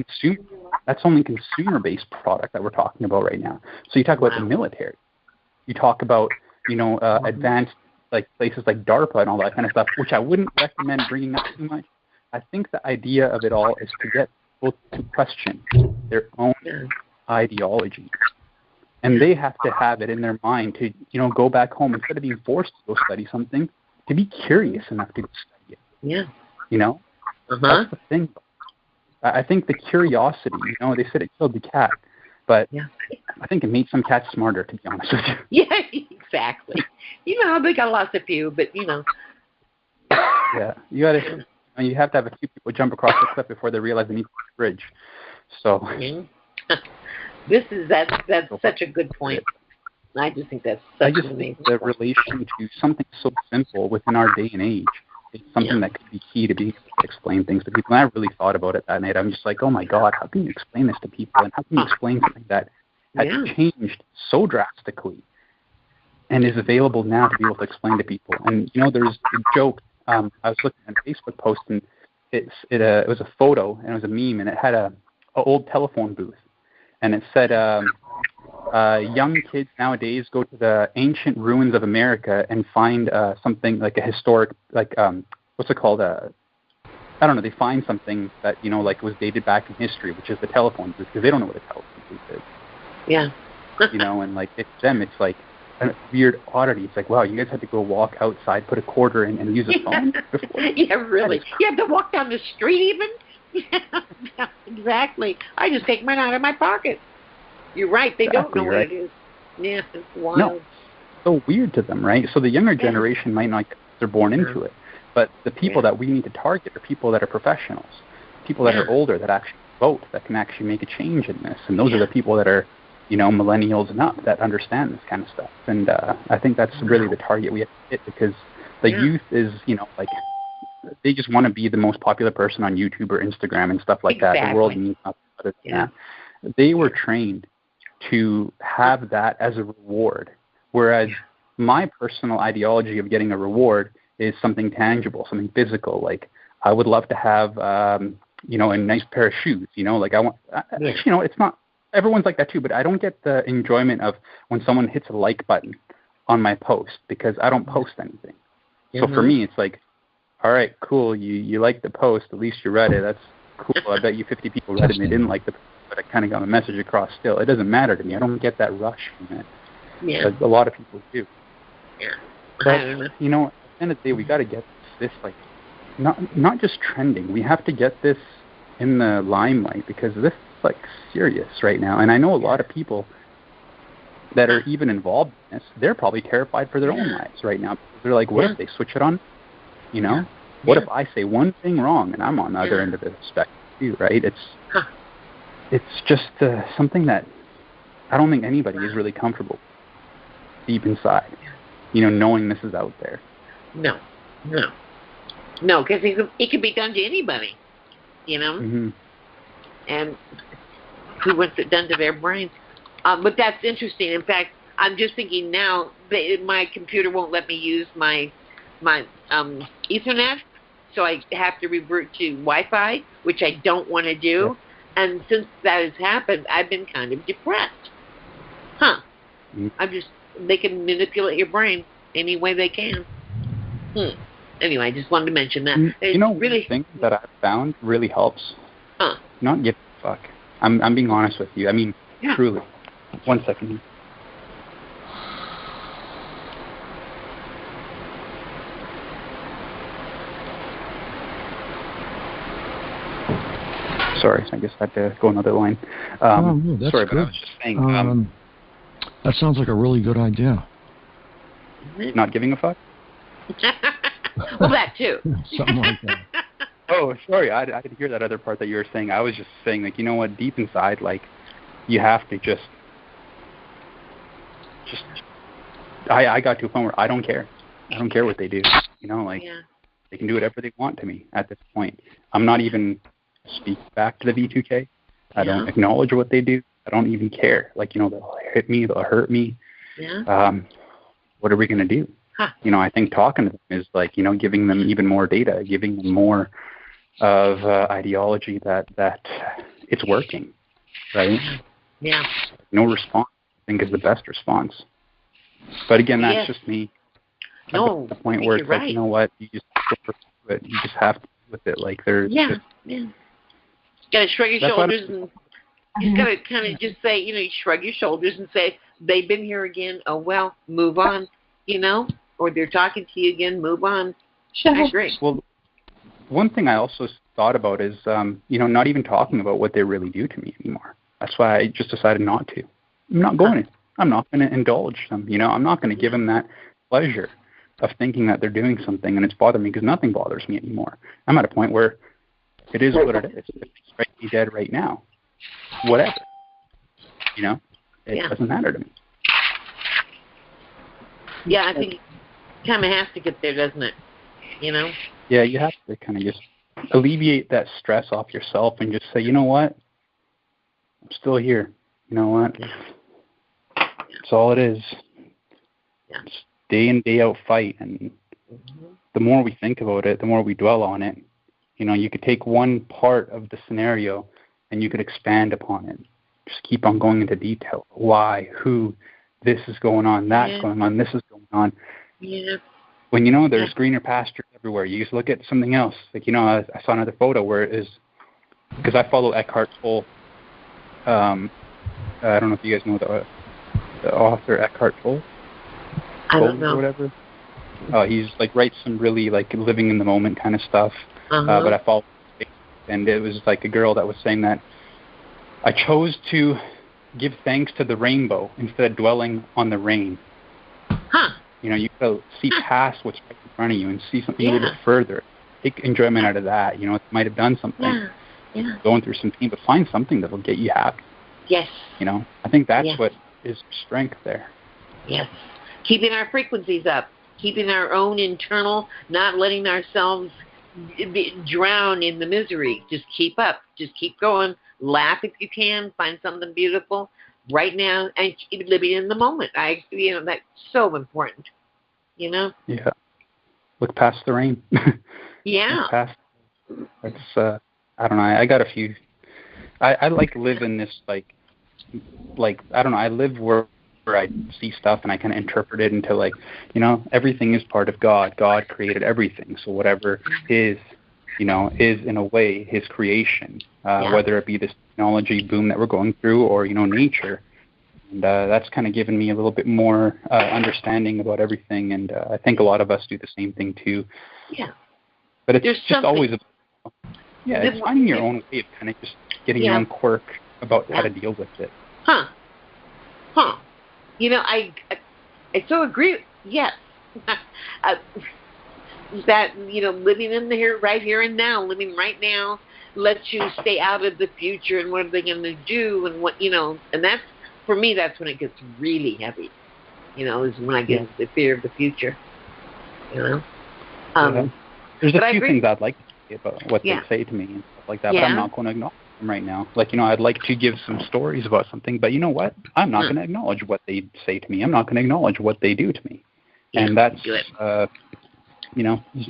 that's only consumer-based product that we're talking about right now. So you talk about the military. You talk about, advanced, places like DARPA and all that kind of stuff, which I wouldn't recommend bringing up too much. I think the idea of it all is to get people to question their own ideology. And they have to have it in their mind to, go back home instead of being forced to go study something, to be curious enough to go study it. Yeah. That's the thing. I think the curiosity, they said it killed the cat, but I think it made some cats smarter, to be honest with you. Yeah, exactly. They got lost a few, but Yeah, you have to have a few people jump across the cliff before they realize they need the bridge. So. That's such a good point. I just think that's such an amazing the relation to something so simple within our day and age is something that could be key to being able to explain things to people. And I really thought about it that night. I'm just like, oh my God, how can you explain this to people? And how can you explain something that has changed so drastically and is available now to be able to explain to people? And there's a joke. I was looking at a Facebook post, and it was a photo, and it was a meme, and it had a old telephone booth. And it said, young kids nowadays go to the ancient ruins of America and find something like a historic, what's it called? I don't know. They find something that, was dated back in history, which is the telephone booth, because they don't know what a telephone booth is. Yeah. And to them, it's like a weird oddity. It's like, wow, you guys had to go walk outside, put a quarter in, and use a phone before? Yeah, really. You have to walk down the street even? Yeah, exactly. I just take mine out of my pocket. You're right. They don't know what it is. Yeah, it's wild. No, so weird to them, right? So the younger generation might not get they're born into it. But the people that we need to target are people that are professionals, people that are older, that actually vote, that can actually make a change in this. And those are the people that are, millennials and up, that understand this kind of stuff. And I think that's really the target we have to hit, because the youth is, they just want to be the most popular person on YouTube or Instagram and stuff like that. The world needs nothing other than that. They were trained to have that as a reward, whereas my personal ideology of getting a reward is something tangible, something physical. Like, I would love to have, a nice pair of shoes. I want, it's not, everyone's like that too, but I don't get the enjoyment of when someone hits a like button on my post, because I don't post anything. So for me, it's like, all right, cool, you liked the post, at least you read it. That's cool. I bet you 50 people read it and they didn't like the post. but I kind of got my message across still. It doesn't matter to me. I don't get that rush from it. Yeah. But a lot of people do. Yeah. But, at the end of the day, we got to get this, like, not just trending. We have to get this in the limelight because this is, like, serious right now. And I know a lot of people that are even involved in this, they're probably terrified for their own lives right now. Because they're like, what if they switch it on? You know? What if I say one thing wrong and I'm on the other end of the spectrum too, right? It's just something that I don't think anybody is really comfortable deep inside, knowing this is out there. No, because it could be done to anybody, Mm-hmm. And who wants it done to their brains? But that's interesting. In fact, I'm just thinking now that my computer won't let me use my Ethernet, so I have to revert to Wi-Fi, which I don't want to do. Yeah. And since that has happened, I've been kind of depressed. They can manipulate your brain any way they can. Anyway, I just wanted to mention that. Really thing that I've found really helps. Not give a fuck. I'm being honest with you. I mean, truly. 1 second. Sorry, I guess I had to go another line. That's sorry, good. but I was just saying. That sounds like a really good idea. Not giving a fuck? Well, that too. Something like that. Oh, sorry, I didn't hear that other part that you were saying. I was just saying, like, you know what, deep inside, like, you have to just I got to a point where I don't care. I don't care what they do. They can do whatever they want to me at this point. I'm not even speak back to the V2K. I don't acknowledge what they do. I don't even care. Like, they'll hit me, they'll hurt me. Yeah. What are we going to do? I think talking to them is like, giving them even more data, giving them more of ideology that it's working, right? Yeah. No response, I think, is the best response. But again, that's just me. No, at the point where it's like, you know what, you just go through it. You just have to deal with it. Like, there's just... You gotta shrug your shoulders and you gotta kind of just say, you shrug your shoulders and say, they've been here again. Oh, well, move on, or they're talking to you again, move on. I agree. Well, one thing I also thought about is, not even talking about what they really do to me anymore. That's why I just decided not to. I'm not going to. I'm not going to indulge them. I'm not going to give them that pleasure of thinking that they're doing something and it's bothering me, because nothing bothers me anymore. I'm at a point where it is what it is. If they strike me dead right now, whatever. It doesn't matter to me. Yeah, I think it kind of has to get there, doesn't it? Yeah, you have to kind of just alleviate that stress off yourself and just say, you know what? I'm still here. You know what? That's all it is. Yeah. It's day in, day out fight. And the more we think about it, the more we dwell on it. You could take one part of the scenario and you could expand upon it. Just keep on going into detail. Why, who, this is going on, that's going on, this is going on. Yeah. When there's greener pastures everywhere, you just look at something else. Like, I saw another photo where it is, because I follow Eckhart Tolle. I don't know if you guys know the author Eckhart Tolle. I don't know. Or whatever. He's like writes some really like living in the moment kind of stuff. But I follow, and it was like a girl that was saying that I chose to give thanks to the rainbow instead of dwelling on the rain. You gotta see past what's right in front of you and see something a little bit further. Take enjoyment out of that. It might have done something. Yeah. Going through some pain, but find something that'll get you happy. Yes. I think that's what is strength there. Yes. Keeping our frequencies up, keeping our own internal, not letting ourselves drown in the misery. Just keep up. Just keep going. Laugh if you can. Find something beautiful right now and keep living in the moment. That's so important. Yeah. Look past the rain. Yeah. Look past. It's I don't know. I got a few. I like live in this like I don't know. I live where I see stuff and I kind of interpret it into everything is part of God. God created everything. So whatever is is in a way his creation, whether it be this technology boom that we're going through or, nature. And that's kind of given me a little bit more understanding about everything. And I think a lot of us do the same thing too. Yeah. But it's just always, it's finding your own way of kind of just getting your own quirk about how to deal with it. I so agree. Yes. That, living in the right here and now, living right now, lets you stay out of the future and what are they going to do and what, and that's, for me, that's when it gets really heavy, is when I get the fear of the future, There's a few things I'd like to say about what they say to me and stuff like that, but I'm not going to acknowledge them right now. Like, I'd like to give some stories about something, but you know what? I'm not going to acknowledge what they say to me. I'm not going to acknowledge what they do to me. And that's, there's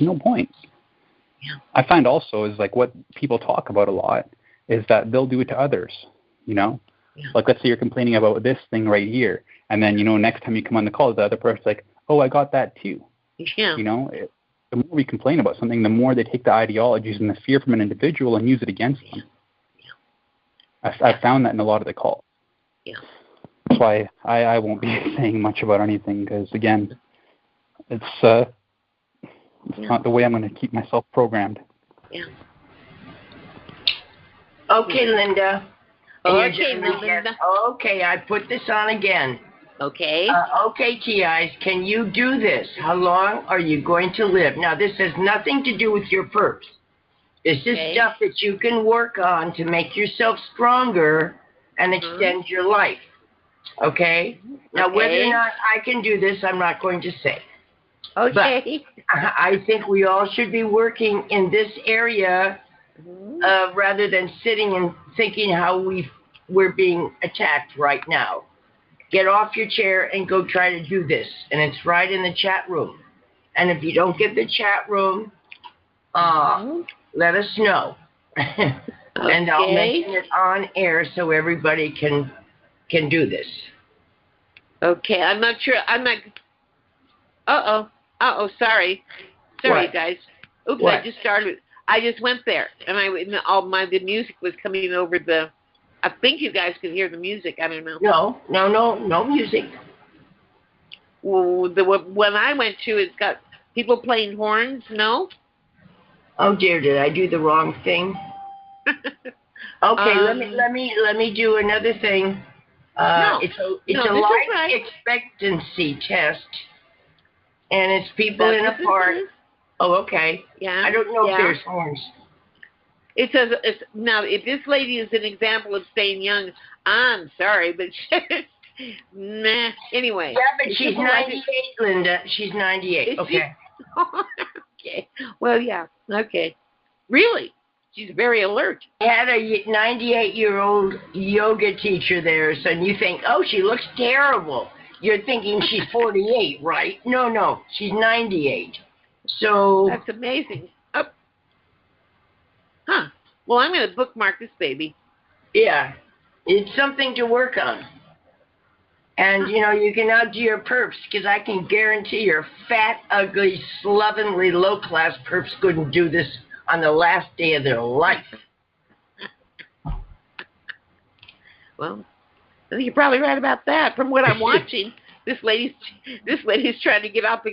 no point. Yeah. I find also is like what people talk about a lot is that they'll do it to others, Like, let's say you're complaining about this thing right here, and then, next time you come on the call, the other person's like, oh, I got that too. Yeah. The more we complain about something, the more they take the ideologies and the fear from an individual and use it against them. Yeah. I've found that in a lot of the calls. Yeah. That's why I won't be saying much about anything, because, again, it's not the way I'm going to keep myself programmed. Yeah. Okay, Linda. Okay, Linda. Okay, I put this on again. Okay. Okay, TIs, can you do this? How long are you going to live? Now, this has nothing to do with your perps. This is stuff that you can work on to make yourself stronger and extend your life. Okay? Now, whether or not I can do this, I'm not going to say. Okay. But I think we all should be working in this area rather than sitting and thinking how we're being attacked right now. Get off your chair and go try to do this. And it's right in the chat room. And if you don't get the chat room, let us know. And I'll mention it on air so everybody can do this. Okay, I'm not sure. Sorry, what? guys. Oops, What? I just started. I just went there, and the music was coming over the. I think you guys could hear the music. I don't know. No music. Well, the one I went to, it's got people playing horns. No. Oh dear, did I do the wrong thing? Okay, let me do another thing. It's a life expectancy test, and it's people in a park. Oh, okay. Yeah. I don't know if there's horns. It says now if this lady is an example of staying young, I'm sorry, but nah. Anyway. Yeah, but she's 98, Linda. She's 98. Okay. Okay. Well, yeah. Okay. Really? She's very alert. I had a 98-year-old yoga teacher there, so you think, oh, she looks terrible. You're thinking she's 48, right? No, she's 98. So that's amazing. Well, I'm going to bookmark this baby. Yeah, it's something to work on. And, you can outdo your perps, because I can guarantee your fat, ugly, slovenly, low-class perps couldn't do this on the last day of their life. Well, I think you're probably right about that. From what I'm watching, this lady's trying to get out the...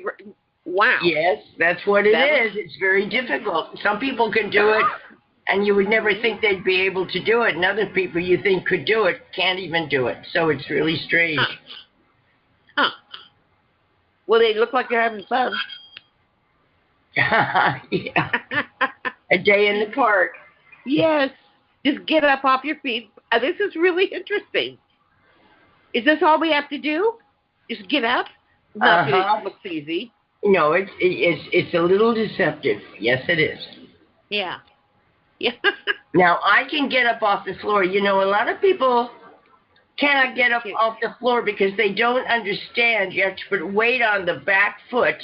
Wow. Yes, that's what it is. It's very difficult. Some people can do it, and you would never think they'd be able to do it, and other people you think could do it can't even do it. So it's really strange. Huh. Well, they look like they're having fun. Yeah. A day in the park. Yes. Just get up off your feet. This is really interesting. Is this all we have to do? Just get up? Not that it looks easy. No, it's a little deceptive. Yes, it is. Yeah. Yeah. Now, I can get up off the floor. A lot of people cannot get up off the floor because they don't understand. You have to put weight on the back foot,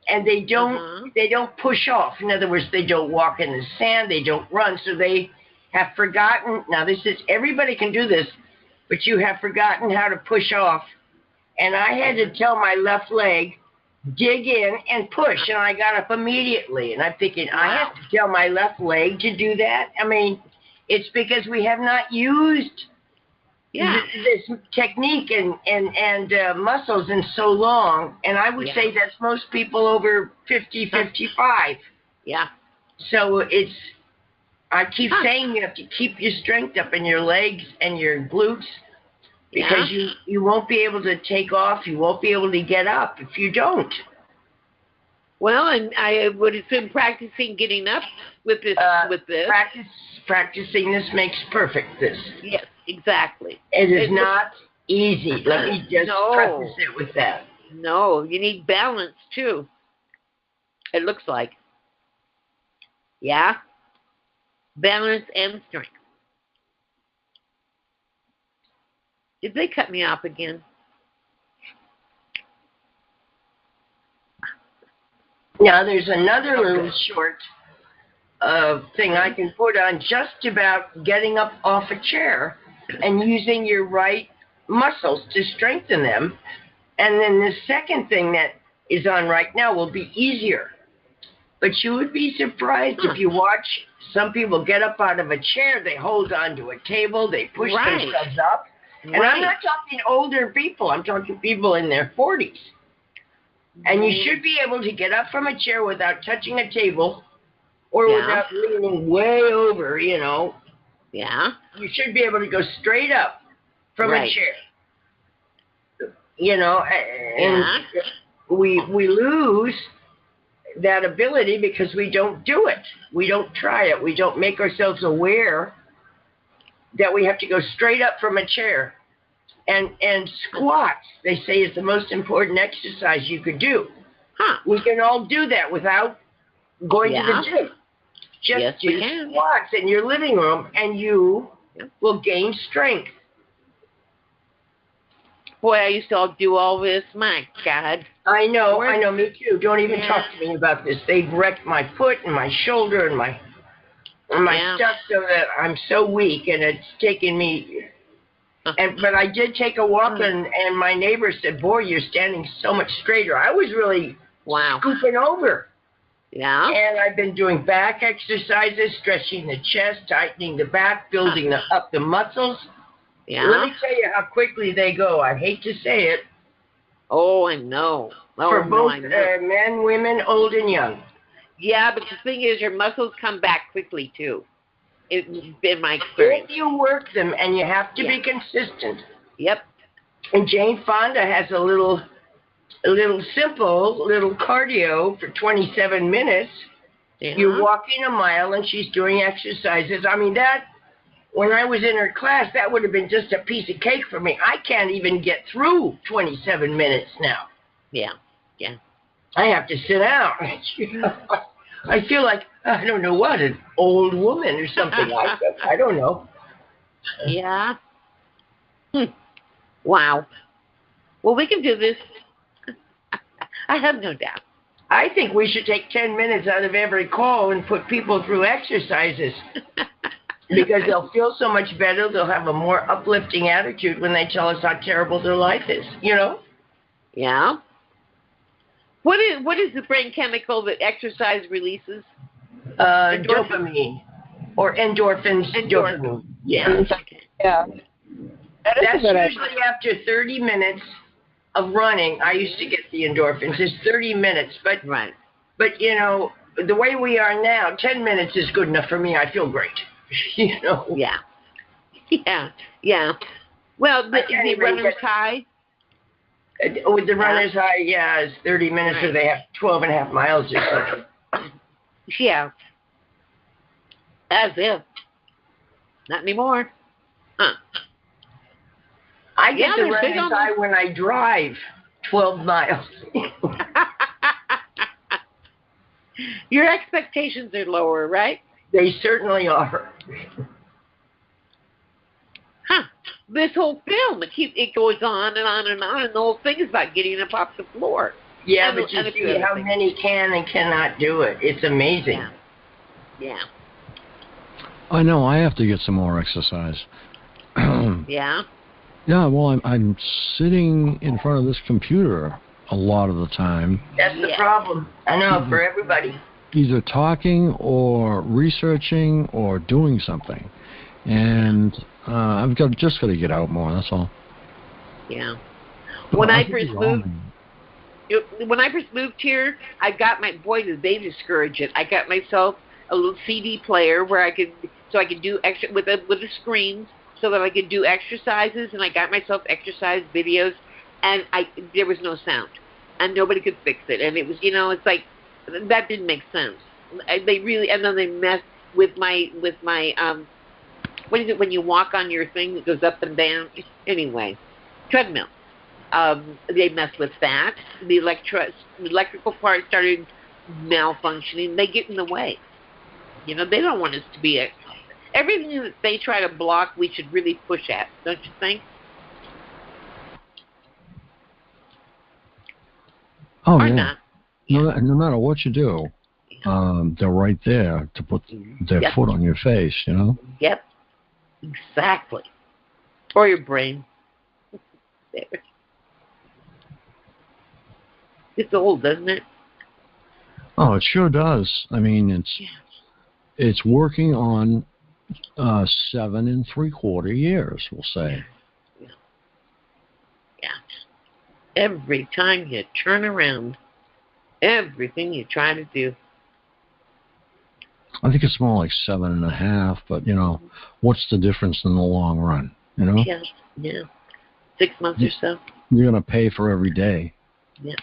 and they don't push off. In other words, they don't walk in the sand. They don't run. So they have forgotten. Now, everybody can do this, but you have forgotten how to push off. And I had to tell my left leg, dig in and push, and I got up immediately. And I'm thinking, I have to tell my left leg to do that? I mean, it's because we have not used this technique and muscles in so long. And I would say that's most people over 50, 55. Yeah. So I keep saying you have to keep your strength up in your legs and your glutes, because you won't be able to take off. You won't be able to get up if you don't. Well, and I would assume practicing getting up with this. Practicing this makes perfect. This. Yes, exactly. It's not easy. Let me just preface it with that. No, you need balance too. It looks like. Yeah. Balance and strength. Did they cut me off again? Now, there's another little short thing I can put on just about getting up off a chair and using your right muscles to strengthen them. And then the second thing that is on right now will be easier. But you would be surprised if you watch some people get up out of a chair, they hold onto a table, they push themselves up. And I'm not talking older people. I'm talking people in their 40s. And you should be able to get up from a chair without touching a table or without leaning way over, you know. Yeah. You should be able to go straight up from a chair. You know, and we lose that ability because we don't do it. We don't try it. We don't make ourselves aware that we have to go straight up from a chair. And squats, they say, is the most important exercise you could do. We can all do that without going to the gym. Just do squats in your living room, and you will gain strength. Boy, I used to do all this. My God. I know, me too. Don't even talk to me about this. They've wrecked my foot and my shoulder and my stuff, so that I'm so weak, and it's taken me. But I did take a walk, and my neighbor said, "Boy, you're standing so much straighter." I was really scooping over. Yeah. And I've been doing back exercises, stretching the chest, tightening the back, building up the muscles. Yeah. Let me tell you how quickly they go. I hate to say it. Oh, I know. For both men, women, old and young. Yeah, but the thing is, your muscles come back quickly too. It's been my experience. If you work them, and you have to be consistent. Yep. And Jane Fonda has a little simple cardio for 27 minutes. Yeah. You're walking a mile, and she's doing exercises. I mean, when I was in her class, that would have been just a piece of cake for me. I can't even get through 27 minutes now. Yeah. I have to sit down. I feel like, I don't know what, an old woman or something like that. I don't know. Yeah. Wow. Well, we can do this. I have no doubt. I think we should take 10 minutes out of every call and put people through exercises. Because they'll feel so much better. They'll have a more uplifting attitude when they tell us how terrible their life is, you know? Yeah. What is the brain chemical that exercise releases? Dopamine. Or endorphins. Dopamine. Yeah. Yeah. That's usually after 30 minutes of running. I used to get the endorphins. It's 30 minutes. But you know, the way we are now, 10 minutes is good enough for me. I feel great. You know? Yeah. Well, the runner's high? With the runner's high, it's 30 minutes, or they have 12 and a half miles or something. Yeah. As if. Not anymore. I get the runner's high when I drive 12 miles. Your expectations are lower, right? They certainly are. This whole film, it goes on and on and on, and the whole thing is about getting up off the floor. Yeah, but you see how many can and cannot do it. It's amazing. Yeah. I know. I have to get some more exercise. Yeah? Yeah, well, I'm sitting in front of this computer a lot of the time. That's the problem. I know, for everybody. Either talking or researching or doing something. And I've just got to get out more, that's all. Yeah. When I first moved here, I got they discourage it. I got myself a little CD player where I could do extra with the screens so that I could do exercises, and I got myself exercise videos, and there was no sound, and nobody could fix it, and it was, it's like, that didn't make sense. And then they messed with my what is it when you walk on your thing that goes up and down? Anyway, treadmill. They messed with that. The electrical part started malfunctioning. They get in the way. They don't want us to be everything that they try to block, we should really push at, don't you think? Oh, or yeah. not. No matter what you do, they're right there to put their foot on your face, Yep. Exactly. Or your brain. There. It's old, doesn't it? Oh, it sure does. I mean, it's working on 7 3/4 years, we'll say. Yeah. Every time you turn around, everything you try to do. I think it's more like 7.5, but what's the difference in the long run? Yeah. 6 months or so. You're gonna pay for every day. Yeah.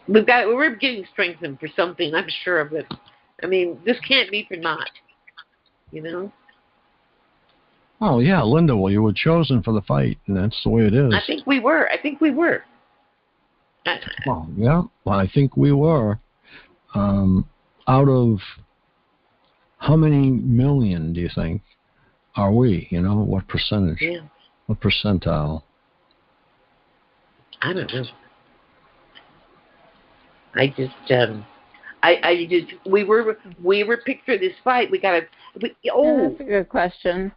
We're getting strengthened for something, I'm sure of it. I mean, this can't be for naught, Oh, yeah, Linda, well, you were chosen for the fight, and that's the way it is. I think we were. Well, yeah, well, I think we were. Out of how many million do you think are we? What percentage? Yeah. What percentile? I don't know. We were picked for this fight. That's a good question.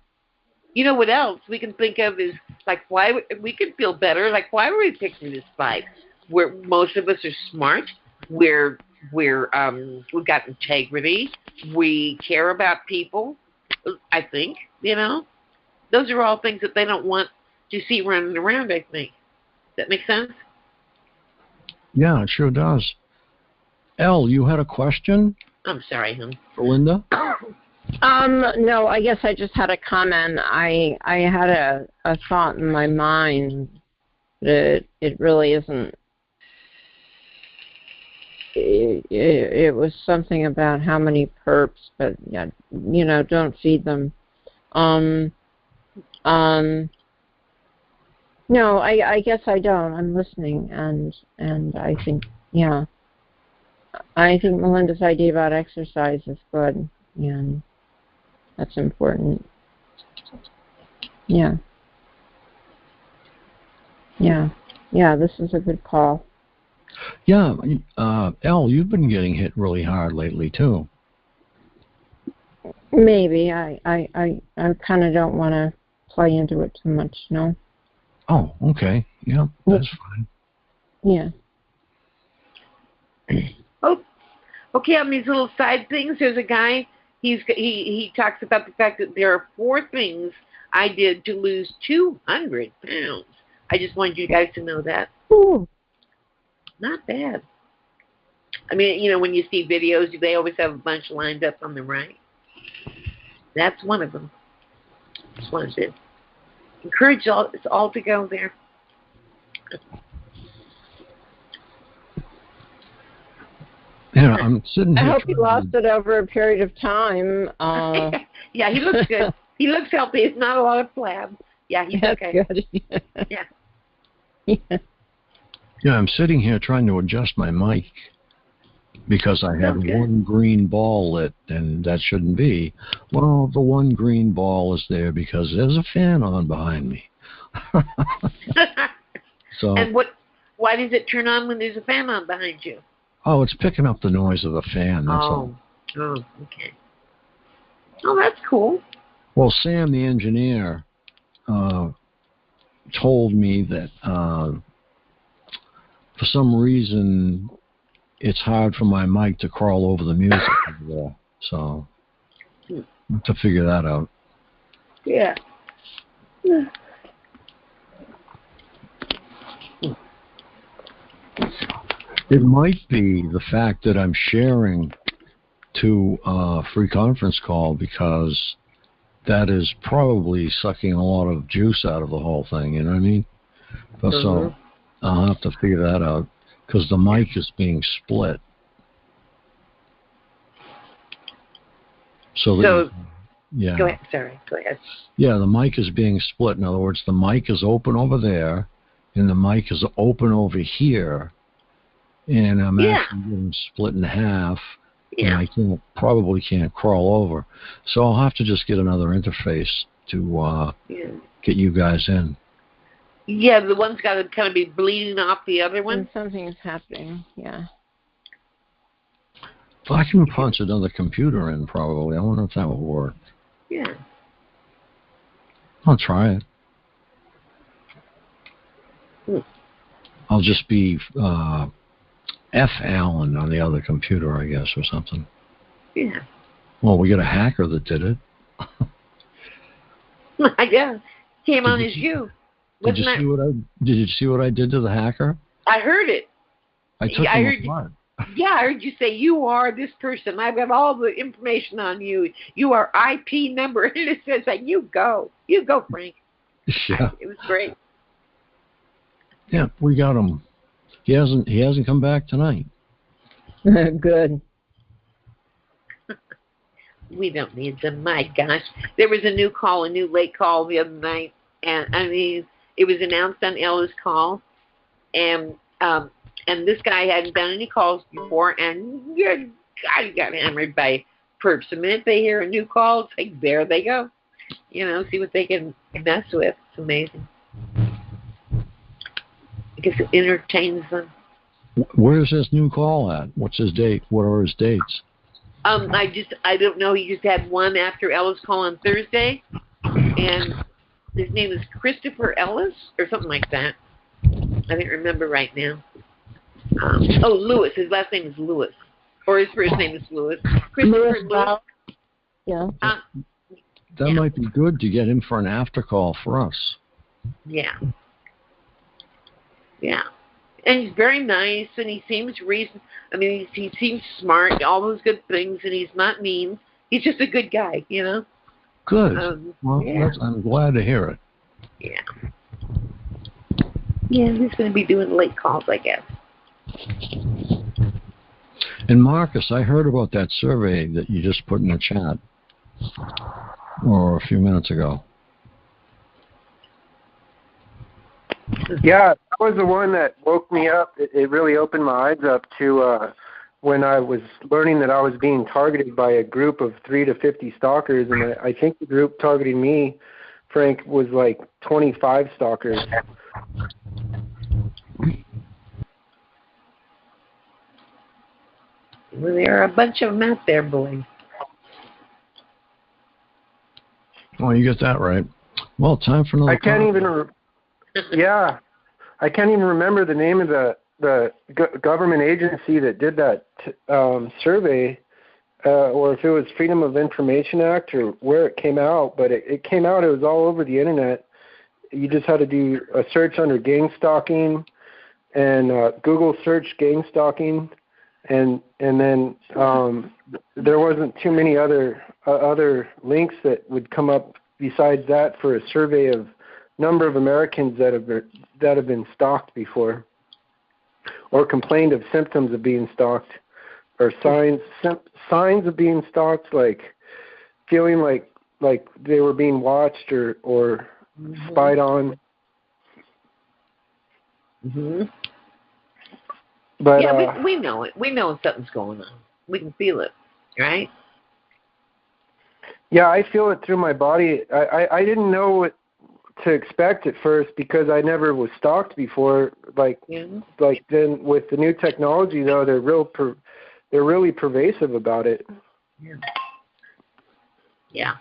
You know what else we can think of is like why we could feel better. Like why were we picked for this fight? Where most of us are smart. We've got integrity. We care about people. I think those are all things that they don't want to see running around. I think. Does that make sense? Yeah, it sure does. Elle, you had a question? I'm sorry, hon. For Linda? No, I guess I just had a comment. I had a thought in my mind that it really isn't. It was something about how many perps, but yeah, don't feed them. No, I guess I don't. I'm listening, and I think, I think Melinda's idea about exercise is good, and that's important. Yeah. This is a good call. Yeah, Elle, you've been getting hit really hard lately too. Maybe I kind of don't want to play into it too much, no. Oh, okay. Yeah, that's fine. Yeah. Oh, okay. On these little side things, there's a guy. He talks about the fact that there are 4 things I did to lose 200 pounds. I just wanted you guys to know that. Ooh. Not bad. I mean, when you see videos, they always have a bunch lined up on the right. That's one of them. Just wanted to encourage us all to go there. Yeah, I'm sitting here. I hope he lost it over a period of time. Yeah, he looks good. He looks healthy. It's not a lot of flab. Yeah, he's That's okay. Good. Yeah. Yeah, I'm sitting here trying to adjust my mic because I have one green ball lit, and that shouldn't be. Well, the one green ball is there because there's a fan on behind me. So. And why does it turn on when there's a fan on behind you? Oh, it's picking up the noise of the fan. That's all. Oh, okay. Oh, that's cool. Well, Sam, the engineer, told me that for some reason it's hard for my mic to crawl over the music over there. So I have to figure that out. Yeah. It might be the fact that I'm sharing to a free conference call, because that is probably sucking a lot of juice out of the whole thing, you know what I mean? But so I'll have to figure that out, because the mic is being split. So yeah. Go ahead. Sorry. Go ahead. Yeah, the mic is being split. In other words, the mic is open over there, and the mic is open over here, and I'm actually getting split in half, and I probably can't crawl over. So I'll have to just get another interface to get you guys in. Yeah, the one's got to kind of be bleeding off the other one. And something's happening, yeah. Well, I can punch another computer in, probably. I wonder if that will work. Yeah. I'll try it. I'll just be F. Allen on the other computer, I guess, or something. Yeah. Well, we got a hacker that did it. Yeah. Came on as you. Did you see what I did to the hacker? I heard it. I took him apart. Yeah, I heard you say, you are this person. I've got all the information on you. You are IP number. And it says that you go, Frank. Yeah. It was great. Yeah, we got him. He hasn't come back tonight. Good. We don't need them. My gosh. There was a new late call the other night. And, I mean, it was announced on Ella's call. And this guy hadn't done any calls before, and good God, he got hammered by perps. The minute they hear a new call, it's like, there they go. You know, see what they can mess with. It's amazing. I guess it entertains them. Where's this new call at? What's his date? What are his dates? I don't know. He just had one after Ella's call on Thursday, and his name is Christopher Ellis or something like that. I don't remember right now. Lewis. His last name is Lewis. Or his first name is Lewis. Christopher Lewis. Yeah. That might be good to get him for an after call for us. Yeah. Yeah. And he's very nice, and he seems he seems smart, all those good things, and he's not mean. He's just a good guy, you know? Good. I'm glad to hear it. Yeah. Yeah, he's going to be doing late calls, I guess. And Marcus, I heard about that survey that you just put in the chat, or a few minutes ago. Yeah, that was the one that woke me up. It really opened my eyes up to when I was learning that I was being targeted by a group of 3 to 50 stalkers, and I think the group targeting me, Frank, was like 25 stalkers. Well, there are a bunch of them out there, boy. Oh, you get that right. Well, time for another. I can't even remember the name of the government agency that did that survey, or if it was Freedom of Information Act or where it came out. But it came out. It was all over the internet. You just had to do a search under gang stalking, and Google search gang stalking. And then there wasn't too many other links that would come up besides that for a survey of number of Americans that have been stalked before, or complained of symptoms of being stalked, or signs of being stalked, like feeling like they were being watched or spied on. Mm-hmm. But, yeah, we know it. We know something's going on. We can feel it, right? Yeah, I feel it through my body. I didn't know what to expect at first because I never was stalked before. Like then with the new technology though, they're really pervasive about it. Yeah.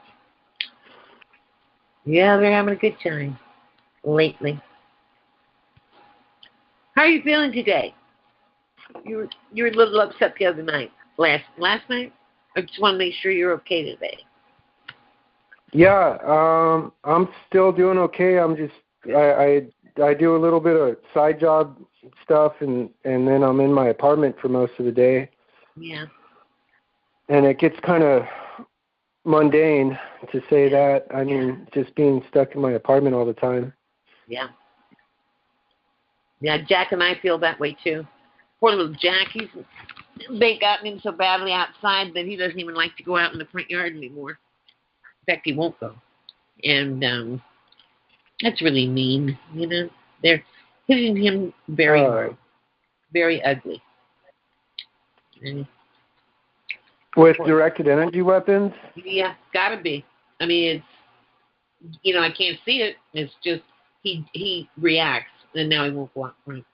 Yeah, they're having a good time. lately. How are you feeling today? You were a little upset the other night. Last night? I just want to make sure you're okay today. Yeah, I'm still doing okay. I'm just I do a little bit of side job stuff, and then I'm in my apartment for most of the day. Yeah. And it gets kind of mundane to say that. I mean, just being stuck in my apartment all the time. Yeah. Yeah, Jack and I feel that way too. Poor little Jack, they've gotten him so badly outside that he doesn't even like to go out in the front yard anymore. In fact, he won't go. And that's really mean, you know. They're hitting him very hard, very ugly. And, with directed energy weapons? Yeah, gotta be. I mean, it's, you know, I can't see it. It's just he reacts, and now he won't go out front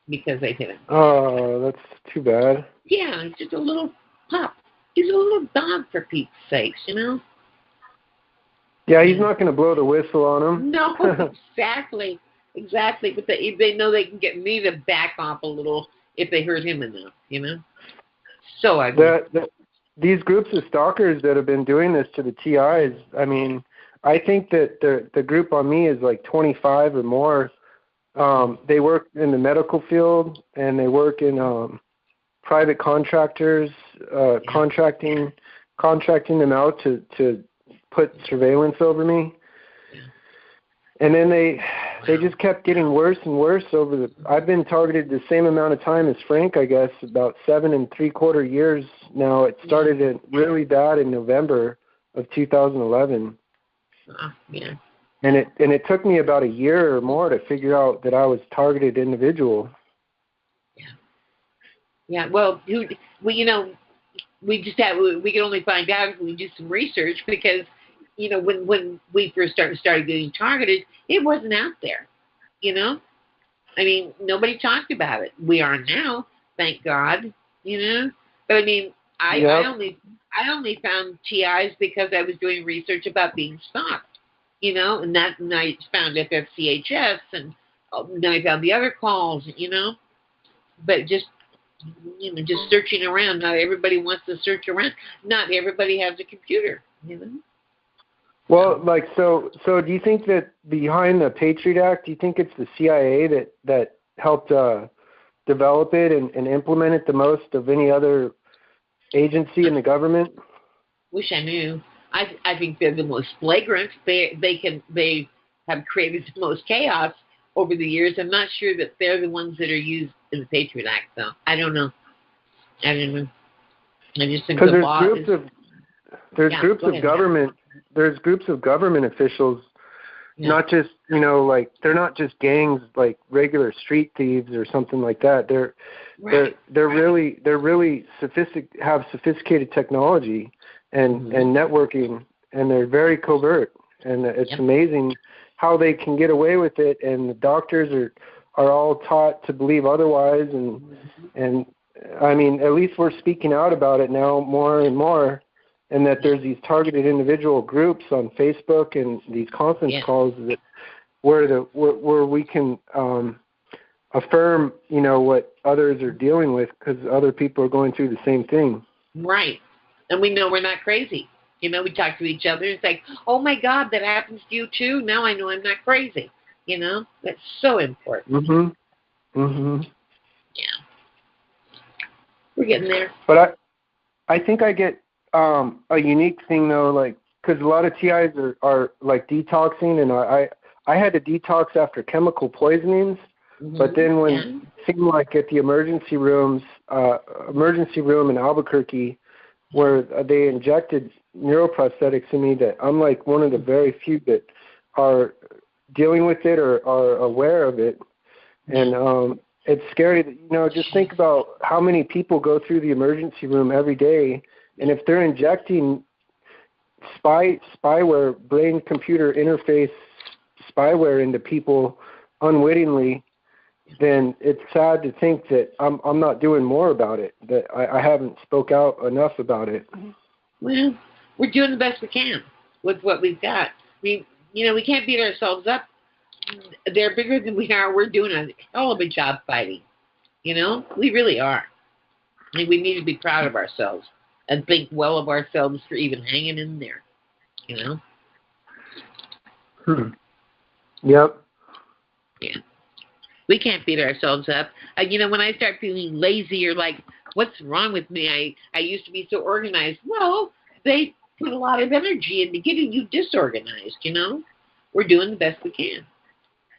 because they hit him. Oh, that's too bad. Yeah, he's just a little pup. He's a little dog, for Pete's sakes, you know? Yeah, he's not going to blow the whistle on him. No, exactly. Exactly. But they know they can get me to back off a little if they hurt him enough, you know? So I these groups of stalkers that have been doing this to the TIs, I mean, I think that the group on me is like 25 or more. They work in the medical field, and they work in private contractors, contracting them out to put surveillance over me. And then they just kept getting worse and worse I've been targeted the same amount of time as Frank, I guess, about 7 3/4 years now. It started really bad in November of 2011. Yeah. And it took me about a year or more to figure out that I was a targeted individual. Yeah. Yeah. Well, you know, we can only find out if we do some research, because, you know, when we first started getting targeted, it wasn't out there, you know? I mean, nobody talked about it. We are now, thank God, you know? But I mean, I only found TIs because I was doing research about being stalked, you know? And I found FFCHS, and then I found the other calls, you know? But just, you know, just searching around. Not everybody wants to search around. Not everybody has a computer, you know? Well, like, so do you think that behind the Patriot Act, do you think it's the CIA that helped develop it and implement it the most of any other agency in the government? Wish I knew. I think they're the most flagrant. They have created the most chaos over the years. I'm not sure that they're the ones that are used in the Patriot Act, though. I don't know. I just think the law is... There's groups of government. There's groups of government officials, not just, you know, like, they're not just gangs like regular street thieves or something like that. They're really have sophisticated technology and networking, and they're very covert, and it's amazing how they can get away with it. And the doctors are all taught to believe otherwise, and I mean, at least we're speaking out about it now more and more. And that there's these targeted individual groups on Facebook and these conference calls where we can affirm, you know, what others are dealing with, because other people are going through the same thing. Right. And we know we're not crazy. You know, we talk to each other. It's like, oh, my God, that happens to you, too. Now I know I'm not crazy. You know, that's so important. Yeah. We're getting there. But I think I get a unique thing, though, like, because a lot of TIs are like detoxing, and I had to detox after chemical poisonings, but then when it seemed like at the emergency room in Albuquerque, where they injected neuroprosthetics in me, that I'm like one of the very few that are dealing with it or are aware of it. And it's scary that, you know, just think about how many people go through the emergency room every day. And if they're injecting spyware, brain-computer interface spyware into people unwittingly, then it's sad to think that I'm not doing more about it, that I haven't spoke out enough about it. Well, we're doing the best we can with what we've got. We can't beat ourselves up they're bigger than we are. We're doing a hell of a job fighting. You know, we really are. And we need to be proud of ourselves and think well of ourselves for even hanging in there. You know? Yep. Yeah. We can't beat ourselves up. You know, when I start feeling lazy or like, what's wrong with me? I used to be so organized. Well, they put a lot of energy into getting you disorganized, you know? We're doing the best we can.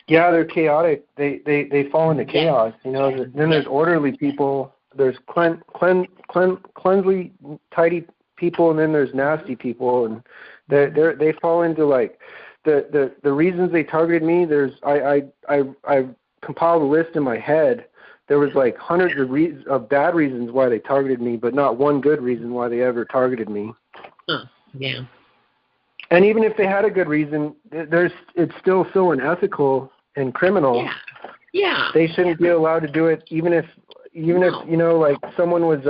Yeah, they're chaotic. They fall into chaos, you know. Then there's orderly people. There's cleanly, tidy people, and then there's nasty people, and they fall into like the reasons they targeted me. I compiled a list in my head. There was like hundreds of bad reasons why they targeted me, but not one good reason why they ever targeted me. Huh. Yeah. And even if they had a good reason, it's still so unethical and criminal. Yeah. Yeah. They shouldn't be allowed to do it, even if you know, like someone was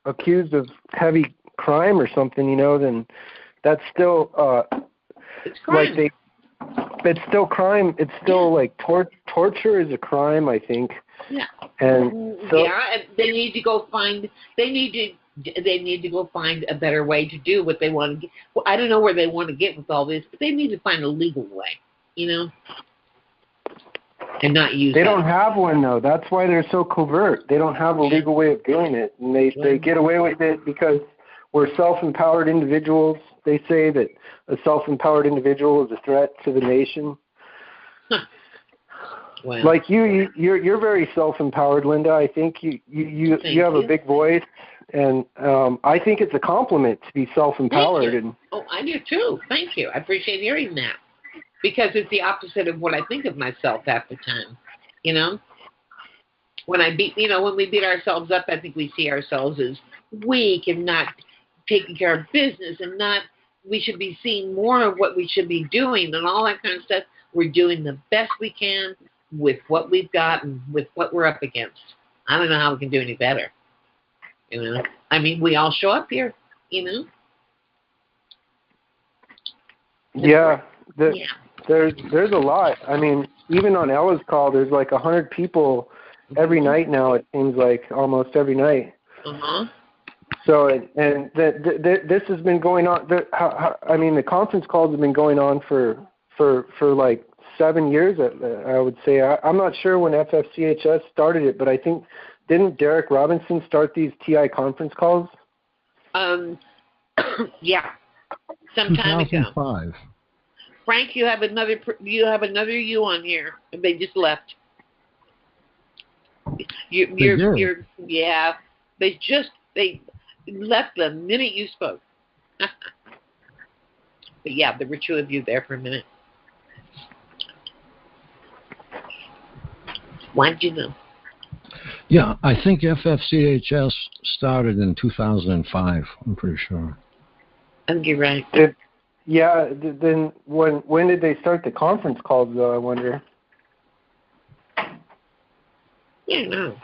accused of heavy crime or something, you know, then that's still it's crime. Like it's still crime. It's still like torture is a crime, I think. Yeah. And so and they need to go find. They need to go find a better way to do what they want to get. Well, I don't know where they want to get with all this, but they need to find a legal way, you know, and not use. They don't have one though. That's why they're so covert. They don't have a legal way of doing it, and they get away with it because we're self-empowered individuals. They say that a self-empowered individual is a threat to the nation. Well, like you're very self-empowered, Linda. I think you have a big voice, and I think it's a compliment to be self-empowered. And I do too. Thank you. I appreciate hearing that because it's the opposite of what I think of myself half the time. You know, when we beat ourselves up, I think we see ourselves as weak and not taking care of business, and we should be seeing more of what we should be doing and all that kind of stuff. We're doing the best we can with what we've got and with what we're up against. I don't know how we can do any better. You know, I mean, we all show up here, you know. Yeah, there's a lot. I mean, even on Ella's call, there's like 100 people every night now. It seems like almost every night. So, and this has been going on. I mean, the conference calls have been going on for like 7 years. I would say. I'm not sure when FFCHS started it, but I think didn't Derek Robinson start these TI conference calls? Yeah, some time ago. 2005. Frank, you have another you on here. They just left. They left the minute you spoke. But yeah, there were two of you there for a minute. Why'd you know? Yeah, I think FFCHS started in 2005. I'm pretty sure. I think you're right. Then when did they start the conference calls, though, I wonder? Yeah, no.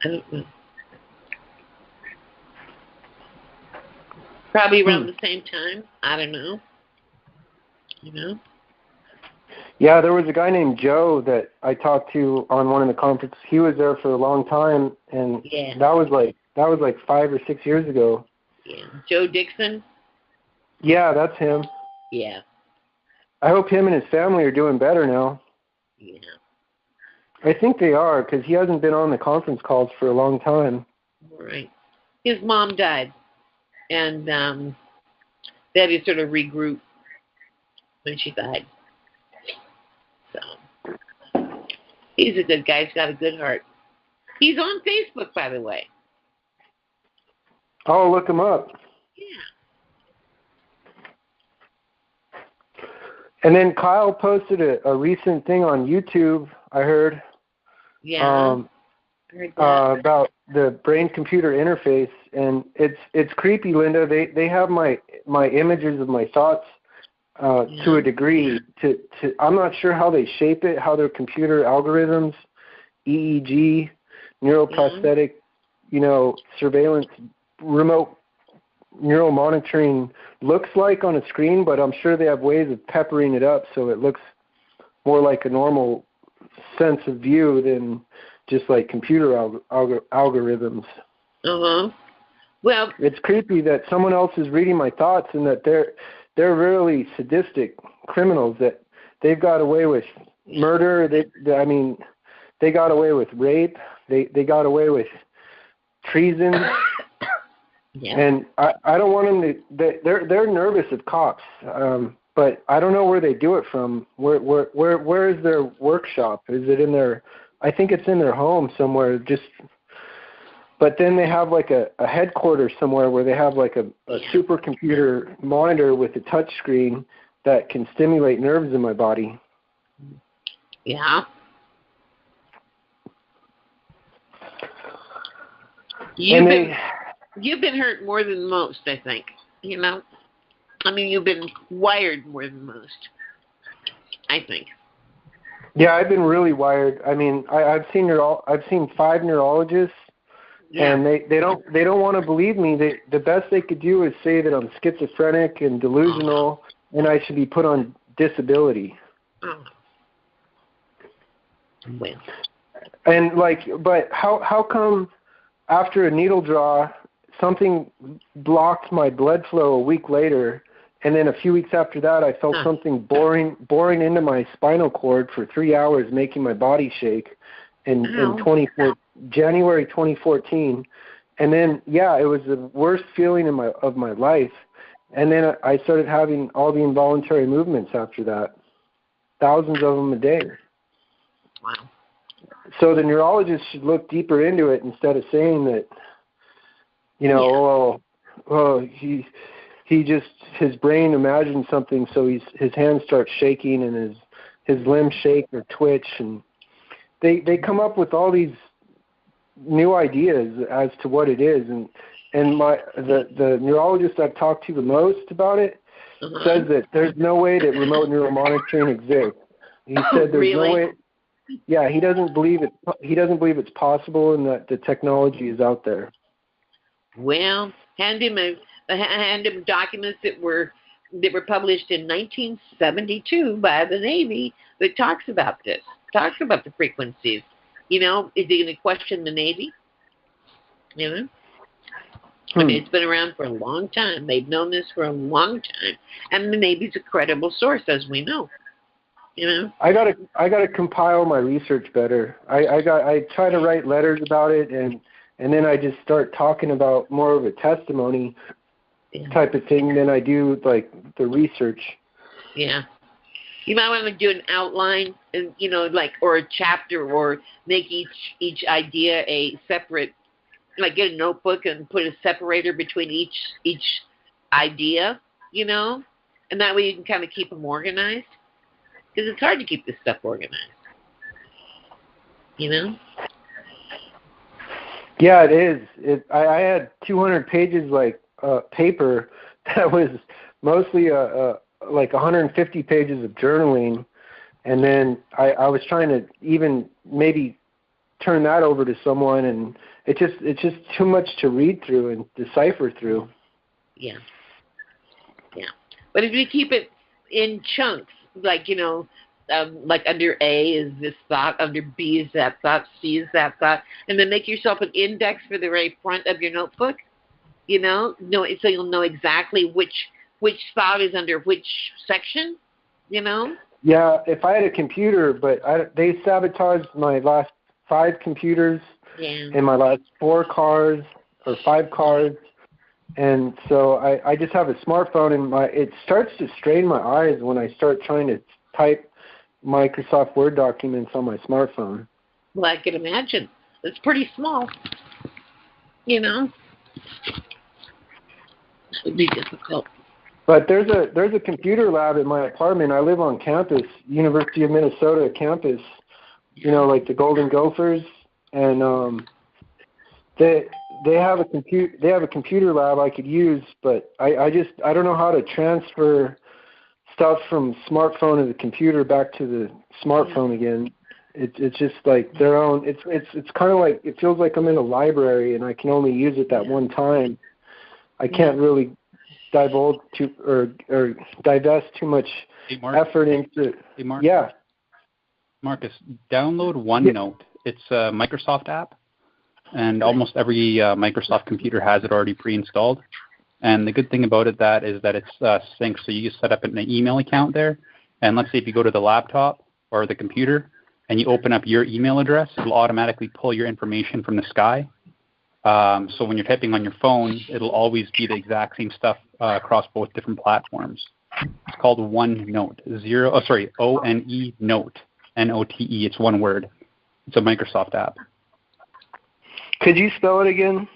I don't know. Probably around the same time. I don't know. You know? Yeah, there was a guy named Joe that I talked to on one of the conferences. He was there for a long time, and that was like 5 or 6 years ago. Yeah, Joe Dixon. Yeah, that's him. Yeah. I hope him and his family are doing better now. Yeah. I think they are, because he hasn't been on the conference calls for a long time. Right. His mom died, and they had to sort of regroup when she died. So he's a good guy. He's got a good heart. He's on Facebook, by the way. Oh, look him up. Yeah. And then Kyle posted a recent thing on YouTube, I heard. Yeah. About the brain-computer interface, and it's creepy, Linda. They have my images of my thoughts to a degree. To I'm not sure how they shape it, how their computer algorithms, EEG, neuroprosthetic, surveillance, remote neural monitoring looks like on a screen, but I'm sure they have ways of peppering it up so it looks more like a normal sense of view than just like computer algorithms. Well, it's creepy that someone else is reading my thoughts and that they're really sadistic criminals, that they've got away with murder. They got away with rape. They got away with treason. And I don't want them to. They're nervous of cops, but I don't know where they do it from. Where is their workshop? Is it in their? I think it's in their home somewhere. But then they have like a headquarters somewhere where they have like a supercomputer monitor with a touch screen that can stimulate nerves in my body. Yeah. You've been hurt more than most, I think. You know? I mean, you've been wired more than most, I think. Yeah, I've been really wired. I mean, I've seen 5 neurologists. Yeah. And they don't want to believe me. The best they could do is say that I'm schizophrenic and delusional, and I should be put on disability. Well. And but how come after a needle draw something blocked my blood flow a week later, and then a few weeks after that I felt something boring into my spinal cord for 3 hours, making my body shake. In January 2014, and then it was the worst feeling of my life, and then I started having all the involuntary movements after that, thousands of them a day. Wow! So the neurologist should look deeper into it instead of saying that, he just his brain imagined something, so his hands start shaking and his limbs shake or twitch and. They come up with all these new ideas as to what it is, and the neurologist I've talked to the most about it says that there's no way that remote neural monitoring exists. He said there's no way. Yeah, he doesn't believe it's possible, and that the technology is out there. Well, hand him documents that were published in 1972 by the Navy that talks about this. Talks about the frequencies. Is he going to question the Navy? I mean, it's been around for a long time. They've known this for a long time, and the Navy's a credible source, as we know. I gotta compile my research better. I try to write letters about it, and then I just start talking about more of a testimony type of thing than I do like the research. Yeah. You might want to do an outline, and or a chapter, or make each idea a separate. Get a notebook and put a separator between each idea, and that way you can kind of keep them organized. Because it's hard to keep this stuff organized, Yeah, it is. I had 200 pages paper that was mostly like 150 pages of journaling, and then I was trying to even maybe turn that over to someone, and it's just too much to read through and decipher through. Yeah. But if you keep it in chunks, like under A is this thought, under B is that thought, C is that thought, and then make yourself an index for the very front of your notebook, so you'll know exactly which thought is under which section, Yeah, if I had a computer, but they sabotaged my last 5 computers and my last 4 cars or 5 cars, and so I just have a smartphone, and it starts to strain my eyes when I start trying to type Microsoft Word documents on my smartphone. Well, I can imagine. It's pretty small, It would be difficult. But there's a computer lab at my apartment. I live on campus, University of Minnesota campus, like the Golden Gophers, and they have a computer lab I could use, but I don't know how to transfer stuff from smartphone to the computer back to the smartphone again. It's just like their own. It's kind of like, it feels like I'm in a library and I can only use it that one time. I can't really divulge or divest too much effort into. Hey, Mark. Yeah. Marcus, download OneNote. It's a Microsoft app, and almost every Microsoft computer has it already pre-installed. And the good thing about it is that it's synced, so you just set up an email account there. And let's say if you go to the laptop or the computer and you open up your email address, it'll automatically pull your information from the Sky. So when you're typing on your phone, it'll always be the exact same stuff across both different platforms. It's called OneNote. O-N-E Note. N-O-T-E. It's one word. It's a Microsoft app. Could you spell it again?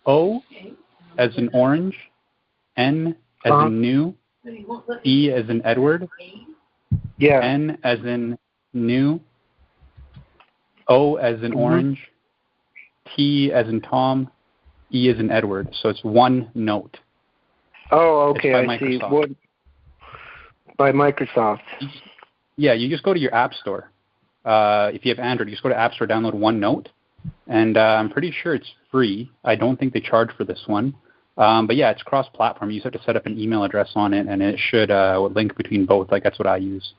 O as in orange, N as in new, E as in Edward, N as in new, O as in orange, T as in Tom, E as in Edward. So it's OneNote. Oh, okay, I see. By Microsoft. Yeah, you just go to your App Store. If you have Android, you just go to App Store, download OneNote, and I'm pretty sure it's free. I don't think they charge for this one. But yeah, it's cross-platform. You just have to set up an email address on it, and it should link between both. Like, that's what I use.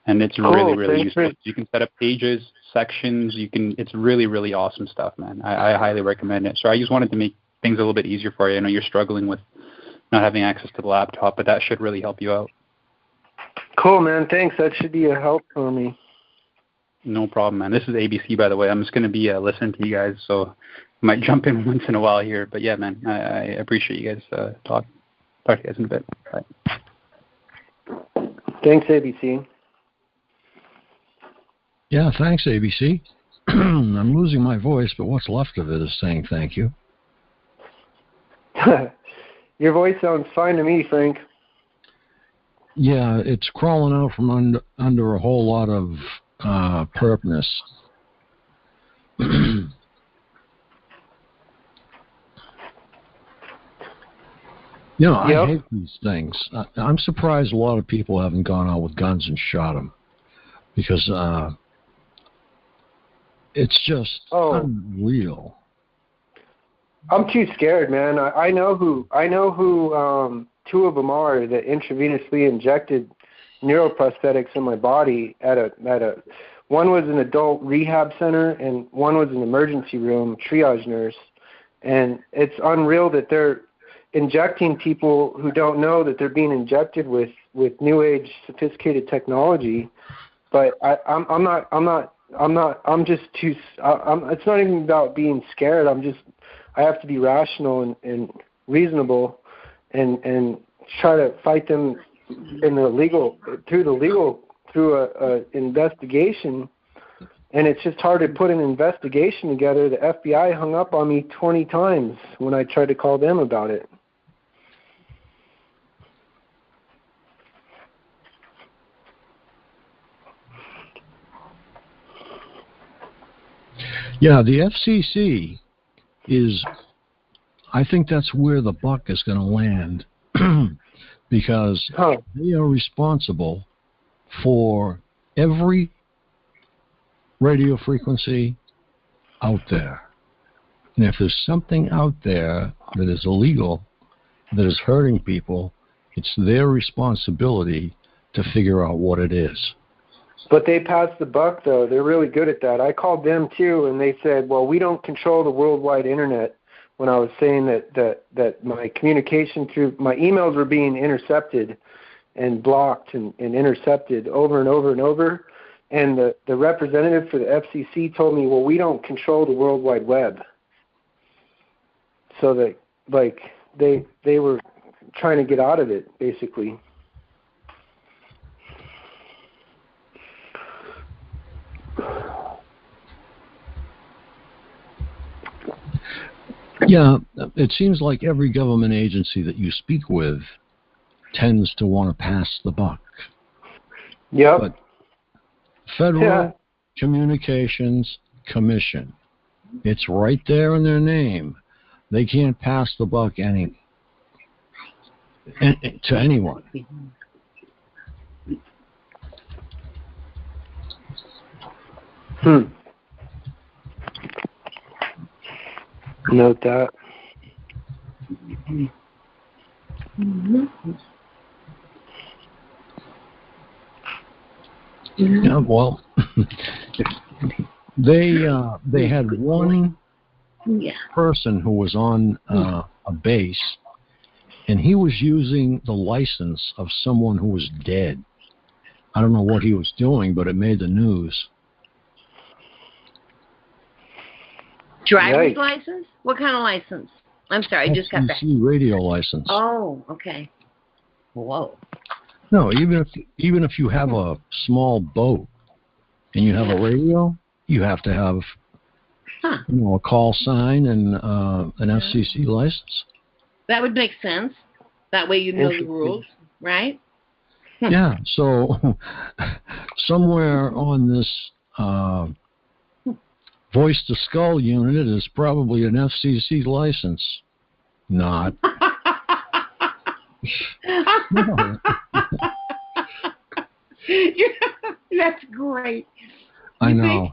And it's really useful. You can set up pages, sections. It's really, really awesome stuff, man. I highly recommend it. So I just wanted to make things a little bit easier for you. I know you're struggling with not having access to the laptop, but that should really help you out. Cool, man. Thanks. That should be a help for me. No problem, man. This is ABC, by the way. I'm just going to be listening to you guys, so I might jump in once in a while here. But yeah, man, I appreciate you guys talk to you guys in a bit. Bye. Thanks, ABC. Yeah, thanks, ABC. I'm losing my voice, but what's left of it is saying thank you. Your voice sounds fine to me, Frank. Yeah, it's crawling out from under a whole lot of perpness. I hate these things. I'm surprised a lot of people haven't gone out with guns and shot them, because it's just unreal. I'm too scared, man. I know who two of them are that intravenously injected neuroprosthetics in my body one was an adult rehab center and one was an emergency room triage nurse. And it's unreal that they're injecting people who don't know that they're being injected with new age sophisticated technology. But it's not even about being scared. I have to be rational and reasonable and try to fight them through a investigation. And it's just hard to put an investigation together. The FBI hung up on me 20 times when I tried to call them about it. Yeah, the FCC I think that's where the buck is going to land, because they are responsible for every radio frequency out there. And if there's something out there that is illegal, that is hurting people, it's their responsibility to figure out what it is. But they passed the buck, though. They're really good at that. I called them, too, and they said, well, we don't control the worldwide Internet, when I was saying that my communication through my emails were being intercepted and blocked and intercepted over and over and over. And the representative for the FCC told me, well, we don't control the World Wide Web. So that, they were trying to get out of it, basically. Yeah, it seems like every government agency that you speak with tends to want to pass the buck. Yep. But Federal Communications Commission, it's right there in their name. They can't pass the buck to anyone. Note that. Yeah, well, they had one person who was on a base, and he was using the license of someone who was dead. I don't know what he was doing, but it made the news. Driver's license? What kind of license? I'm sorry, I just got that. FCC radio license. Oh, okay. Whoa. No, even if you have a small boat and you have a radio, you have to have a call sign and an FCC license. That would make sense. That way you know the rules, right? Yeah, so somewhere on this voice to skull unit is probably an FCC license. Not. No. That's great. I know.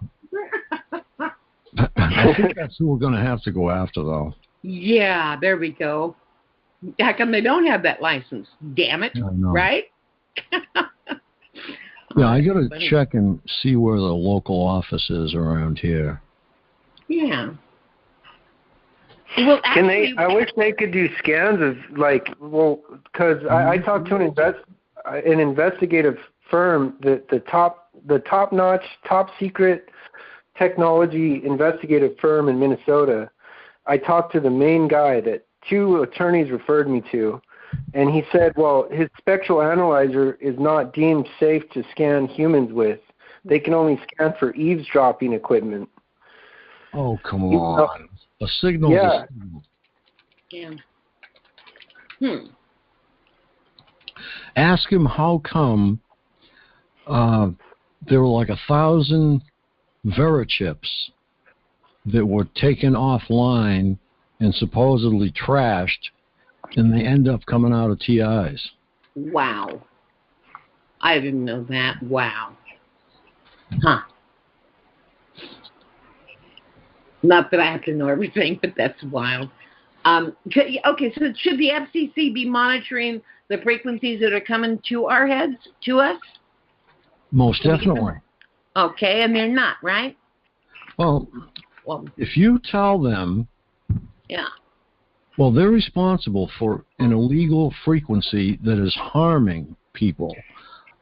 I think that's who we're going to have to go after, though. Yeah, there we go. How come they don't have that license? Damn it, right? Yeah, I got to check and see where the local office is around here. Yeah. Well, actually, I wish they could do scans of because I talked to an investigative firm, the top-notch, top-secret technology investigative firm in Minnesota. I talked to the main guy that 2 attorneys referred me to, and he said, well, his spectral analyzer is not deemed safe to scan humans with. They can only scan for eavesdropping equipment. Oh, come on. A signal. Yeah. Yeah. Ask him how come there were like 1,000 Verichips that were taken offline and supposedly trashed, and they end up coming out of TIs. Wow. I didn't know that. Wow. Huh. Not that I have to know everything, but that's wild. Okay, so should the FCC be monitoring the frequencies that are coming to our heads, to us? Most definitely. Okay, and they're not, right? Well, if you tell them, well, they're responsible for an illegal frequency that is harming people.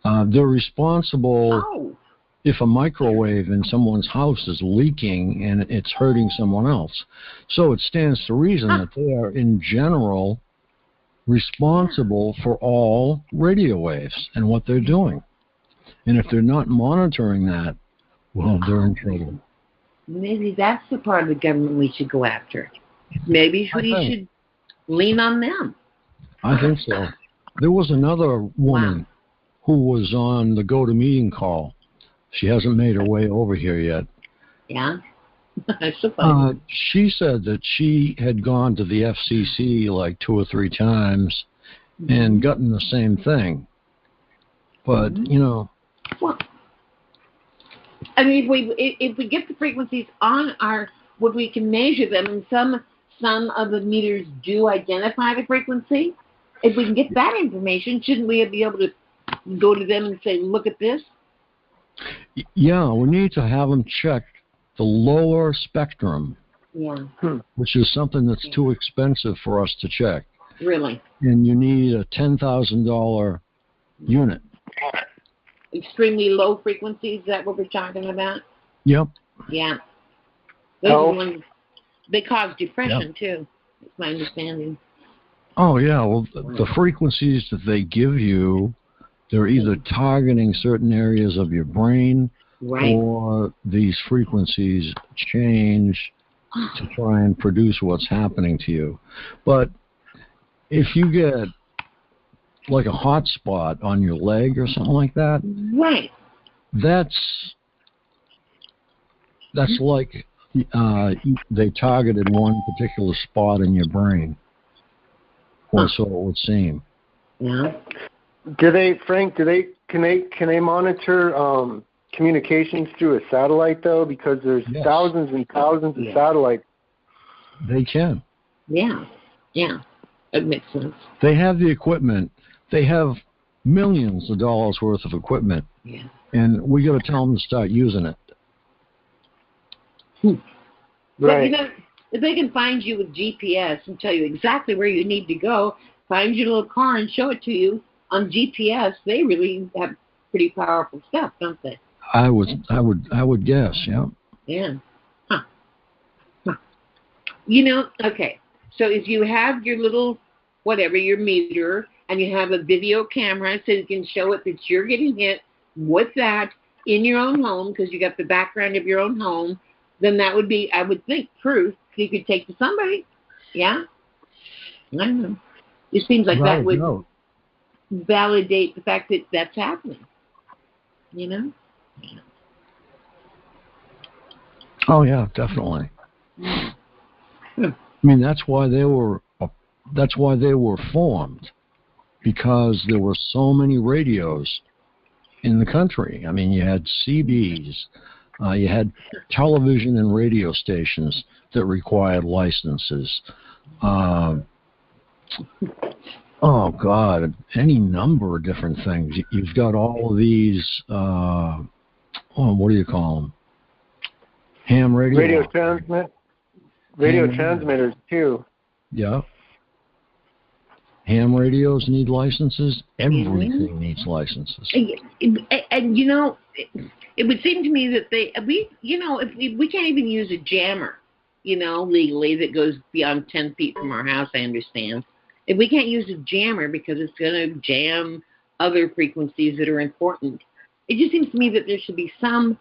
They're responsible if a microwave in someone's house is leaking and it's hurting someone else. So it stands to reason that they are, in general, responsible for all radio waves and what they're doing. And if they're not monitoring that, well, they're in trouble. Maybe that's the part of the government we should go after. Maybe we should lean on them. I think so. There was another woman who was on the GoToMeeting call. She hasn't made her way over here yet. Yeah? That's so funny. She said that she had gone to the FCC like 2 or 3 times and gotten the same thing. But, you know... Well, I mean, if we get the frequencies on what we can measure them, and some of the meters do identify the frequency, if we can get that information, shouldn't we be able to go to them and say, look at this? Yeah, we need to have them check the lower spectrum, which is something that's too expensive for us to check. Really? And you need a $10,000 unit. Extremely low frequencies, is that what we're talking about? Yep. Yeah. Those are the ones, they cause depression, too. That's my understanding. Oh, yeah. Well, the frequencies that they give you, they're either targeting certain areas of your brain or these frequencies change to try and produce what's happening to you. But if you get like a hot spot on your leg or something like that, that's like they targeted one particular spot in your brain, or so it would seem. Yeah. Can they monitor communications through a satellite though? Because there's thousands and thousands of satellites. They can. Yeah. Yeah, it makes sense. They have the equipment. They have millions of dollars worth of equipment. Yeah. And we got to tell them to start using it. But, you know, if they can find you with GPS and tell you exactly where you need to go, find your little car and show it to you on GPS, they really have pretty powerful stuff, don't they? I would guess, yeah. Yeah. You know, okay. So if you have your little, whatever, your meter, and you have a video camera so you can show it that you're getting hit with that in your own home because you got the background of your own home, then that would be, I would think, proof you could take to somebody. Yeah? I don't know. It seems like that would validate the fact that that's happening. You know? Oh, yeah, definitely. I mean, that's why they were formed, because there were so many radios in the country. I mean, you had CBs, you had television and radio stations that required licenses. Oh God, any number of different things. You've got all of these. What do you call them? Ham radio. Radio transmitters too. Yeah. Ham radios need licenses. Everything needs licenses. And you know, it would seem to me that if we can't even use a jammer, you know, legally that goes beyond 10 feet from our house, I understand. If we can't use a jammer because it's going to jam other frequencies that are important, it just seems to me that there should be some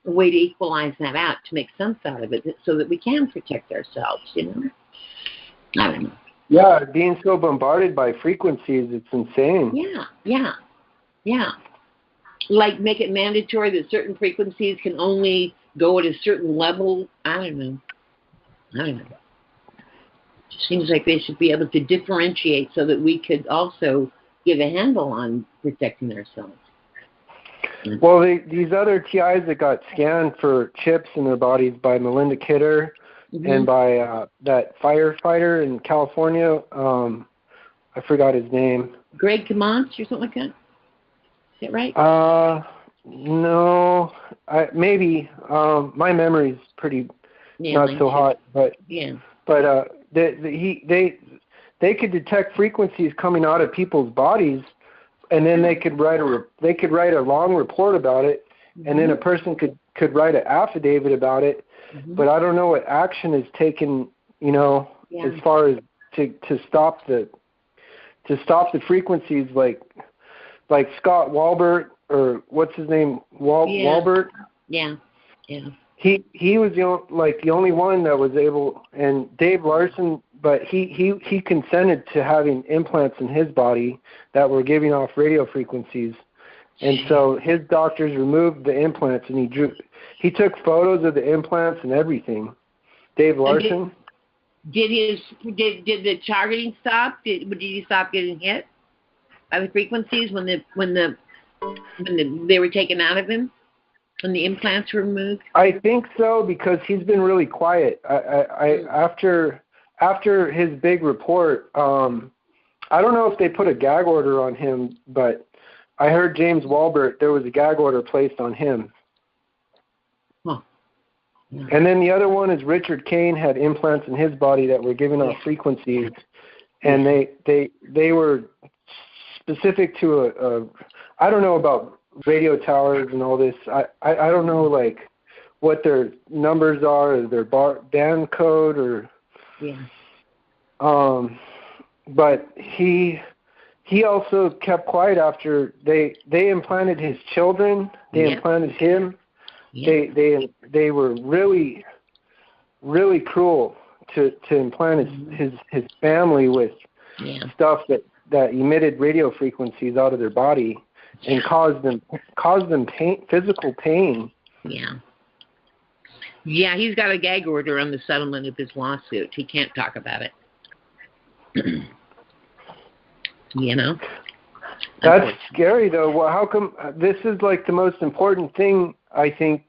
way to equalize that out, to make sense out of it, so that we can protect ourselves, you know? I don't know. Yeah, being so bombarded by frequencies, it's insane. Yeah. Like make it mandatory that certain frequencies can only go at a certain level. I don't know. It just seems like they should be able to differentiate so that we could also get a handle on protecting ourselves. Well, these other TIs that got scanned for chips in their bodies by Melinda Kidder and by that firefighter in California, I forgot his name. Greg Camont or something like that? Is that right? No, maybe. My memory's pretty not so hot, but they could detect frequencies coming out of people's bodies, and then they could write a long report about it, and then a person could write an affidavit about it. But I don't know what action is taken, you know, as far as to stop the frequencies, like Scott Walbert, or what's his name, Walbert. Yeah. He was the only one that was able, and Dave Larson, but he consented to having implants in his body that were giving off radio frequencies, and so his doctors removed the implants, and he took photos of the implants and everything. Dave Larson. Did the targeting stop? Did he stop getting hit by the frequencies when they were taken out of him? When the implants were removed? I think so, because he's been really quiet. After his big report, I don't know if they put a gag order on him, but I heard James Walbert, there was a gag order placed on him. Huh. Yeah. And then the other one is Richard Kane had implants in his body that were giving off frequencies, and they were specific to I don't know about radio towers and all this. I don't know like what their numbers are, or their band code, or but he also kept quiet after they implanted his children. They implanted him. They were really, really cruel to implant his family with stuff that emitted radio frequencies out of their body and caused them pain, physical pain. Yeah, he's got a gag order on the settlement of his lawsuit. He can't talk about it. You know? That's scary, though. Well, how come this is like the most important thing, I think,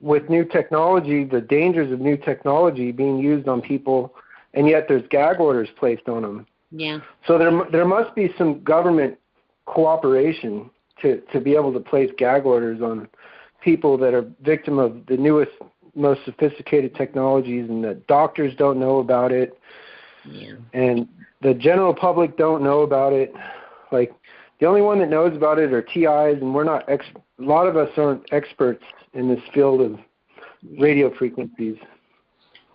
with new technology, the dangers of new technology being used on people and yet there's gag orders placed on them. Yeah. So there must be some government cooperation to be able to place gag orders on people that are victim of the newest, most sophisticated technologies, and that doctors don't know about it, and the general public don't know about it. Like, the only one that knows about it are TIs, and we're not. A lot of us aren't experts in this field of radio frequencies.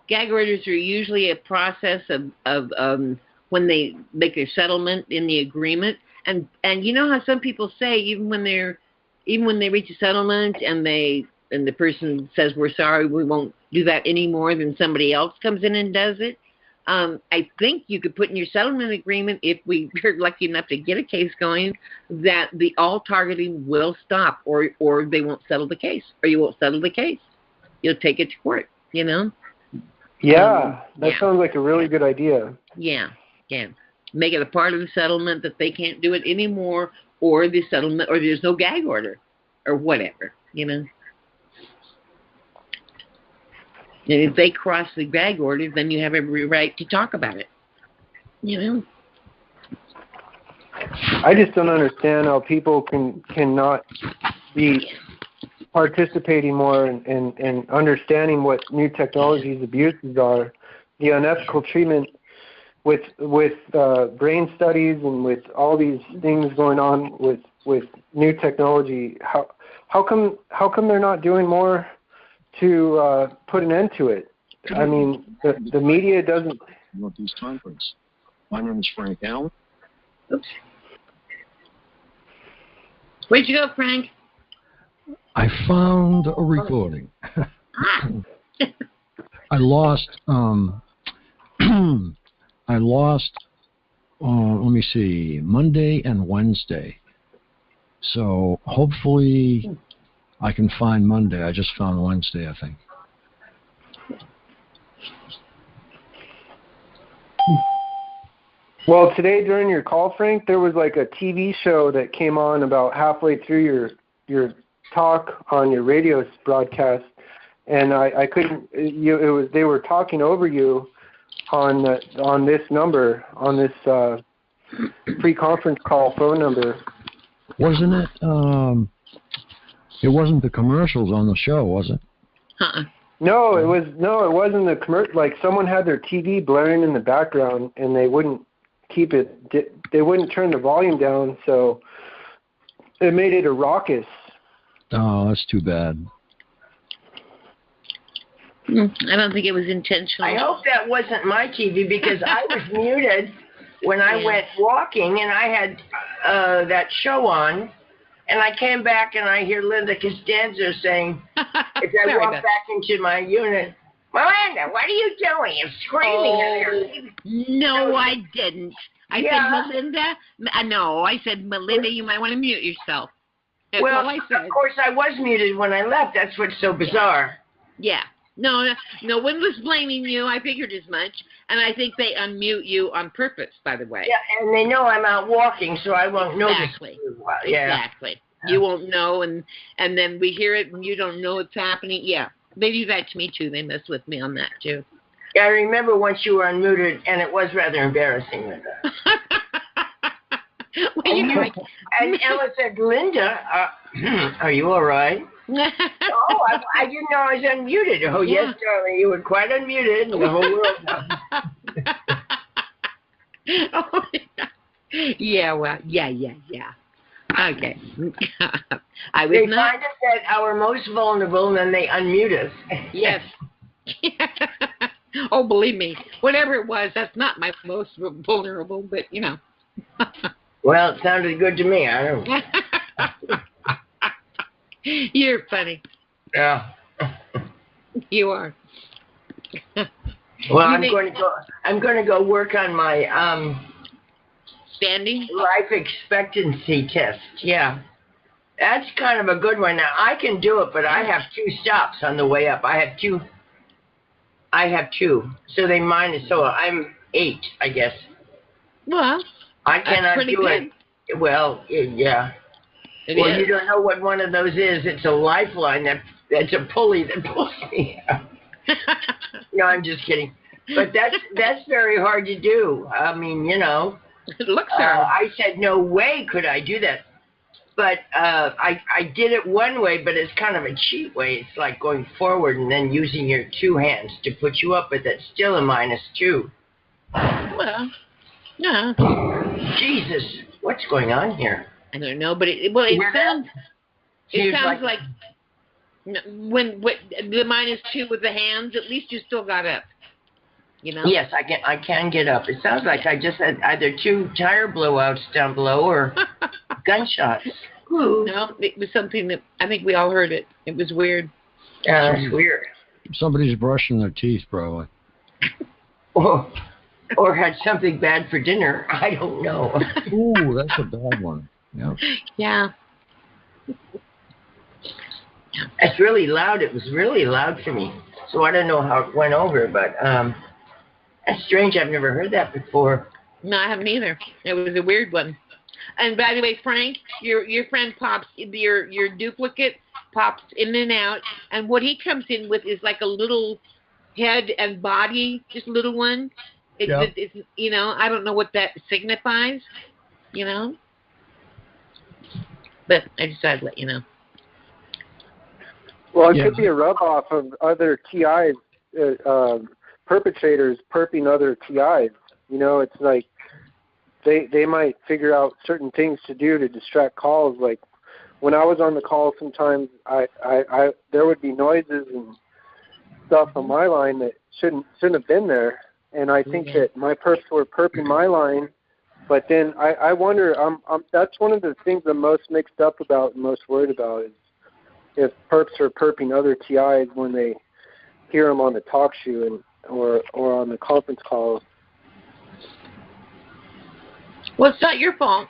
Gag orders are usually a process of when they make a settlement in the agreement, and you know how some people say even when they reach a settlement and the person says, we're sorry, we won't do that anymore, then somebody else comes in and does it. I think you could put in your settlement agreement, if we are lucky enough to get a case going, that the all targeting will stop, or they won't settle the case, or you won't settle the case. You'll take it to court, you know? Yeah, that sounds like a really good idea. Yeah. Make it a part of the settlement that they can't do it anymore, or the settlement, or there's no gag order, or whatever, you know? And if they cross the gag order, then you have every right to talk about it. You know? I just don't understand how people cannot be participating more and understanding what new technologies' abuses are. The unethical treatment with brain studies and with all these things going on with new technology. How come they're not doing more to put an end to it? I mean, the media doesn't. Northeast Conference. My name is Frank Allen. Oops. Where'd you go, Frank? I found a recording. I lost. Let me see, Monday and Wednesday. So hopefully I can find Monday. I just found Wednesday, I think. Well, today during your call, Frank, there was like a TV show that came on about halfway through your talk on your radio broadcast, and I couldn't. They were talking over you on this number, on this pre-conference call phone number. Wasn't it? It wasn't the commercials on the show, was it? No, it wasn't the commercial. Like, someone had their TV blaring in the background, and they wouldn't keep it. They wouldn't turn the volume down, so it made it a raucous. Oh, that's too bad. I don't think it was intentional. I hope that wasn't my TV, because I was muted when I went walking, and I had that show on, and I came back and I hear Linda Costanza saying, as I walked back into my unit, Melinda, what are you doing? You're screaming at her. No, I didn't. I said, Melinda? No, I said, Melinda, you might want to mute yourself. That's well, all I said. Of course, I was muted when I left. That's what's so bizarre. Yeah. No one was blaming you. I figured as much. And I think they unmute you on purpose, by the way. Yeah, and they know I'm out walking, so I won't notice. Exactly. Yeah. Exactly. You won't know, and then we hear it, and you don't know what's happening. Yeah. They do that to me, too. They mess with me on that, too. Yeah, I remember once you were unmuted, and it was rather embarrassing, Linda. Well, and Ella said, Linda, are you all right? Oh, I didn't know I was unmuted. Oh, yes, darling, you were quite unmuted. The whole world knows. Oh, yeah, well, yeah. Okay. They find us at our most vulnerable, and then they unmute us. Yes. Oh, believe me, whatever it was, that's not my most vulnerable, but, you know. Well, it sounded good to me. I don't know. You're funny. Yeah. You are. Well, I'm going to go work on my standing life expectancy test. Yeah. That's kind of a good one. Now, I can do it, but I have 2 stops on the way up. I have two. So they minus, so I'm 8, I guess. Well, I cannot do good. it. Well, yeah. Well, you don't know what one of those is. It's a lifeline. That's a pulley that pulls me out. No, I'm just kidding. But that's very hard to do. I mean, you know. It looks hard. I said, no way could I do that. But I did it one way, but it's kind of a cheat way. It's like going forward and then using your two hands to put you up, but that's still a -2. Well, yeah. Jesus, what's going on here? I don't know, but it sounds like when the -2 with the hands, at least you still got up. You know? Yes, I can get up. It sounds like I just had either 2 tire blowouts down below or gunshots. Ooh. No, it was something that I think we all heard it. It was weird. Yeah, it's weird. Somebody's brushing their teeth, probably. Or had something bad for dinner. I don't know. Ooh, that's a bad one. Yeah. Yeah. It's really loud. It was really loud for me. So I don't know how it went over, but that's strange. I've never heard that before. No, I haven't either. It was a weird one. And by the way, Frank, your friend pops, your duplicate pops in and out, and what he comes in with is like a little head and body, just a little one. It's you know, I don't know what that signifies, you know. But I decided to let you know. Well, it could be a rub-off of other TIs, perpetrators perping other TIs. You know, it's like they might figure out certain things to do to distract calls. Like when I was on the call, sometimes I there would be noises and stuff on my line that shouldn't have been there, and I think that my perps were perping my line. But then I wonder, that's one of the things I'm most mixed up about and most worried about is if perps are perping other TIs when they hear them on the talk show or on the conference calls. Well, it's not your fault.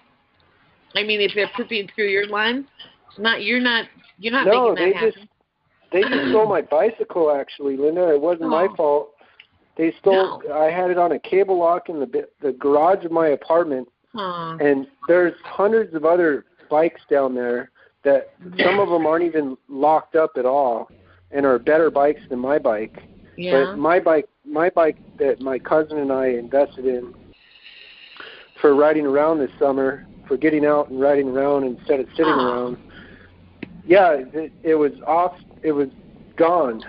I mean, if they're perping through your line, it's not. You're not making that happen. They just stole my bicycle. Actually, Linda, it wasn't my fault. They stole. No. I had it on a cable lock in the garage of my apartment, and there's hundreds of other bikes down there that some of them aren't even locked up at all, and are better bikes than my bike. Yeah. But my bike that my cousin and I invested in for riding around this summer, for getting out and riding around instead of sitting around. Yeah, it was off. It was gone.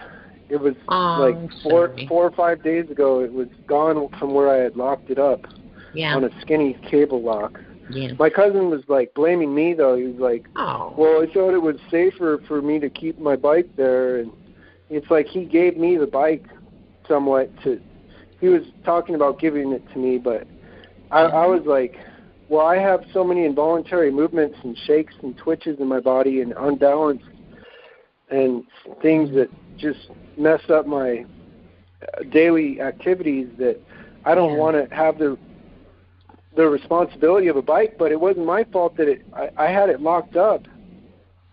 It was like 4 or 5 days ago. It was gone from where I had locked it up on a skinny cable lock. Yeah. My cousin was like blaming me though. He was like, "Well, I thought it was safer for me to keep my bike there." And it's like he gave me the bike somewhat to. He was talking about giving it to me, but I was like, "Well, I have so many involuntary movements and shakes and twitches in my body and unbalanced and things that just mess up my daily activities that I don't want to have the responsibility of a bike." But it wasn't my fault that I had it locked up.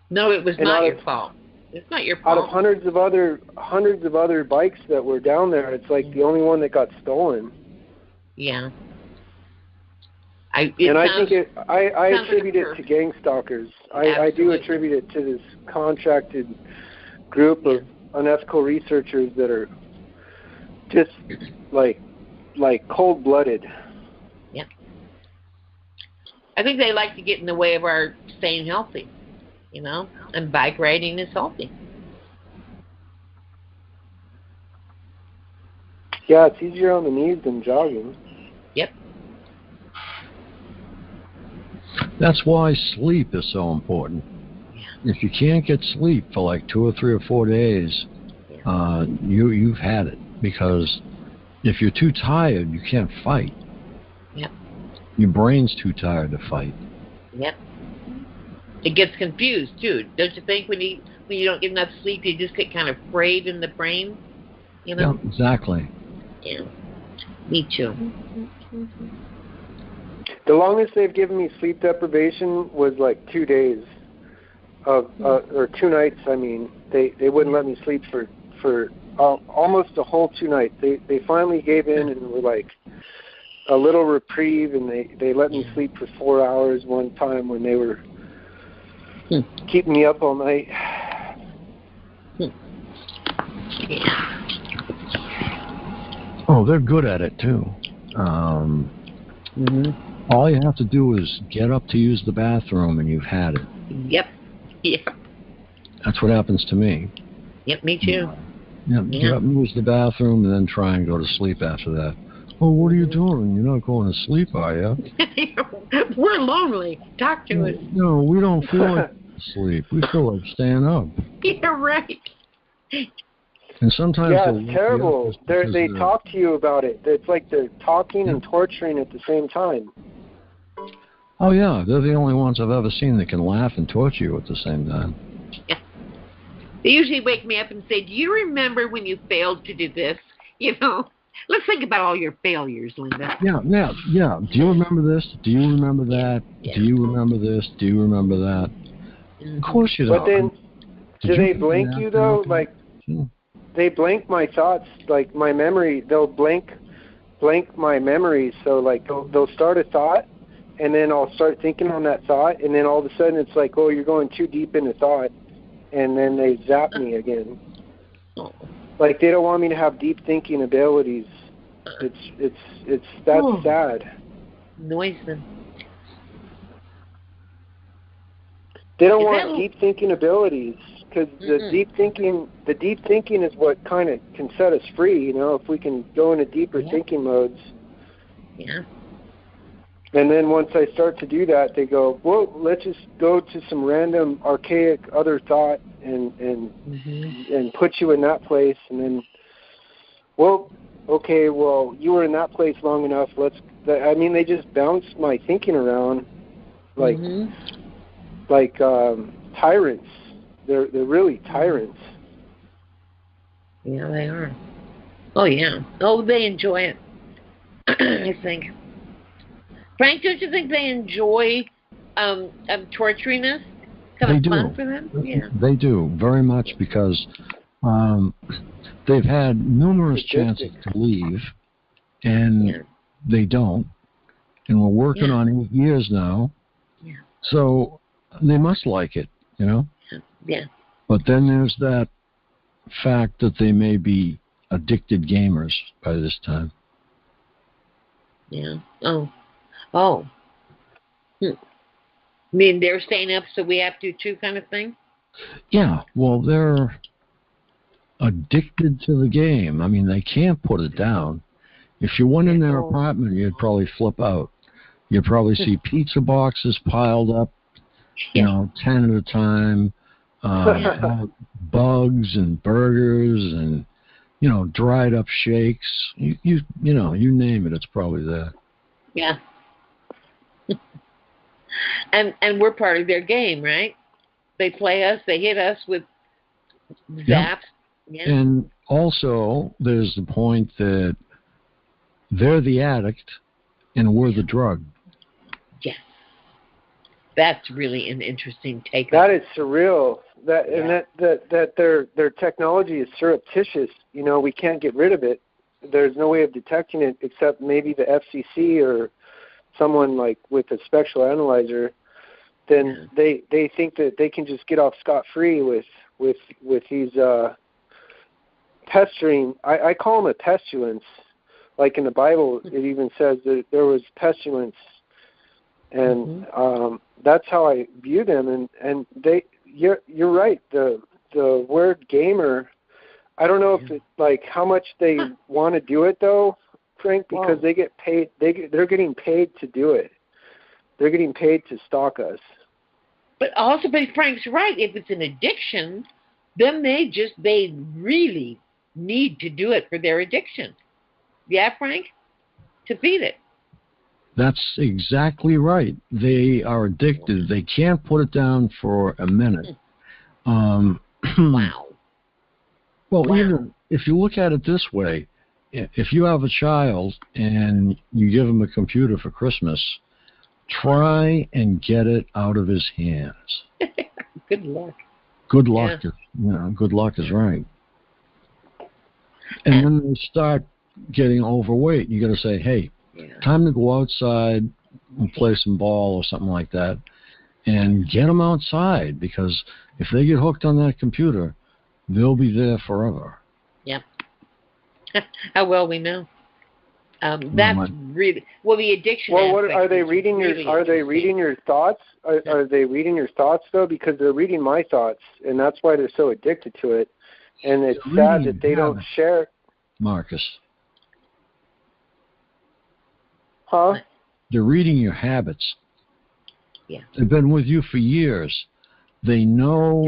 No, it was not your fault. It's not your fault. Out of hundreds of other bikes that were down there, it's like the only one that got stolen. Yeah. I attribute it to gang stalkers. I do attribute it to this contracted group of unethical researchers that are just like cold-blooded. Yeah. I think they like to get in the way of our staying healthy, you know, and bike riding is healthy. Yeah, it's easier on the knees than jogging. Yep. That's why sleep is so important. Yeah. If you can't get sleep for like 2 or 3 or 4 days, you've had it. Because if you're too tired, you can't fight. Yep. Your brain's too tired to fight. Yep. It gets confused too, don't you think? When you don't get enough sleep, you just get kind of frayed in the brain. You know. Yeah, exactly. Yeah. Me too. The longest they've given me sleep deprivation was like 2 days or 2 nights. I mean, they wouldn't let me sleep for almost a whole 2 nights. They finally gave in and were like a little reprieve, and they let me sleep for 4 hours one time when they were keeping me up all night. Oh Oh, they're good at it too. All you have to do is get up to use the bathroom, and you've had it. Yep. Yep. That's what happens to me. Yep, me too. Yep. Get up and use the bathroom, and then try and go to sleep after that. Oh, what are you doing? You're not going to sleep, are you? We're lonely. Talk to us. No, we don't feel like sleep. We feel like staying up. You're right. And sometimes it's terrible. They talk to you about it. It's like they're talking and torturing at the same time. Oh yeah, they're the only ones I've ever seen that can laugh and torture you at the same time. Yeah. They usually wake me up and say, "Do you remember when you failed to do this?" You know, let's think about all your failures, Linda. Yeah. Do you remember this? Do you remember that? Yeah. Do you remember this? Do you remember that? Of course you don't. But then, do they blank you though? Like. They blank my thoughts, like my memory. They'll blank my memories. So like they'll start a thought, and then I'll start thinking on that thought, and then all of a sudden it's like, oh, you're going too deep into thought, and then they zap me again. Like they don't want me to have deep thinking abilities. That's sad. Noise them. They don't want deep thinking abilities. Because the deep thinking is what kind of can set us free, you know, if we can go into deeper thinking modes. Yeah. And then once I start to do that, they go, well, let's just go to some random archaic other thought and put you in that place. And then, well, okay, well, you were in that place long enough. They just bounce my thinking around like tyrants. They're really tyrants. Yeah, they are. Oh, yeah. Oh, they enjoy it, I think. Frank, don't you think they enjoy torturing us? Kind of fun for them? Yeah. They do, very much, because they've had numerous chances to leave, and they don't. And we're working on 8 years now. Yeah. So they must like it, you know? Yeah. But then there's that fact that they may be addicted gamers by this time. Yeah. Oh. I mean, they're staying up, so we have to too, kind of thing? Yeah. Well, they're addicted to the game. I mean, they can't put it down. If you went in their apartment, you'd probably flip out. You'd probably see pizza boxes piled up, you know, 10 at a time. Bugs and burgers and, you know, dried up shakes. You know, you name it, it's probably there. Yeah. and we're part of their game, right? They play us, they hit us with zaps. Yeah. And also, there's the point that they're the addict and we're the drug. Yes. That's really an interesting take. That is surreal. And that their technology is surreptitious. You know, we can't get rid of it. There's no way of detecting it except maybe the FCC or someone like with a special analyzer. Then they think that they can just get off scot-free with these pestering. I call them a pestilence. Like in the Bible, it even says that there was pestilence, and that's how I view them. And they. You're right. The word gamer, I don't know if it, like how much they want to do it though, Frank, because they get paid. They're getting paid to do it. They're getting paid to stalk us. But Frank's right. If it's an addiction, then they really need to do it for their addiction. Yeah, Frank, to feed it. That's exactly right. They are addicted. They can't put it down for a minute. Wow. Well, even if you look at it this way, if you have a child and you give him a computer for Christmas, try and get it out of his hands. Good luck. Good luck. Yeah. Good luck is right. And then they start getting overweight. You got to say, hey, time to go outside and play some ball or something like that, and get them outside, because if they get hooked on that computer, they'll be there forever. Yep. How well we know. That's really the addiction. Well, what are they reading? Are they reading your thoughts? Are they reading your thoughts though? Because they're reading my thoughts, and that's why they're so addicted to it. And it's sad that they don't share. Marcus. Huh? They're reading your habits. Yeah. They've been with you for years. They know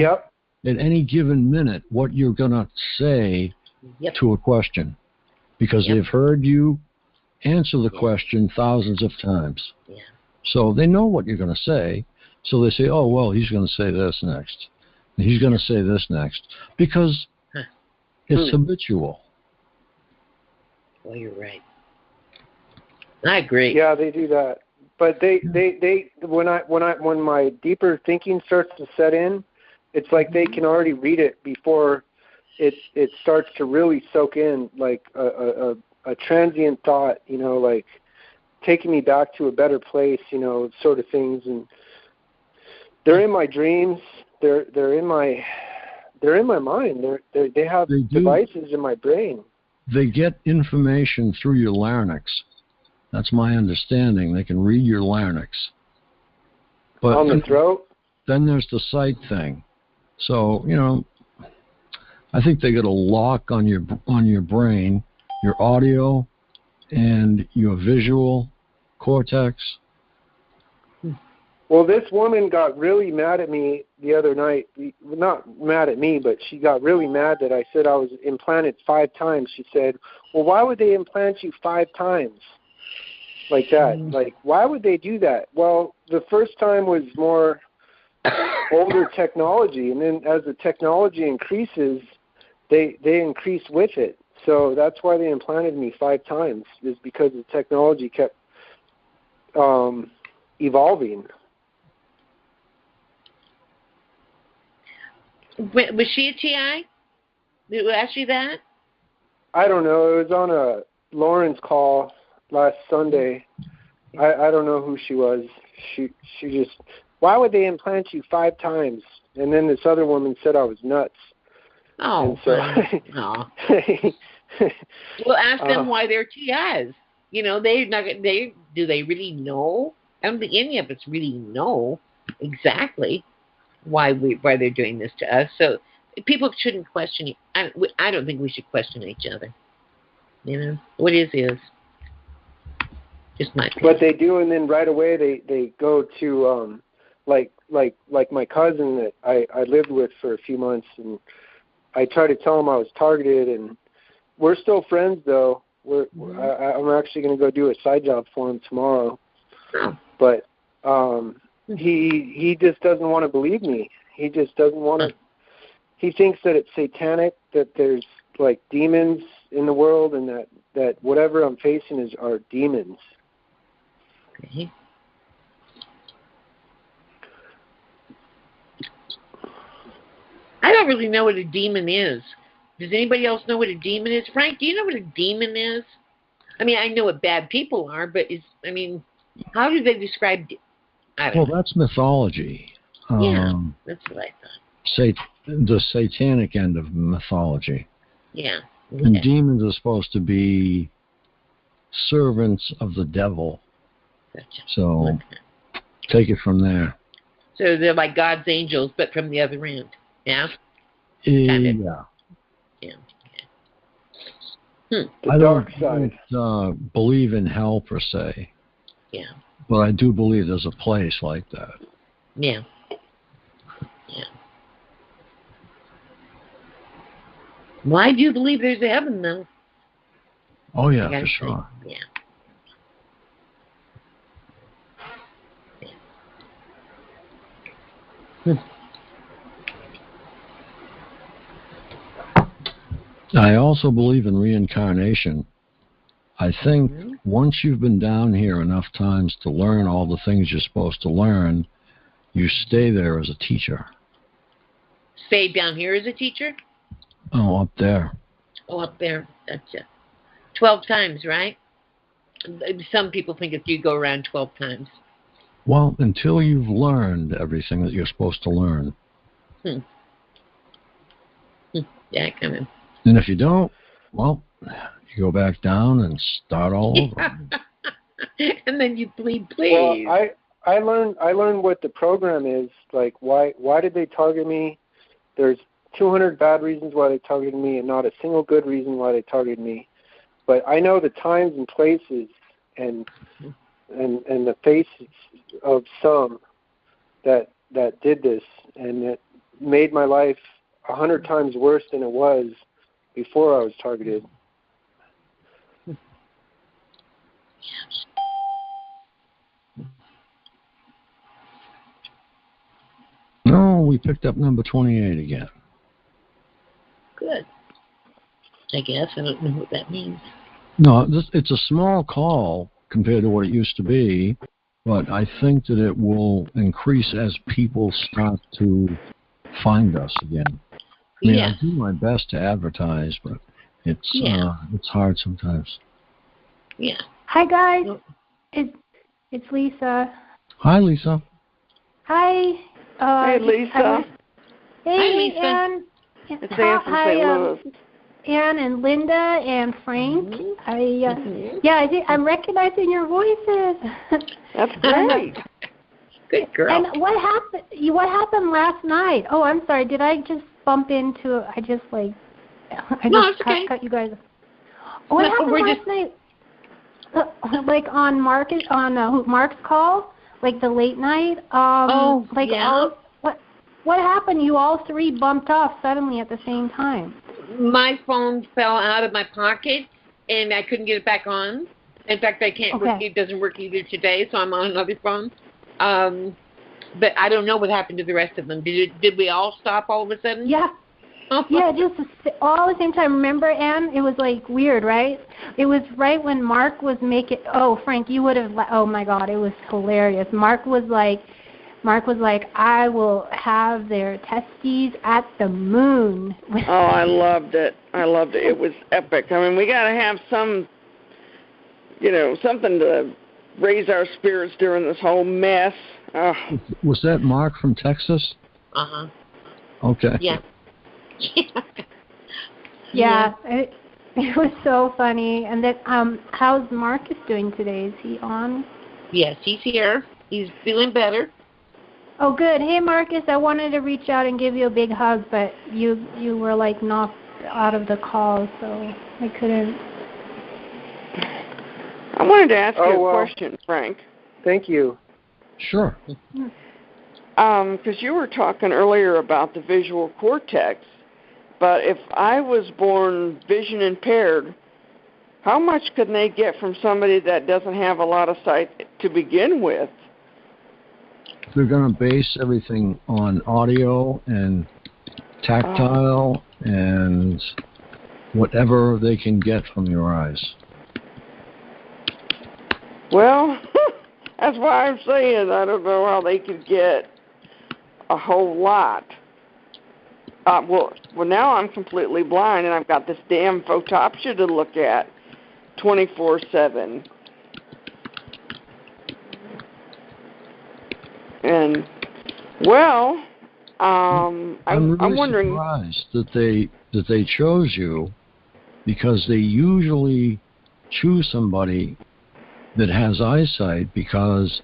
at any given minute what you're going to say to a question because they've heard you answer the question thousands of times. Yeah. So they know what you're going to say. So they say, oh, well, he's going to say this next. And he's going to say this next. Because it's habitual. Well, you're right. I agree. Yeah, they do that. But they when my deeper thinking starts to set in, it's like they can already read it before it starts to really soak in, like a transient thought, like taking me back to a better place, sort of things. And they're in my dreams. They're in my mind. They have devices in my brain. They get information through your larynx. That's my understanding. They can read your larynx. But on the throat? Then there's the sight thing. So, I think they get a lock on your brain, your audio, and your visual cortex. Well, this woman got really mad at me the other night. Not mad at me, but she got really mad that I said I was implanted 5 times. She said, well, why would they implant you 5 times? Like that. Like, why would they do that? Well, the first time was more older technology, and then as the technology increases, they increase with it. So that's why they implanted me 5 times, is because the technology kept evolving. Was she a TI? Did we ask you that? I don't know. It was on a Lauren's call last Sunday. I don't know who she was. She just, why would they implant you 5 times? And then this other woman said I was nuts. Oh, no. Well, ask them why they're TIs. They're not. Do they really know? I don't think any of us really know exactly why they're doing this to us. So people shouldn't question it. I don't think we should question each other. What is. Just my opinion. But they do, and then right away they go to like my cousin that I lived with for a few months, and I tried to tell him I was targeted, and we're still friends though. I'm actually going to go do a side job for him tomorrow, but he just doesn't want to believe me. He just doesn't want to. He thinks that it's satanic, that there's like demons in the world, and that whatever I'm facing are demons. Okay. I don't really know what a demon is. Does anybody else know what a demon is? Frank, do you know what a demon is? I mean, I know what bad people are, but how do they describe? That's mythology. Yeah, that's what I thought. The satanic end of mythology. Yeah. Okay. And demons are supposed to be servants of the devil. Gotcha. So take it from there. So they're like God's angels, but from the other end. Yeah? Yeah. Yeah. The I dark side. don't believe in hell per se. Yeah. But I do believe there's a place like that. Yeah. Yeah. Why do you believe there's a heaven, though? Oh, yeah, for sure. Yeah. I also believe in reincarnation. I think once you've been down here enough times to learn all the things you're supposed to learn, you stay there as a teacher. Stay down here as a teacher? Oh, up there. Oh, up there. Gotcha. 12 times, right? Some people think if you go around 12 times. Well, until you've learned everything that you're supposed to learn. Yeah, come in. And if you don't, well, You go back down and start all over. And then you plead, please. Well, I learned what the program is. Like, why did they target me? There's 200 bad reasons why they targeted me, and not a single good reason why they targeted me. But I know the times and places and the faces of some that did this, and it made my life 100 times worse than it was before I was targeted. No, we picked up number 28 again. Good. I guess. I don't know what that means. No, it's a small call compared to what it used to be, but I think that it will increase as people start to find us again. I mean, I do my best to advertise, but it's hard sometimes. Yeah. Hi, guys. It's Lisa. Hi, Lisa. Hi. Hey, Lisa. Hey, Hi, Lisa. Ann. It's Ann from St. Louis. Ann and Linda and Frank. Mm-hmm. I'm recognizing your voices. That's great. Good girl. And what happened last night? Oh, I'm sorry. Did I just bump into? I just cut you guys. What happened last night? Like on Mark's call, like the late night. What happened? You all three bumped off suddenly at the same time. My phone fell out of my pocket, and I couldn't get it back on. In fact, I can't. It doesn't work either today, so I'm on another phone. But I don't know what happened to the rest of them. Did we all stop all of a sudden? Yeah. Yeah, just all at the same time. Remember, Ann? It was like weird, right? It was right when Mark was making. Oh, Frank, you would have. Oh my God, it was hilarious. Mark was like, I will have their testes at the moon. Oh, I loved it. It was epic. I mean, we got to have some, something to raise our spirits during this whole mess. Was that Mark from Texas? Uh-huh. Okay. Yeah. Yeah, it was so funny. And then, how's Marcus doing today? Is he on? Yes, he's here. He's feeling better. Oh, good. Hey, Marcus, I wanted to reach out and give you a big hug, but you were like knocked out of the call, so I couldn't. I wanted to ask you a question, Frank. Thank you. Sure. Because you were talking earlier about the visual cortex, but if I was born vision impaired, how much could they get from somebody that doesn't have a lot of sight to begin with? They're going to base everything on audio and tactile and whatever they can get from your eyes. Well, that's why I'm saying I don't know how they could get a whole lot. Well, now I'm completely blind, and I've got this damn photopsia to look at 24/7. And I'm really wondering. Surprised that they chose you, because they usually choose somebody that has eyesight, because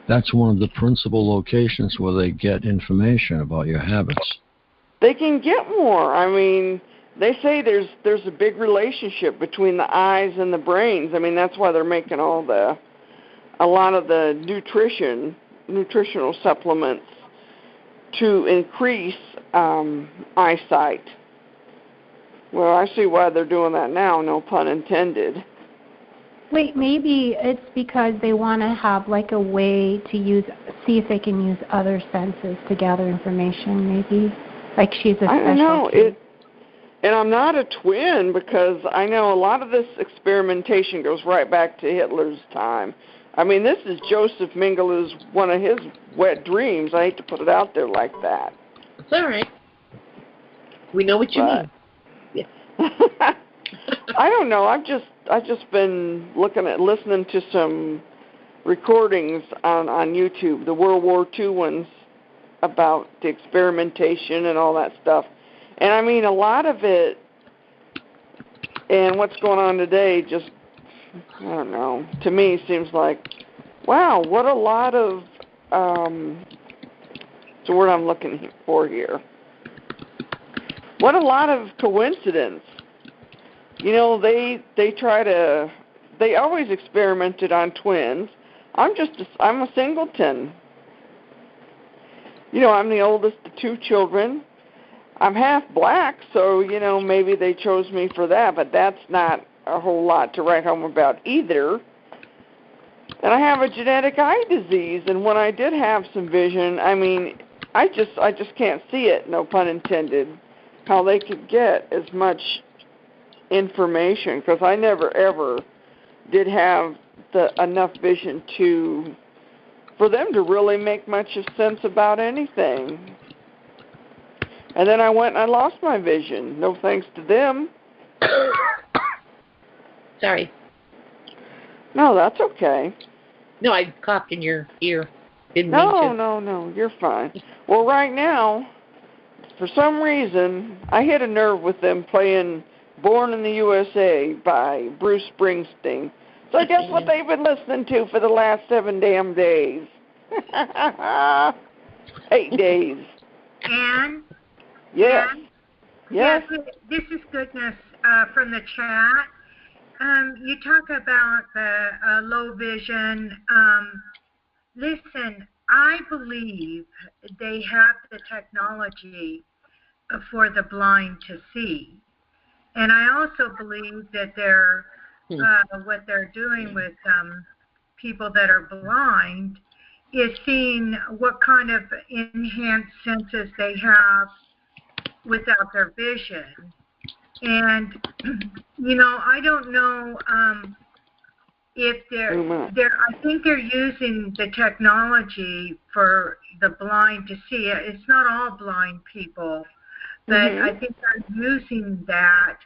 that's one of the principal locations where they get information about your habits. They can get more. I mean, they say there's a big relationship between the eyes and the brains. I mean, that's why they're making a lot of the nutritional supplements to increase eyesight. Well, I see why they're doing that now, no pun intended. Wait, maybe it's because they want to have like a way to see if they can use other senses to gather information, maybe. Like she's a special. I don't know. And I'm not a twin, because I know a lot of this experimentation goes right back to Hitler's time. I mean, this is Joseph Mengele's one of his wet dreams. I hate to put it out there like that. It's all right. We know what you mean. Yeah. I don't know. I've just been listening to some recordings on YouTube, the World War II ones, about the experimentation and all that stuff. And I mean, a lot of it And what's going on today just, I don't know, to me seems like, wow, what a lot of, it's the word I'm looking for here. What a lot of coincidence. You know, they always experimented on twins. I'm a singleton. You know, I'm the oldest of 2 children. I'm half black, so, you know, maybe they chose me for that, but that's not a whole lot to write home about either. And I have a genetic eye disease, and when I did have some vision, I mean, I just can't see it, no pun intended, how they could get as much information, because I never ever did have enough vision for them to really make much of sense about anything. And then I went and I lost my vision. No thanks to them. Sorry. No, that's okay. No, I coughed in your ear. Didn't No, mean to. no, you're fine. Well, right now, for some reason, I hit a nerve with them playing Born in the USA by Bruce Springsteen. So guess what they've been listening to for the last 7 damn days? 8 days. Anne? Yes. Anne? Yes. This is Goodness from the chat. You talk about the low vision. Listen, I believe they have the technology for the blind to see. And I also believe that they're what they're doing with people that are blind is seeing what kind of enhanced senses they have without their vision. And, you know, I don't know if I think they're using the technology for the blind to see. It's not all blind people, but I think they're using that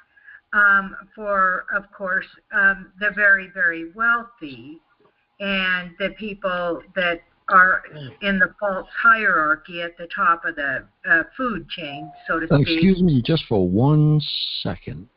for, of course, the very, very wealthy and the people that are in the false hierarchy at the top of the food chain, so to speak. Excuse me just for 1 second.